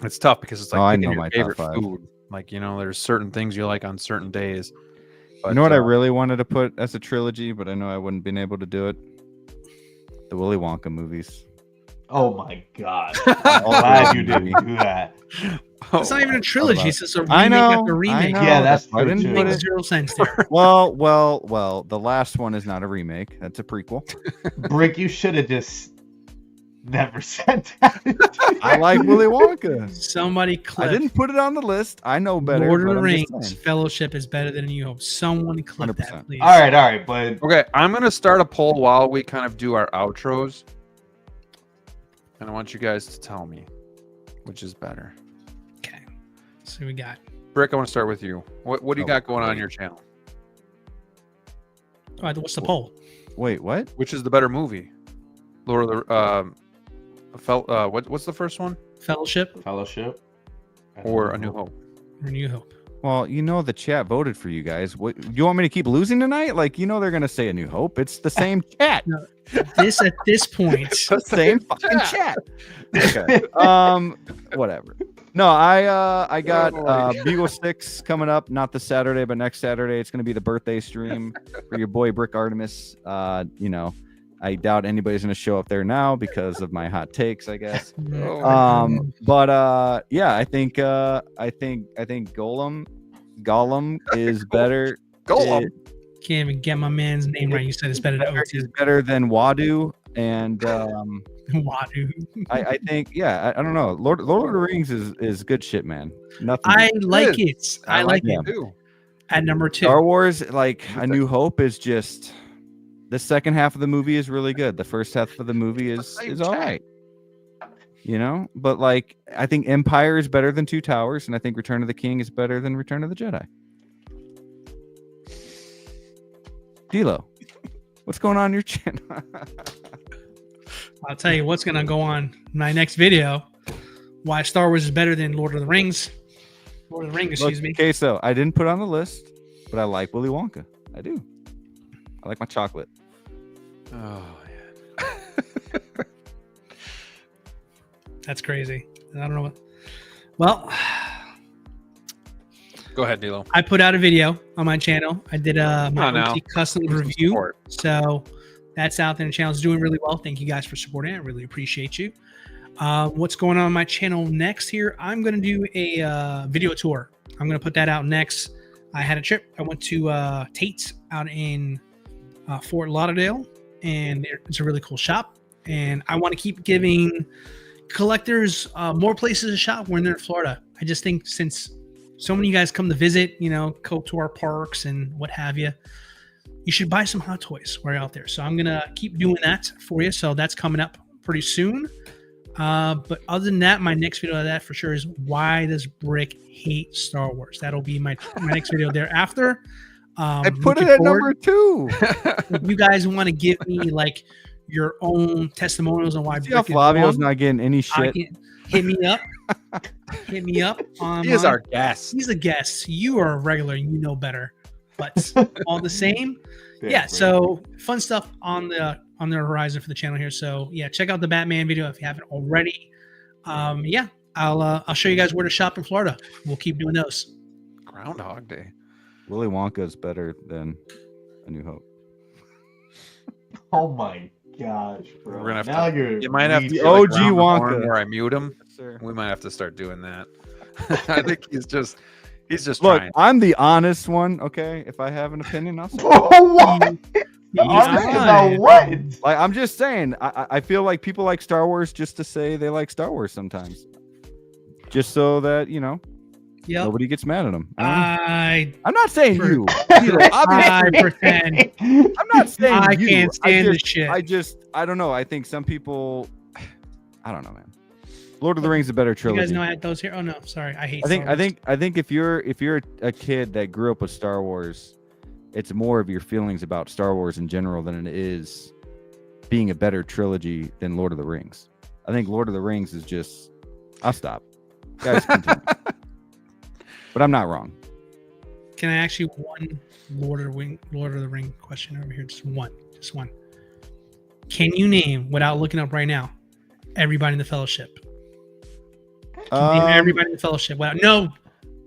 It's tough because it's like I picking know your my favorite top 5. food. Like, you know, there's certain things you like on certain days. But, You know what I really wanted to put as a trilogy, but I know I wouldn't been able to do it? The Willy Wonka movies. Oh my god! I'm glad you didn't do that. It's not even a trilogy. It's just a remake I know, after remake. I know. Yeah, that's I true, didn't too. put Makes it. zero sense there. Well. The last one is not a remake. That's a prequel. Brick, you should have just never said that. I like Willy Wonka. Somebody I clip. didn't put it on the list. I know better. Lord of but the I'm just Rings saying. Fellowship is better than New Hope. Someone clip 100%. that, please. all right, but Okay, I'm going to start a poll while we kind of do our outros. And I want you guys to tell me which is better. Okay. So we got. Brick, I want to start with you. What do you got going on your channel? All right, what's the poll? Wait, what? Which is the better movie? Lord of the what's the first one? Fellowship Fellowship Or A New Hope? or New Hope? Well, you know the chat voted for you guys. What you want me to keep losing tonight? Like, you know they're gonna say A New Hope. It's the same chat. No, this at this point. The same fucking chat. Okay. Whatever. No, I got Beagle 6 coming up, not this Saturday, but next Saturday. It's gonna be the birthday stream for your boy Brick Artemis. You know, I doubt anybody's going to show up there now because of my hot takes, I guess. Oh, But yeah, I think Gollum is better. Gollum. Can't even get my man's name right. You said it's better than OT. Is better than Wadu, and Wadu. I think, yeah, I don't know. Lord of the Rings is good shit, man. Nothing. I like it. I like it too. At number 2. Star Wars, like A New Hope, is just the second half of the movie is really good. The first half of the movie is all right. You know, but like I think Empire is better than Two Towers, and I think Return of the King is better than Return of the Jedi. DLO, what's going on in your channel? I'll tell you what's going to go on my next video. Why Star Wars is better than Lord of the Rings. Lord of the Rings, excuse me. Okay, so I didn't put it on the list, but I like Willy Wonka. I do. I like my chocolate. Oh, yeah. That's crazy. I don't know what. Well, Go ahead, Dilo. I put out a video on my channel. I did my OT custom review. Support. So that's out there. The channel's doing really well. Thank you guys for supporting it. I really appreciate you. What's going on my channel next here? I'm going to do a video tour. I'm going to put that out next. I had a trip. I went to Tate's out in Fort Lauderdale, and it's a really cool shop. And I want to keep giving collectors more places to shop when they're in Florida. I just think since so many of you guys come to visit, you know, go to our parks and what have you, you should buy some Hot Toys while you're out there. So I'm going to keep doing that for you. So that's coming up pretty soon. But other than that, my next video of that for sure is why does Brick hate Star Wars? That'll be my next video thereafter. I put it at number 2. If you guys want to give me like your own testimonials on why Brick Flavio's not getting any shit. Hit me up. Hit me up. He is our guest. He's a guest. You are a regular. You know better. But all the same, yeah. So fun stuff on the horizon for the channel here. So yeah, check out the Batman video if you haven't already. Yeah, I'll show you guys where to shop in Florida. We'll keep doing those. Groundhog Day. Willy Wonka is better than A New Hope. Oh my gosh, bro! We're gonna now you might have to the get, OG like, Wonka where I mute him. Sir. We might have to start doing that. I think he's just look. trying. I'm the honest one. Okay, if I have an opinion, I'll say. What? Honest about what? Like, I'm just saying. I feel like people like Star Wars just to say they like Star Wars sometimes, just so that you know. Yep. Nobody gets mad at them. I'm not saying you. I pretend. I'm not saying I you. can't stand this shit. I don't know. I think some people. I don't know, man. Lord of the Rings is a better trilogy. You guys know I had those here. Oh no, sorry. I hate. I think if you're a kid that grew up with Star Wars, it's more of your feelings about Star Wars in general than it is being a better trilogy than Lord of the Rings. I think Lord of the Rings is just. I'll stop. Guys, continue. But I'm not wrong. Can I ask you one Lord of the Ring question over here? Just one. Can you name, without looking up right now, everybody in the Fellowship? Name everybody in the Fellowship. No,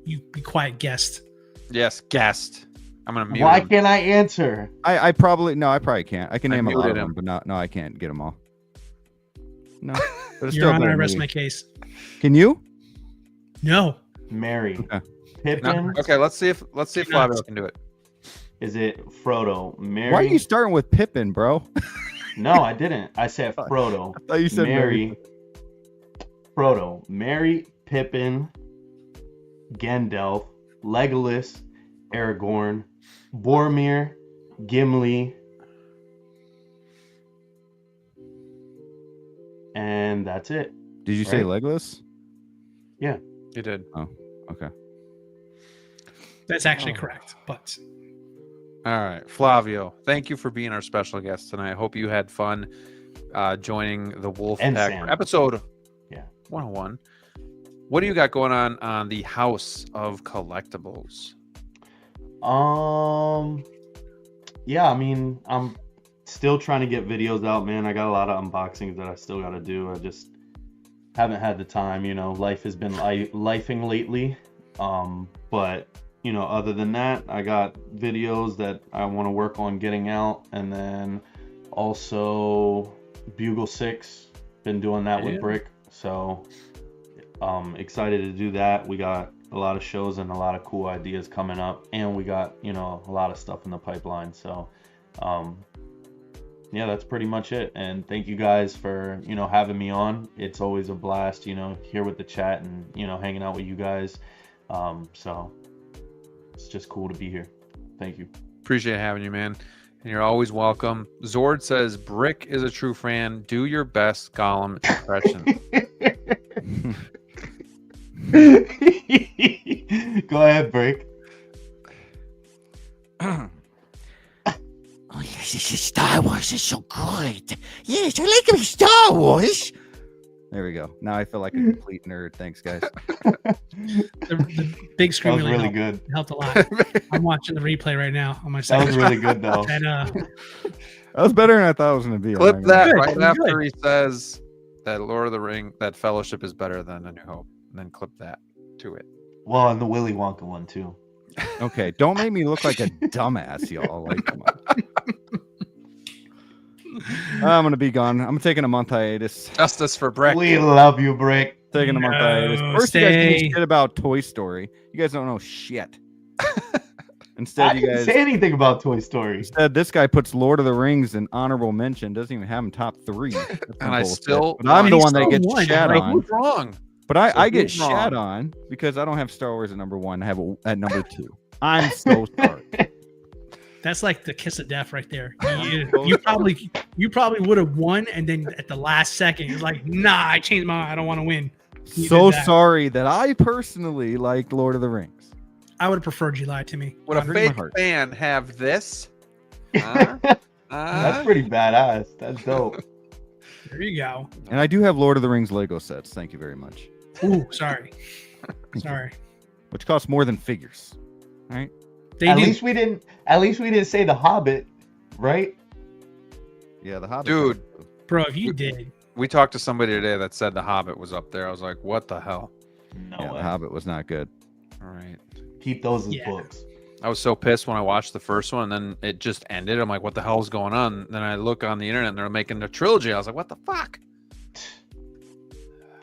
you be quiet, guest. Yes, guest. I'm gonna mute Why him. can't I answer? I probably can't. I can name a lot of muted them, but no, I can't get them all. No, but it's Your still Honor, I better rest movie. my case. Can you? No. Mary. Okay. Pippin. No. Okay, let's see if Flavio can do it. Is it Frodo? Mary. Why are you starting with Pippin, bro? No, I didn't. I said Frodo. I thought you said Mary. Frodo, Mary, Pippin, Gandalf, Legolas, Aragorn, Boromir, Gimli, and that's it. Did you say Legolas? Yeah. You did. Oh, okay. That's actually correct. But All right, Flavio, thank you for being our special guest tonight. I hope you had fun joining the Wolfpack for episode 101. What do you got going on the House of Collectibles? Yeah, I mean, I'm still trying to get videos out, man. I got a lot of unboxings that I still got to do. I just haven't had the time, you know. Life has been lifing lately. But you know, other than that, I got videos that I want to work on getting out, and then Also, Bugle 6, been doing that with Brick. So, excited to do that. We got a lot of shows and a lot of cool ideas coming up, and we got, you know, a lot of stuff in the pipeline. So, yeah, that's pretty much it. And thank you guys for, you know, having me on. It's always a blast, you know, here with the chat and, you know, hanging out with you guys. So it's just cool to be here. Thank you. Appreciate having you, man. And you're always welcome. Zord says, Brick is a true fan. Do your best Gollum impression. Go ahead, Brick. Oh, yes, this is Star Wars is so good. Yes, I like me Star Wars. There we go. Now I feel like a complete nerd. Thanks, guys. The big screen That was really helped. good. Helped a lot. I'm watching the replay right now on my side. That was really good, though. And, That was better than I thought it was going to be. Clip I'm not that gonna- right after he says that Lord of the Ring, that Fellowship is better than A New Hope. And then clip that to it. Well, and the Willy Wonka one, too. Okay, don't make me look like a dumbass, y'all. Like, come on. I'm gonna be gone. I'm taking a month hiatus. Justice for Brick. We love you, Brick. Taking a month hiatus. First, you guys give me shit about Toy Story. You guys don't know shit. Instead, I you didn't guys say anything about Toy Story. Instead, this guy puts Lord of the Rings in honorable mention. Doesn't even have him top 3. And I still, But I'm the one that still gets won, shat right? on. who's wrong? But I So get who's shat wrong? on because I don't have Star Wars at number 1. I have it at number 2. I'm so sorry. that's like the kiss of death right there. You probably would have won, and then at the last second, you're like, nah, I changed my mind. I don't want to win. You So did that. sorry that I personally like Lord of the Rings. I would have preferred you lied to me. Would a Break my fake heart. fan have this? That's pretty badass. That's dope. There you go. And I do have Lord of the Rings Lego sets. Thank you very much. Ooh, sorry. Sorry. Which costs more than figures. All right. They At do. least we didn't say the Hobbit, right? Yeah, the Hobbit. Dude. Bro, if you did. We talked to somebody today that said The Hobbit was up there. I was like, what the hell? No Yeah, way. the Hobbit was not good. All right. Keep those as Yeah. books. I was so pissed when I watched the first one, and then it just ended. I'm like, what the hell is going on? Then I look on the internet, and they're making a trilogy. I was like, what the fuck?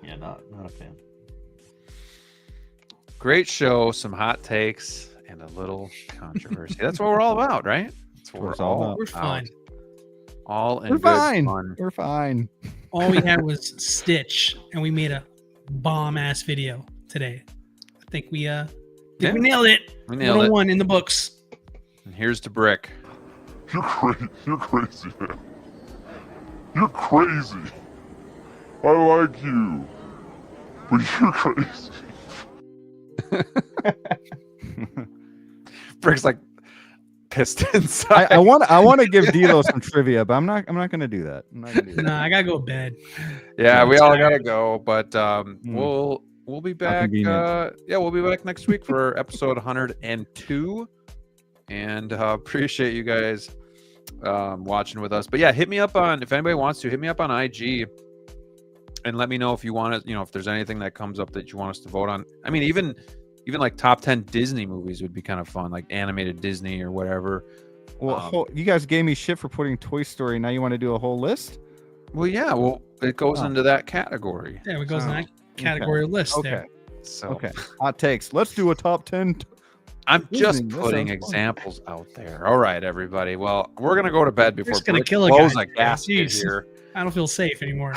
Yeah, not a fan. Great show, some hot takes, and a little controversy. That's what we're all about, right? That's what That's we're what it's all all about. We're fine. All in We're good fine. fun. We're fine. All we had was Stitch, and we made a bomb ass video today. I think we Yeah. we nailed it. We nailed it. 101 in the books. And here's to Brick. You're crazy. You're crazy, man. You're crazy. I like you, but you're crazy. Brick's like pissed inside. I want to give DLO some trivia, but I'm not gonna do that. I'm not gonna do that. Nah, I gotta go to bed. Yeah, we all gotta go, but we'll be How back. convenient. We'll be back next week for episode 102, and appreciate you guys watching with us. But yeah, hit me up on, if anybody wants to, hit me up on IG and let me know if you want to, if there's anything that comes up that you want us to vote on. I mean, even like top 10 Disney movies would be kind of fun, like animated Disney or whatever. Well, you guys gave me shit for putting Toy Story. Now you want to do a whole list? Well, yeah, it goes into that category. Yeah, it goes in that category list Okay. there. So Okay. Hot takes. Let's do a top 10. I'm just Disney, that putting sounds fun. examples out there. All right, everybody. Well, we're gonna go to bed before just gonna Brick kill a blows guy. a gasket Jeez. here. I don't feel safe anymore.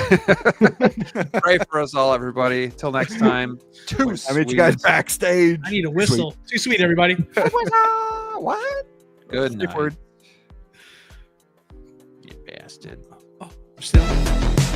Pray for us all, everybody. Till next time. Too I meet you guys sweet. backstage. I need a whistle. Too sweet, everybody. What? Good night. Word. You bastard. Oh, still.